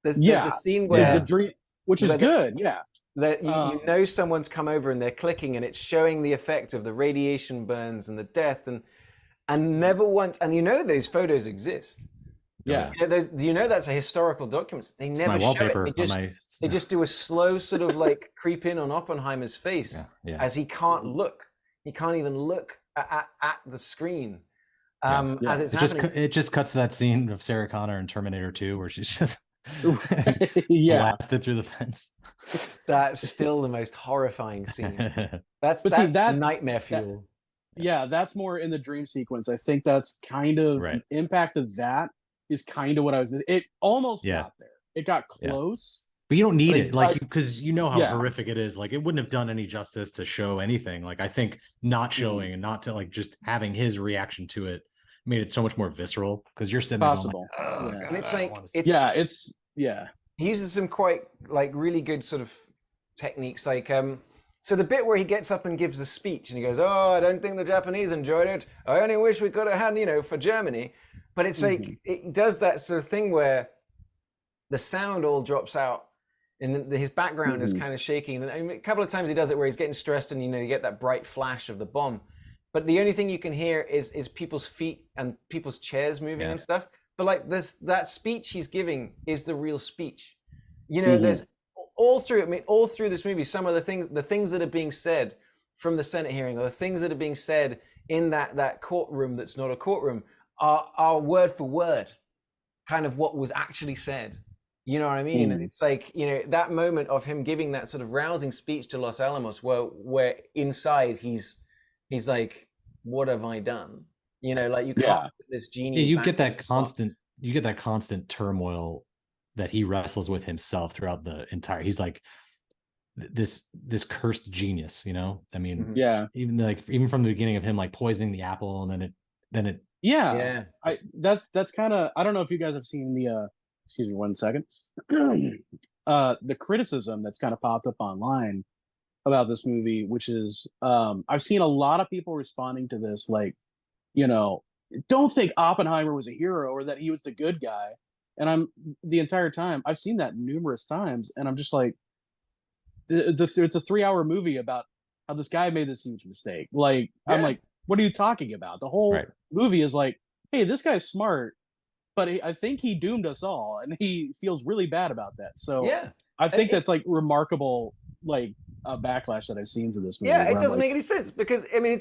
Speaker 1: There's
Speaker 3: yeah,
Speaker 1: the scene
Speaker 3: the
Speaker 1: where
Speaker 3: dream, which is
Speaker 1: where
Speaker 3: good. Yeah.
Speaker 1: that you
Speaker 3: Um,
Speaker 1: know someone's come over and they're clicking and it's showing the effect of the radiation burns and the death and never once, and you know those photos exist.
Speaker 3: yeah.
Speaker 1: You know, do you know that's a historical document? They
Speaker 2: It's my
Speaker 1: never show it.
Speaker 2: wallpaper on my.
Speaker 1: They just do a slow sort of like creep in on Oppenheimer's face
Speaker 2: Yeah.
Speaker 1: as he can't look. He can't even look at the screen
Speaker 2: Yeah.
Speaker 1: as it's happening.
Speaker 2: It just cuts to that scene of Sarah Connor in Terminator 2 where she's just
Speaker 3: Yeah.
Speaker 2: blasted through the fence.
Speaker 1: That's still the most horrifying scene. That's
Speaker 3: But see, that
Speaker 1: nightmare fuel.
Speaker 3: yeah, that's more in the dream sequence. I think that's kind of
Speaker 2: Right.
Speaker 3: the impact of that is kind of what I was. It almost
Speaker 2: Yeah.
Speaker 3: got there. It got close.
Speaker 2: But you don't need
Speaker 3: But
Speaker 2: it, like, because you know how
Speaker 3: yeah.
Speaker 2: horrific it is. Like, it wouldn't have done any justice to show anything. Like, I think not showing and not to, like, just having his reaction to it made it so much more visceral, because you're sitting
Speaker 3: Possible.
Speaker 2: there going, like,
Speaker 3: Yeah.
Speaker 1: And it's
Speaker 2: I don't
Speaker 1: like
Speaker 2: wanna see
Speaker 1: it's
Speaker 3: yeah.
Speaker 1: he uses some quite like really good sort of techniques, like so the bit where he gets up and gives the speech and he goes, oh, I don't think the Japanese enjoyed it, I only wish we could have had, you know, for Germany. But it's like it does that sort of thing where the sound all drops out and his background is kind of shaking, and I mean, a couple of times he does it where he's getting stressed and, you know, you get that bright flash of the bomb, but the only thing you can hear is people's feet and people's chairs moving and stuff. But like that speech he's giving is the real speech. You know, there's all through this movie, some of the things that are being said from the Senate hearing, or the things that are being said in that courtroom that's not a courtroom, are word for word kind of what was actually said. You know what I mean? And it's like, you know, that moment of him giving that sort of rousing speech to Los Alamos, where inside he's like, what have I done? You know, like you can't put this genie.
Speaker 2: Yeah, you get that constant turmoil that he wrestles with himself throughout the entire. He's like this cursed genius, you know. I mean, even from the beginning of him like poisoning the apple, and then it.
Speaker 3: Yeah. That's kind of, I don't know if you guys have seen the excuse me 1 second. The criticism that's kind of popped up online about this movie, which is I've seen a lot of people responding to this like, you know, don't think Oppenheimer was a hero or that he was the good guy. And the entire time I've seen that numerous times, and I'm just like, it's a 3-hour movie about how this guy made this huge mistake. Like, I'm like, what are you talking about? The whole movie is like, hey, this guy's smart, but I think he doomed us all, and he feels really bad about that. So I think that's like remarkable, like a backlash that I've seen to this movie.
Speaker 1: Yeah, it doesn't make any sense, because I mean,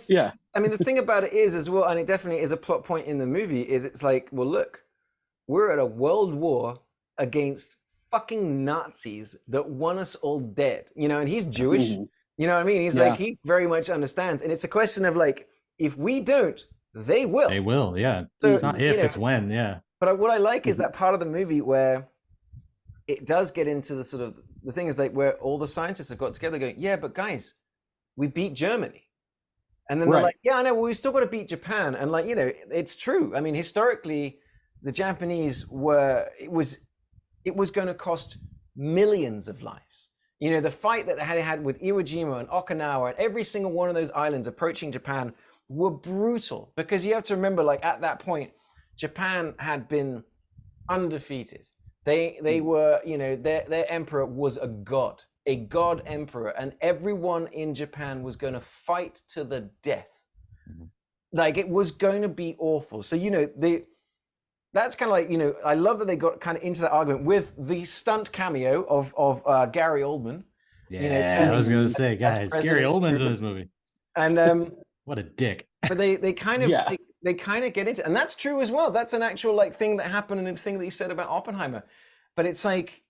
Speaker 1: I mean, the thing about it is as well, and it definitely is a plot point in the movie, is it's like, well, look, we're at a world war against fucking Nazis that want us all dead, you know, and he's Jewish, you know what I mean? He's like, he very much understands, and it's a question of like, if we don't, they will.
Speaker 2: They will, yeah.
Speaker 1: So
Speaker 2: it's not if,
Speaker 1: you know,
Speaker 2: it's when, yeah.
Speaker 1: But what I like is that part of the movie where it does get into the sort of, the thing is like where all the scientists have got together going, yeah, but guys, we beat Germany. And then they're like, yeah, I know, well, we still got to beat Japan. And like, you know, it's true. I mean, historically, the Japanese it was going to cost millions of lives. You know, the fight that they had with Iwo Jima and Okinawa and every single one of those islands approaching Japan were brutal, because you have to remember, like at that point, Japan had been undefeated. They were, you know, their emperor was a god emperor, and everyone in Japan was going to fight to the death. Like, it was going to be awful. So, you know, that's kind of like, you know, I love that they got kind of into that argument with the stunt cameo of Gary Oldman.
Speaker 2: Yeah,
Speaker 1: you know,
Speaker 2: I was going to say, guys, Gary Oldman's in this movie.
Speaker 1: And
Speaker 2: what a dick.
Speaker 1: But they kind of they kind of get into it. And that's true as well. That's an actual like thing that happened, and a thing that you said about Oppenheimer. But it's like,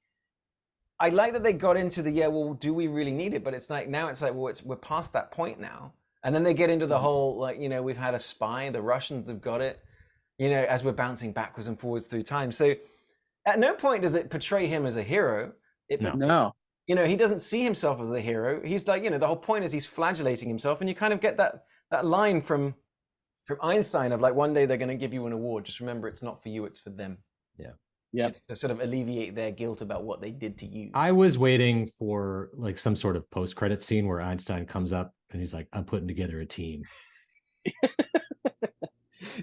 Speaker 1: I like that they got into the, well, do we really need it? But it's like, now it's like, well, we're past that point now. And then they get into the whole, like, you know, we've had a spy, the Russians have got it, you know, as we're bouncing backwards and forwards through time. So at no point does it portray him as a hero.
Speaker 3: No.
Speaker 1: You know, he doesn't see himself as a hero. He's like, you know, the whole point is he's flagellating himself. And you kind of get that line from Einstein of like, one day they're going to give you an award. Just remember, it's not for you, it's for them.
Speaker 2: Yeah.
Speaker 3: Yep.
Speaker 1: It's to sort of alleviate their guilt about what they did to you.
Speaker 2: I was waiting for like some sort of post-credit scene where Einstein comes up and he's like, "I'm putting together a team."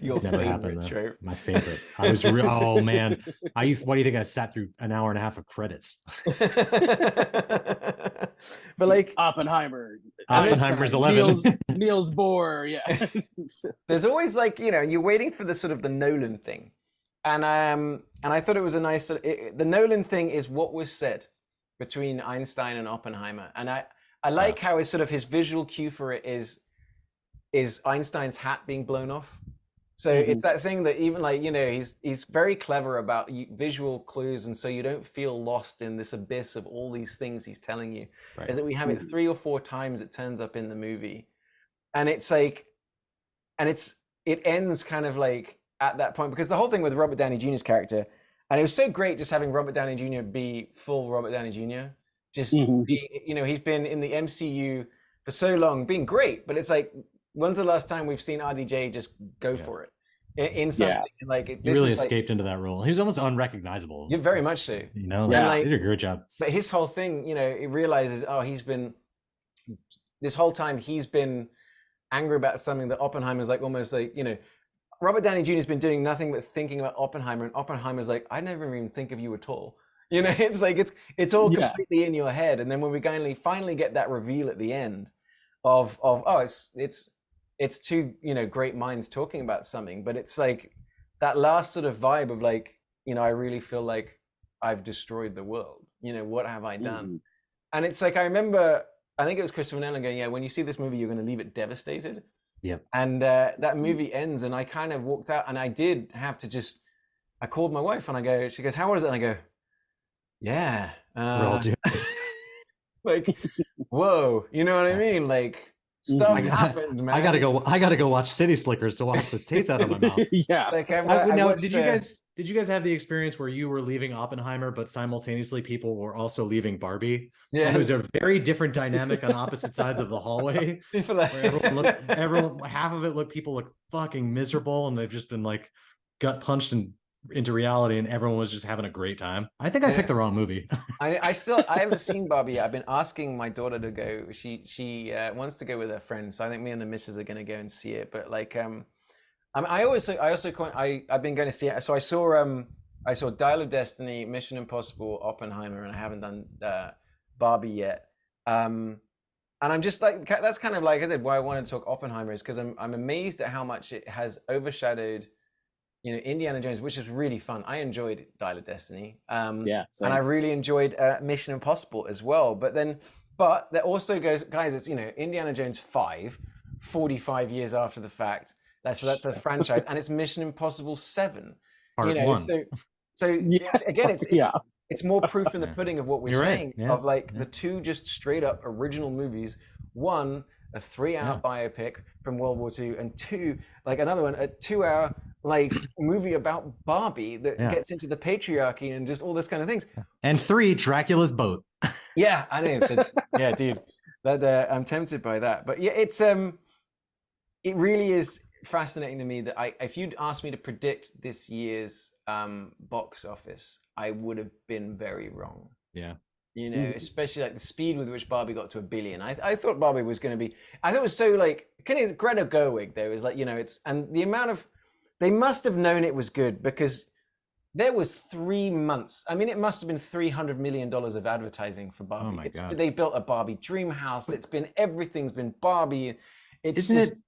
Speaker 1: Your
Speaker 2: Never
Speaker 1: favorite
Speaker 2: happened though.
Speaker 1: trope.
Speaker 2: My favorite. I was real. Oh man, why do you think I sat through an hour and a half of credits?
Speaker 1: But like
Speaker 3: Oppenheimer,
Speaker 2: Oppenheimer's
Speaker 3: Einstein,
Speaker 2: 11.
Speaker 3: Niels Bohr. Yeah.
Speaker 1: there's always like, you're waiting for the sort of the Nolan thing, and I thought it was a nice. The Nolan thing is what was said between Einstein and Oppenheimer, and I like how his sort of his visual cue for it is Einstein's hat being blown off. So it's that thing that even like, he's very clever about visual clues, and so you don't feel lost in this abyss of all these things he's telling you.
Speaker 2: Right.
Speaker 1: Is that we have it 3 or 4 times it turns up in the movie, and it's like, and it ends kind of like at that point, because the whole thing with Robert Downey Jr.'s character, and it was so great just having Robert Downey Jr. be full Robert Downey Jr. Just be, he's been in the MCU for so long, being great, but it's like, when's the last time we've seen RDJ just go for it in something like
Speaker 2: he really escaped into that role. He was almost unrecognizable.
Speaker 1: Yeah, very much so.
Speaker 2: Like, he did a great job.
Speaker 1: But his whole thing, he realizes, he's been this whole time he's been angry about something that Oppenheimer's like almost like, Robert Downey Jr. has been doing nothing but thinking about Oppenheimer, and Oppenheimer's like, I never even think of you at all. It's like it's all completely in your head. And then when we finally get that reveal at the end of it's two great minds talking about something, but it's like that last sort of vibe of like, I really feel like I've destroyed the world. What have I done? And it's like, I remember, I think it was Christopher Nolan going, when you see this movie, you're going to leave it devastated.
Speaker 2: Yep.
Speaker 1: And that movie ends, and I kind of walked out, and I did have to I called my wife, and she goes, how was it? And I go, yeah.
Speaker 2: We're all doomed.
Speaker 1: Like, whoa, you know what I mean? Like, stuff happened, man.
Speaker 2: I gotta go watch City Slickers to wash this taste out of my mouth.
Speaker 3: Yeah.
Speaker 1: Like,
Speaker 2: did you guys have the experience where you were leaving Oppenheimer, but simultaneously people were also leaving Barbie?
Speaker 1: Yeah.
Speaker 2: And it was a very different dynamic on opposite sides of the hallway. People look fucking miserable, and they've just been like gut punched into reality, and everyone was just having a great time. I think I picked the wrong movie.
Speaker 1: I haven't seen Barbie yet. I've been asking my daughter to go. She wants to go with her friends, so I think me and the missus are going to go and see it. But like, I've been going to see it. So I saw Dial of Destiny, Mission Impossible, Oppenheimer, and I haven't done Barbie yet. And I'm just like, that's kind of like I said, why I want to talk Oppenheimer is because I'm amazed at how much it has overshadowed Indiana Jones, which is really fun. I enjoyed Dial of Destiny. And I really enjoyed Mission Impossible as well. But that also goes, guys, it's, Indiana Jones 5, 45 years after the fact. That's a franchise. And it's Mission Impossible 7.
Speaker 2: Part 1.
Speaker 1: So again, it's more proof in the pudding of what we're saying, of like the two just straight up original movies. One, a 3-hour biopic from World War II, and 2, like another one, a 2-hour like movie about Barbie that gets into the patriarchy and just all this kind of things.
Speaker 2: And 3, Dracula's boat.
Speaker 1: Yeah, I know. Yeah, dude, that I'm tempted by that. But yeah, it really is fascinating to me that if you'd asked me to predict this year's box office, I would have been very wrong.
Speaker 2: Yeah.
Speaker 1: Especially like the speed with which Barbie got to $1 billion. I thought Barbie was going to be. I thought it was so like. Greta Gerwig though is like, it's, and the amount of, they must have known it was good because there was 3 months. I mean, it must have been $300 million of advertising for Barbie.
Speaker 2: Oh my God.
Speaker 1: They built a Barbie dream house. Everything's been Barbie.
Speaker 2: Isn't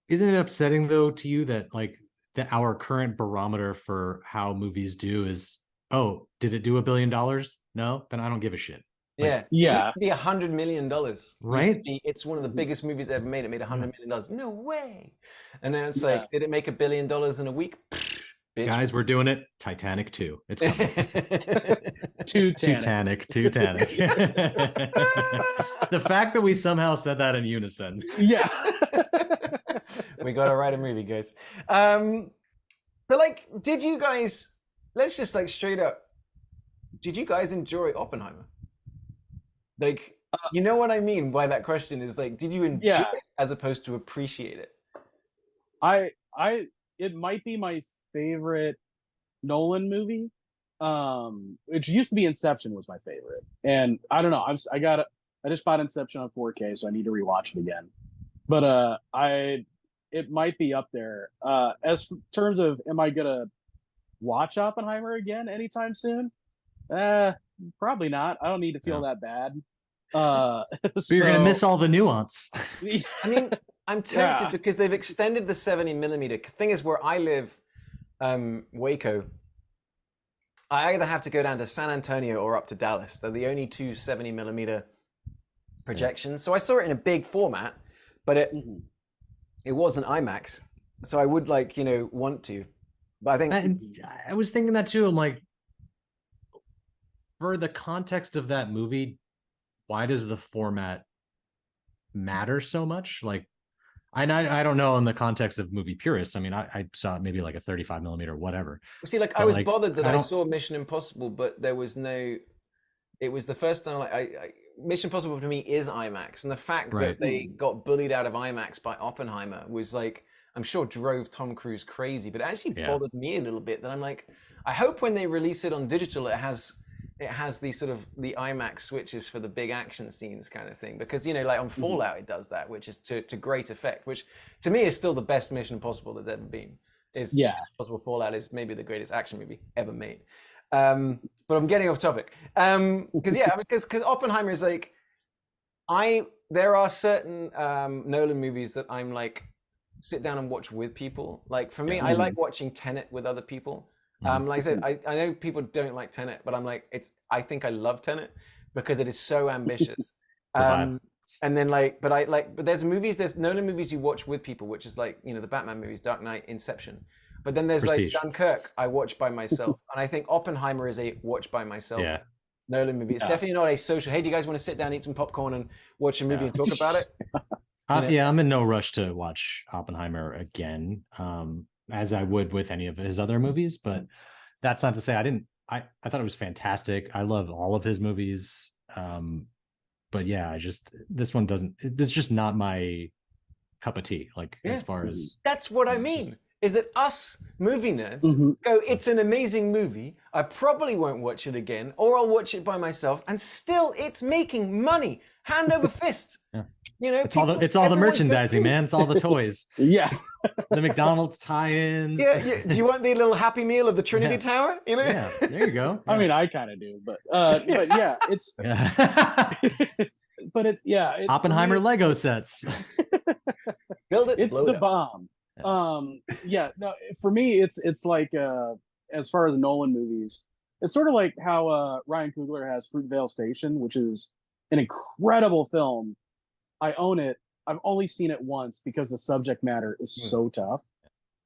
Speaker 2: it upsetting though to you that like our current barometer for how movies do is, oh, did it do $1 billion? No, then I don't give a shit.
Speaker 1: Like, yeah. It used to be $100 million.
Speaker 2: Right.
Speaker 1: It's one of the biggest movies ever made. It made $100 million. No way. And now it's like, did it make $1 billion in a week? Pfft, bitch.
Speaker 2: Guys, we're doing it. Titanic 2. It's coming.
Speaker 3: Titanic.
Speaker 2: The fact that we somehow said that in unison.
Speaker 3: Yeah.
Speaker 1: We got to write a movie, guys. But like, did you guys, let's just like straight up, did you guys enjoy Oppenheimer? Like, you know what I mean by that question is like, did you enjoy it as opposed to appreciate it?
Speaker 3: It might be my favorite Nolan movie. which used to be Inception was my favorite, and I don't know. I just bought Inception on 4K, so I need to rewatch it again. But it might be up there. Terms of, am I gonna watch Oppenheimer again anytime soon? Probably not. I don't need to feel that bad.
Speaker 2: But you're gonna miss all the nuance.
Speaker 1: I mean, I'm tempted because they've extended the 70mm. Thing is, where I live, Waco, I either have to go down to San Antonio or up to Dallas. They're the only two 70mm projections. So I saw it in a big format, but it wasn't IMAX. So I would want to, but I think
Speaker 2: I was thinking that too. I'm like, for the context of that movie, why does the format matter so much? Like, I don't know in the context of movie purists. I mean, I saw maybe like a 35mm or whatever.
Speaker 1: See, I was bothered that I saw Mission Impossible, but there was no. It was the first time Mission Impossible to me is IMAX, and the fact that they got bullied out of IMAX by Oppenheimer was I'm sure drove Tom Cruise crazy, but it actually bothered me a little bit. That I'm like, I hope when they release it on digital, it has the sort of the IMAX switches for the big action scenes kind of thing, because on Fallout it does that, which is to great effect, which to me is still the best Mission Impossible that's ever been. Mission Impossible Fallout is maybe the greatest action movie ever made. But I'm getting off topic. Because Oppenheimer is there are certain Nolan movies that I'm sit down and watch with people. Like for me, I like watching Tenet with other people. Like I said, I know people don't like Tenet, but I think I love Tenet because it is so ambitious. And then but there's Nolan movies you watch with people, which is the Batman movies, Dark Knight, Inception. But then there's
Speaker 2: Prestige.
Speaker 1: Dunkirk, I watch by myself. And I think Oppenheimer is a watch by myself Nolan movie. It's definitely not a social, hey, do you guys want to sit down, eat some popcorn and watch a movie and talk about it?
Speaker 2: I'm in no rush to watch Oppenheimer again, as I would with any of his other movies. But that's not to say I thought it was fantastic. I love all of his movies. But yeah, this one doesn't, it's just not my cup of tea. As far as
Speaker 1: that's what I mean. Is that us movie nerds go, it's an amazing movie, I probably won't watch it again, or I'll watch it by myself, and still it's making money, hand over fist.
Speaker 2: It's all the merchandising, man. It's all the toys.
Speaker 3: The
Speaker 2: McDonald's tie-ins.
Speaker 1: Do you want the little Happy Meal of the Trinity Tower?
Speaker 2: Yeah, there you go.
Speaker 3: I mean, I kind of do, but it's but it's
Speaker 2: Oppenheimer Lego sets.
Speaker 1: Build it.
Speaker 3: It's the
Speaker 1: it
Speaker 3: bomb. No, for me, it's as far as the Nolan movies, it's sort of like how Ryan Coogler has Fruitvale Station, which is an incredible film. I own it. I've only seen it once because the subject matter is so tough.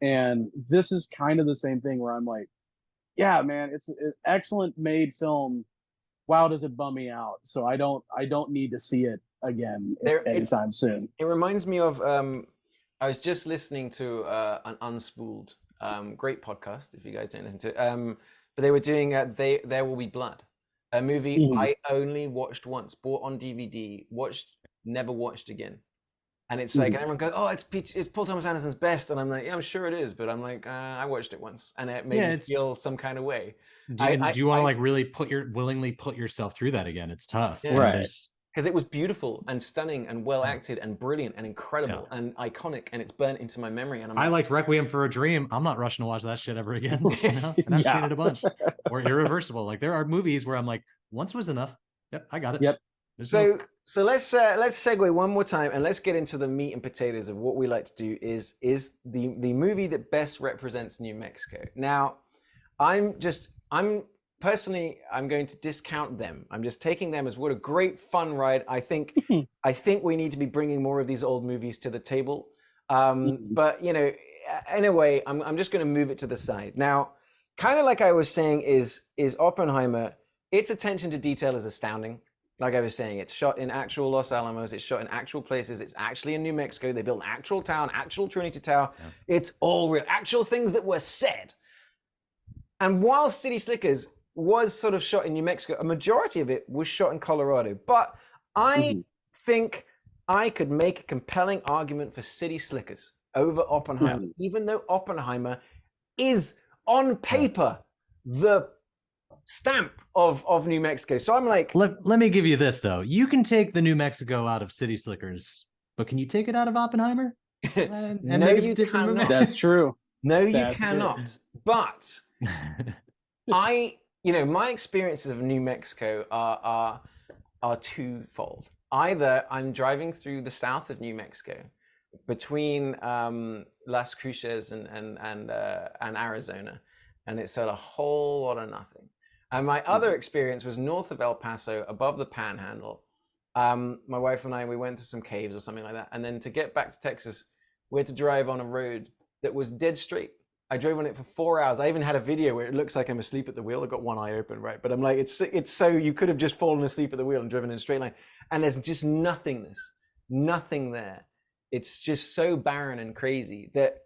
Speaker 3: And this is kind of the same thing where I'm like, yeah, man, it's an excellent made film. Wow, does it bum me out? So I don't need to see it again anytime soon.
Speaker 1: It reminds me of I was just listening to an Unspooled, great podcast if you guys don't listen to it. But they were doing There Will Be Blood, a movie I only watched once, bought on DVD, never watched again. And it's and everyone goes, oh, it's Paul Thomas Anderson's best, and I'm like, yeah, I'm sure it is, but I'm like, I watched it once, and it made me feel some kind of way.
Speaker 2: Do you want to really willingly put yourself through that again? It's tough,
Speaker 3: right?
Speaker 1: Because it was beautiful and stunning and well acted and brilliant and incredible and iconic, and it's burnt into my memory. And
Speaker 2: I like Requiem for a Dream. I'm not rushing to watch that shit ever again. And I've seen it a bunch. Or Irreversible. There are movies where I'm like, once was enough. Yep, I got it.
Speaker 3: Yep.
Speaker 1: So let's segue one more time and let's get into the meat and potatoes of what we like to do is the movie that best represents New Mexico. Now, I'm personally going to discount them. I'm just taking them as what a great fun ride. I think we need to be bringing more of these old movies to the table. But in a way, I'm just going to move it to the side. Now, kind of like I was saying is Oppenheimer, its attention to detail is astounding. Like I was saying, it's shot in actual Los Alamos. It's shot in actual places. It's actually in New Mexico. They built an actual town, actual Trinity Tower. Yeah. It's all real, actual things that were said. And while City Slickers was sort of shot in New Mexico, a majority of it was shot in Colorado. But I think I could make a compelling argument for City Slickers over Oppenheimer, even though Oppenheimer is on paper the stamp of New Mexico. So I'm like,
Speaker 2: Let me give you this though. You can take the New Mexico out of City Slickers, but can you take it out of Oppenheimer? And
Speaker 1: no,
Speaker 2: make it a
Speaker 1: you
Speaker 2: different movie?
Speaker 1: cannot.
Speaker 3: That's true.
Speaker 1: No, you
Speaker 3: That's
Speaker 1: cannot. But my experiences of New Mexico are twofold. Either I'm driving through the south of New Mexico, between Las Cruces and Arizona, and it's at a whole lot of nothing. And my other experience was north of El Paso, above the Panhandle. My wife and I, we went to some caves or something like that, and then to get back to Texas, we had to drive on a road that was dead straight. I drove on it for 4 hours. I even had a video where it looks like I'm asleep at the wheel. I've got one eye open, right? But I'm like, it's so you could have just fallen asleep at the wheel and driven in a straight line. And there's just nothingness, nothing there. It's just so barren and crazy that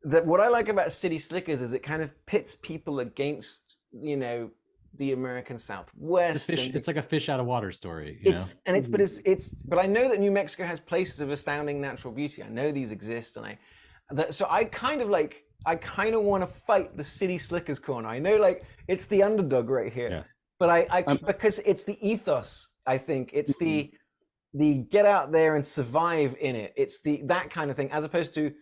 Speaker 1: what I like about City Slickers is it kind of pits people against, the American Southwest.
Speaker 2: It's like a fish out of water story.
Speaker 1: But I know that New Mexico has places of astounding natural beauty. I know these exist, so I kind of want to fight the City Slickers corner. I know, like, it's the underdog right here, but because it's the ethos. I think it's the get out there and survive in it. It's that kind of thing, as opposed to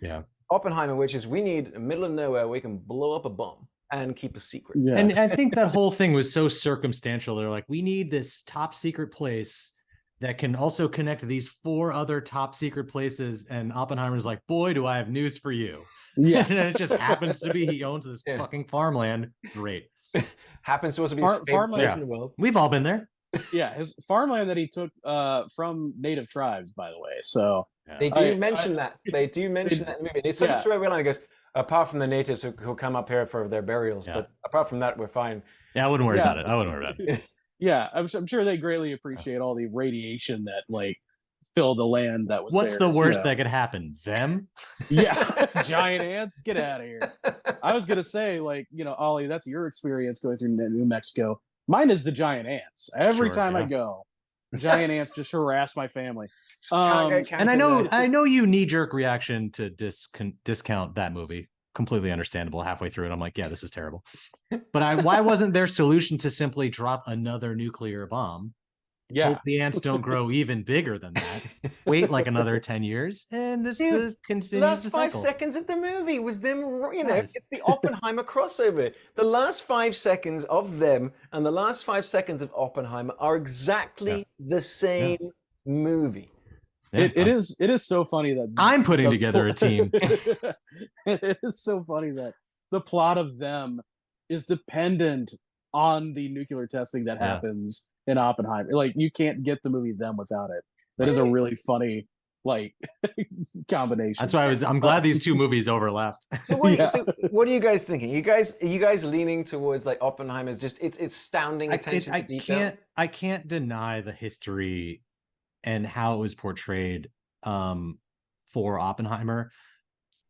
Speaker 1: Oppenheimer, which is we need a middle of nowhere we can blow up a bomb and keep a secret.
Speaker 2: Yeah. And I think that whole thing was so circumstantial. They're like, we need this top secret place that can also connect to these 4 other top secret places. And Oppenheimer's like, boy, do I have news for you. Yeah. And it just happens to be he owns this fucking farmland. Great.
Speaker 1: Happens to also be his favorite place in the world.
Speaker 2: We've all been there.
Speaker 3: Yeah, his farmland that he took from native tribes, by the way. So
Speaker 1: they do mention that. They do mention that in the movie. It's such a throwaway line. It goes, apart from the natives who come up here for their burials, but apart from that, we're fine.
Speaker 2: Yeah, I wouldn't worry about it.
Speaker 3: Yeah, I'm sure they greatly appreciate all the radiation that filled the land that was.
Speaker 2: What's the worst that could happen? Them?
Speaker 3: Yeah, giant ants. Get out of here. I was gonna say, Ollie, that's your experience going through New Mexico. Mine is the giant ants. Every time I go, giant ants just harass my family.
Speaker 2: And I know you knee-jerk reaction to discount that movie. Completely understandable. Halfway through it, I'm like, yeah, this is terrible. But why wasn't their solution to simply drop another nuclear bomb? Yeah, hope the ants don't grow even bigger than that. Wait like another 10 years, and this continues.
Speaker 1: The last 5 seconds of the movie was them. It's the Oppenheimer crossover. The last 5 seconds of them and the last 5 seconds of Oppenheimer are exactly the same movie.
Speaker 3: Yeah. It is so funny that
Speaker 2: I'm putting together a team.
Speaker 3: It is so funny that the plot of them is dependent on the nuclear testing that happens in Oppenheimer. Like, you can't get the movie Them without it. That is a really funny combination.
Speaker 2: That's why I'm glad these two movies overlapped.
Speaker 1: So what are you guys thinking? Are you guys leaning towards Oppenheimer's just it's astounding attention to detail?
Speaker 2: I can't deny the history and how it was portrayed for Oppenheimer.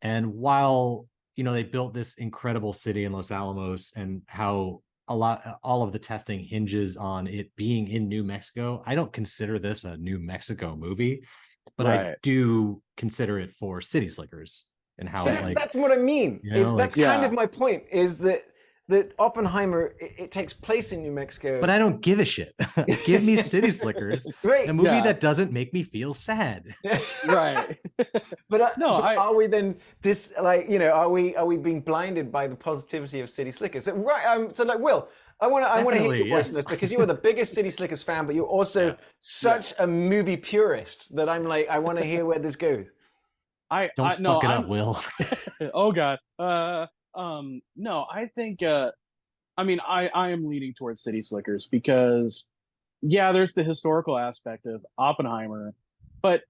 Speaker 2: And while they built this incredible city in Los Alamos, and how all of the testing hinges on it being in New Mexico, I don't consider this a New Mexico movie, but I do consider it for City Slickers and how
Speaker 1: that's what I mean. That's kind of my point, is that Oppenheimer, it takes place in New Mexico.
Speaker 2: But I don't give a shit. Give me City Slickers, a movie that doesn't make me feel sad.
Speaker 1: Right. But are we then are we being blinded by the positivity of City Slickers? So, Will, I want to hear your voice on this, because you are the biggest City Slickers fan, but you're also such a movie purist that I'm like, I want to hear where this goes.
Speaker 2: Don't fuck it up, Will.
Speaker 3: Oh God. No, I think, I am leaning towards City Slickers because, there's the historical aspect of Oppenheimer, but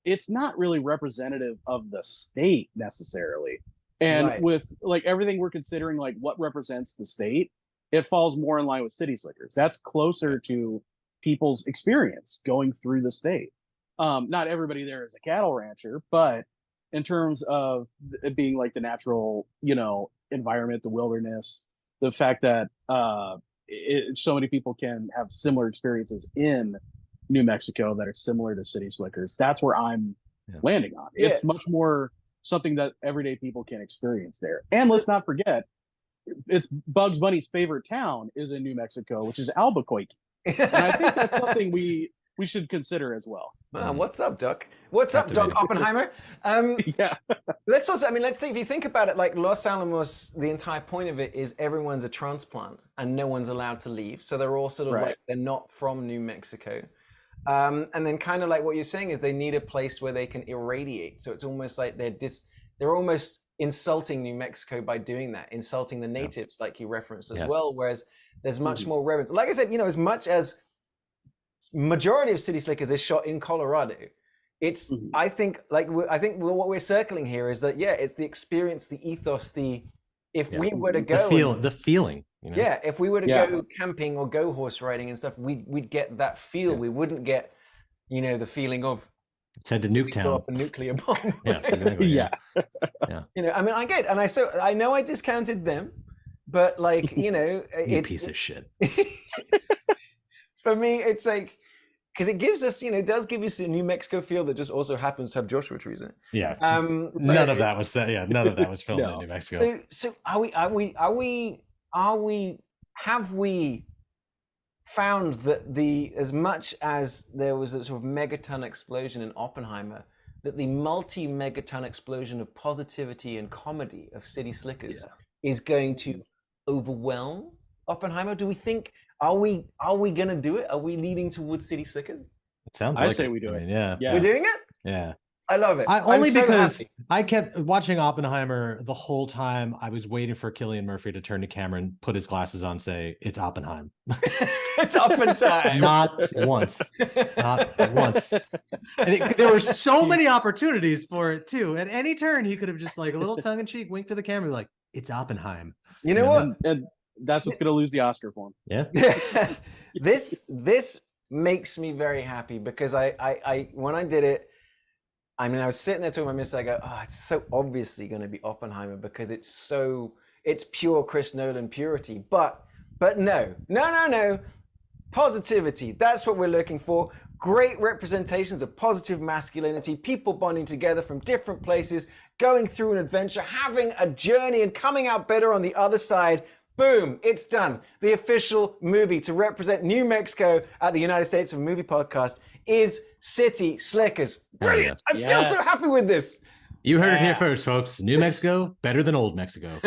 Speaker 3: it's not really representative of the state necessarily. And with everything we're considering, what represents the state, it falls more in line with City Slickers. That's closer to people's experience going through the state. Not everybody there is a cattle rancher, but in terms of it being the natural, environment, the wilderness, the fact that so many people can have similar experiences in New Mexico that are similar to City Slickers. That's where I'm landing on. It's much more something that everyday people can experience there. And let's not forget, it's Bugs Bunny's favorite town is in New Mexico, which is Albuquerque, and I think that's something we should consider as well.
Speaker 1: What's up, Doc? What's up, Doc Oppenheimer?
Speaker 3: Yeah.
Speaker 1: Let's also, I mean, let's think, if you think about it, like Los Alamos, the entire point of it is everyone's a transplant and no one's allowed to leave. So they're all sort of like, they're not from New Mexico. And then kind of like what you're saying is they need a place where they can irradiate. So it's almost like they're almost insulting New Mexico by doing that, insulting the natives, like you referenced as well. Whereas there's much more reverence. Like I said, you know, as much as majority of City Slickers is shot in Colorado, it's I think what we're circling here is that it's the experience, the ethos, if we were to go
Speaker 2: the feeling, you know?
Speaker 1: If we were to go camping or go horse riding and stuff, we'd get that feel. We wouldn't get, you know, the feeling of
Speaker 2: let's head to Nuketown,
Speaker 1: a nuclear bomb.
Speaker 2: Exactly.
Speaker 3: Yeah.
Speaker 1: You know, I mean, I get, and I know I discounted them, but like, you know,
Speaker 2: you piece of shit.
Speaker 1: For me, it's like, because it gives us, you know, it does give us a New Mexico feel that just also happens to have Joshua trees in it.
Speaker 2: Yeah. None of that was said. Yeah, none of that was filmed in New Mexico.
Speaker 1: So have we found that as much as there was a sort of megaton explosion in Oppenheimer, that the multi-megaton explosion of positivity and comedy of City Slickers is going to overwhelm Oppenheimer? Do we think, are we gonna do it? Are we leading towards City Slickers?
Speaker 2: It sounds
Speaker 3: I
Speaker 2: like
Speaker 3: say we do it.
Speaker 2: Yeah.
Speaker 1: We're doing it?
Speaker 2: Yeah.
Speaker 1: I love it.
Speaker 2: Only because I kept watching Oppenheimer the whole time. I was waiting for Cillian Murphy to turn to camera and put his glasses on, say, "It's Oppenheim."
Speaker 1: It's Oppenheimer.
Speaker 2: Not once. Not once. And there were so many opportunities for it too. At any turn, he could have just like a little tongue-in-cheek wink to the camera, like, "It's Oppenheim."
Speaker 1: You know what?
Speaker 3: And that's what's going to lose the Oscar for him.
Speaker 2: Yeah.
Speaker 1: This makes me very happy because I when I did it, I mean, I was sitting there talking to my mister. I go, oh, it's so obviously going to be Oppenheimer because it's pure Chris Nolan purity. But no. Positivity. That's what we're looking for. Great representations of positive masculinity, people bonding together from different places, going through an adventure, having a journey and coming out better on the other side. Boom, it's done. The official movie to represent New Mexico at the United States of Movie Podcast is City Slickers. Brilliant. I feel so happy with this.
Speaker 2: You heard it here first, folks. New Mexico, better than old Mexico.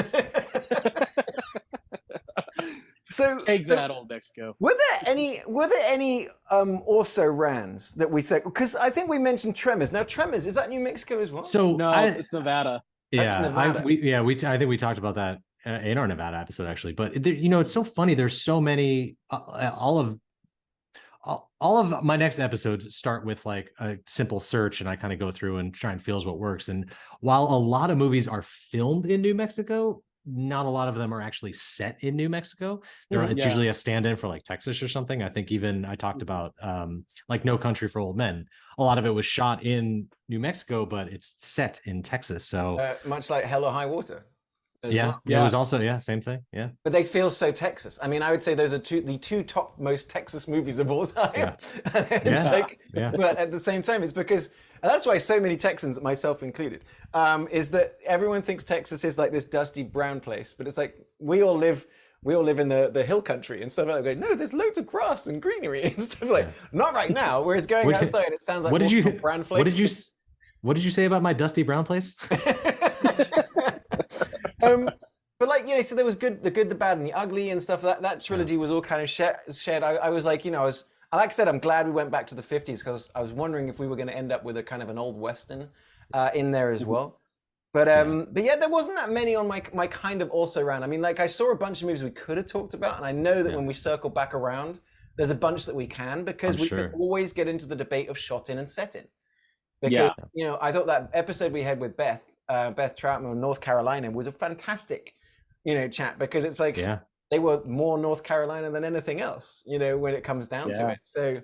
Speaker 1: So
Speaker 3: take that, old Mexico.
Speaker 1: Were there any also rans that we said? Because I think we mentioned Tremors. Now Tremors, is that New Mexico as well?
Speaker 2: So
Speaker 3: no, it's Nevada.
Speaker 2: Yeah,
Speaker 1: Nevada.
Speaker 2: I think we talked about that in our Nevada episode actually. But you know, it's so funny. There's so many. All of my next episodes start with like a simple search, and I kind of go through and try and feel what works. And while a lot of movies are filmed in New Mexico, not a lot of them are actually set in New Mexico. It's usually a stand-in for like Texas or something. I think even I talked about like No Country for Old Men. A lot of it was shot in New Mexico, but it's set in Texas. So
Speaker 1: much like Hell or High Water.
Speaker 2: It was also same thing. Yeah,
Speaker 1: but they feel so Texas. I mean, I would say those are the two top most Texas movies of all time. But at the same time, it's because and that's why so many Texans, myself included, is that everyone thinks Texas is like this dusty brown place, but it's like we all live in the hill country and stuff like that. No, there's loads of grass and greenery and stuff like not right now. Whereas going outside, it sounds like brown flakes.
Speaker 2: What did you say about my dusty brown place?
Speaker 1: But like, you know, so there was the good, the bad, and the ugly and stuff. That trilogy was all kind of shared. I was like, you know, like I said, I'm glad we went back to the 50s because I was wondering if we were going to end up with a kind of an old Western in there as well. But there wasn't that many on my kind of also ran. I mean, like I saw a bunch of movies we could have talked about, and I know that when we circle back around, there's a bunch that we can because we can always get into the debate of shot in and set in. Because you know, I thought that episode we had with Beth Troutman of North Carolina was a fantastic, you know, chat because it's like they were more North Carolina than anything else, you know, when it comes down to it. So,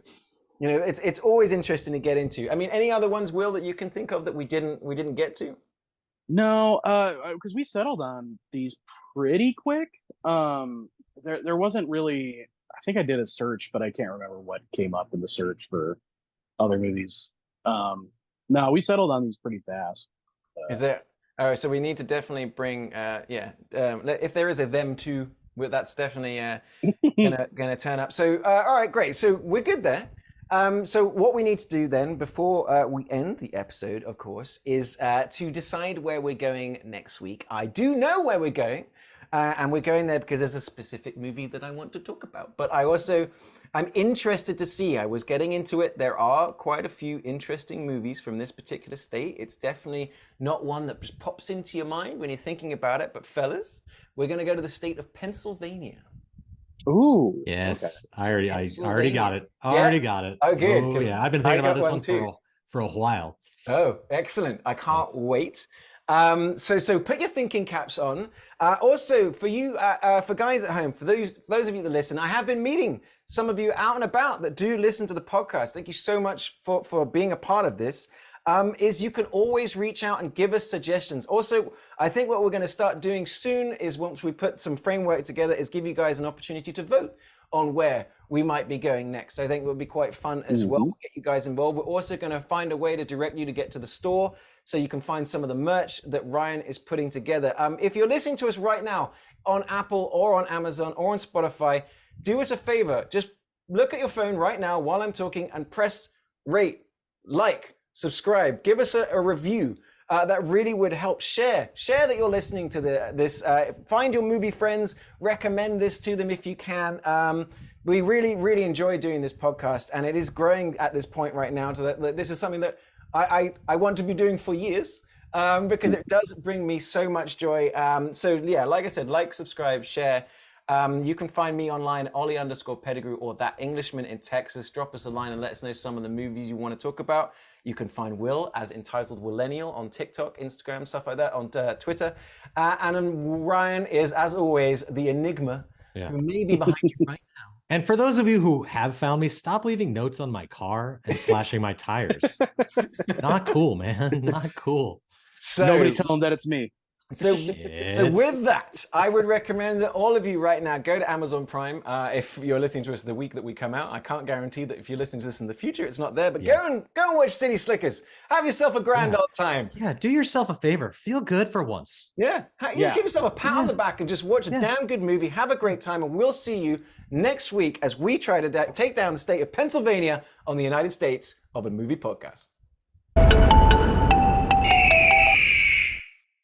Speaker 1: you know, it's always interesting to get into. I mean, any other ones, Will, that you can think of that we didn't get to?
Speaker 3: No, because we settled on these pretty quick. There wasn't really. I think I did a search, but I can't remember what came up in the search for other movies. No, we settled on these pretty fast.
Speaker 1: Is there? All right, so we need to definitely bring, if there is a them too, that's definitely gonna turn up. So, all right, great. So we're good there. So what we need to do then, before we end the episode, of course, is to decide where we're going next week. I do know where we're going, and we're going there because there's a specific movie that I want to talk about. But I'm interested to see. I was getting into it. There are quite a few interesting movies from this particular state. It's definitely not one that just pops into your mind when you're thinking about it. But fellas, we're going to go to the state of Pennsylvania.
Speaker 3: Ooh.
Speaker 2: Yes,
Speaker 3: Okay.
Speaker 2: I already got it. Already got it.
Speaker 1: Oh, good.
Speaker 2: Oh, yeah, I've been thinking about this one
Speaker 1: too.
Speaker 2: for a while.
Speaker 1: Oh, excellent. I can't wait. So put your thinking caps on. Also, for you, for guys at home, for those of you that listen, I have been meeting some of you out and about that do listen to the podcast. Thank you so much for being a part of this. Is you can always reach out and give us suggestions. Also, I think what we're going to start doing soon is, once we put some framework together, is give you guys an opportunity to vote on where we might be going next. I think it would be quite fun as well. We'll get you guys involved. We're also going to find a way to direct you to get to the store so you can find some of the merch that Ryan is putting together. If you're listening to us right now on Apple or on Amazon or on Spotify, do us a favor. Just look at your phone right now while I'm talking and press rate, like, subscribe, give us a review. That really would help. Share that you're listening to this. Find your movie friends, recommend this to them if you can. We really enjoy doing this podcast, and it is growing at this point right now. This is something that I want to be doing for years, because it does bring me so much joy. So yeah, like I said, like, subscribe, share. You can find me online, Ollie_Pettigrew, or That Englishman in Texas. Drop us a line and let us know some of the movies you want to talk about. You can find Will as Entitled Willennial on TikTok, Instagram, stuff like that, on Twitter. And then Ryan is, as always, the enigma who may be behind you right now.
Speaker 2: And for those of you who have found me, stop leaving notes on my car and slashing my tires. Not cool, man. Not cool.
Speaker 1: So,
Speaker 3: nobody tell them that it's me.
Speaker 1: So with that, I would recommend that all of you right now go to Amazon Prime. If you're listening to us the week that we come out, I can't guarantee that if you're listening to this in the future, it's not there. But go and watch City Slickers. Have yourself a grand old time.
Speaker 2: Yeah, do yourself a favor. Feel good for once.
Speaker 1: Yeah, give yourself a pat on the back and just watch a damn good movie. Have a great time, and we'll see you next week as we try to take down the state of Pennsylvania on the United States of a Movie Podcast.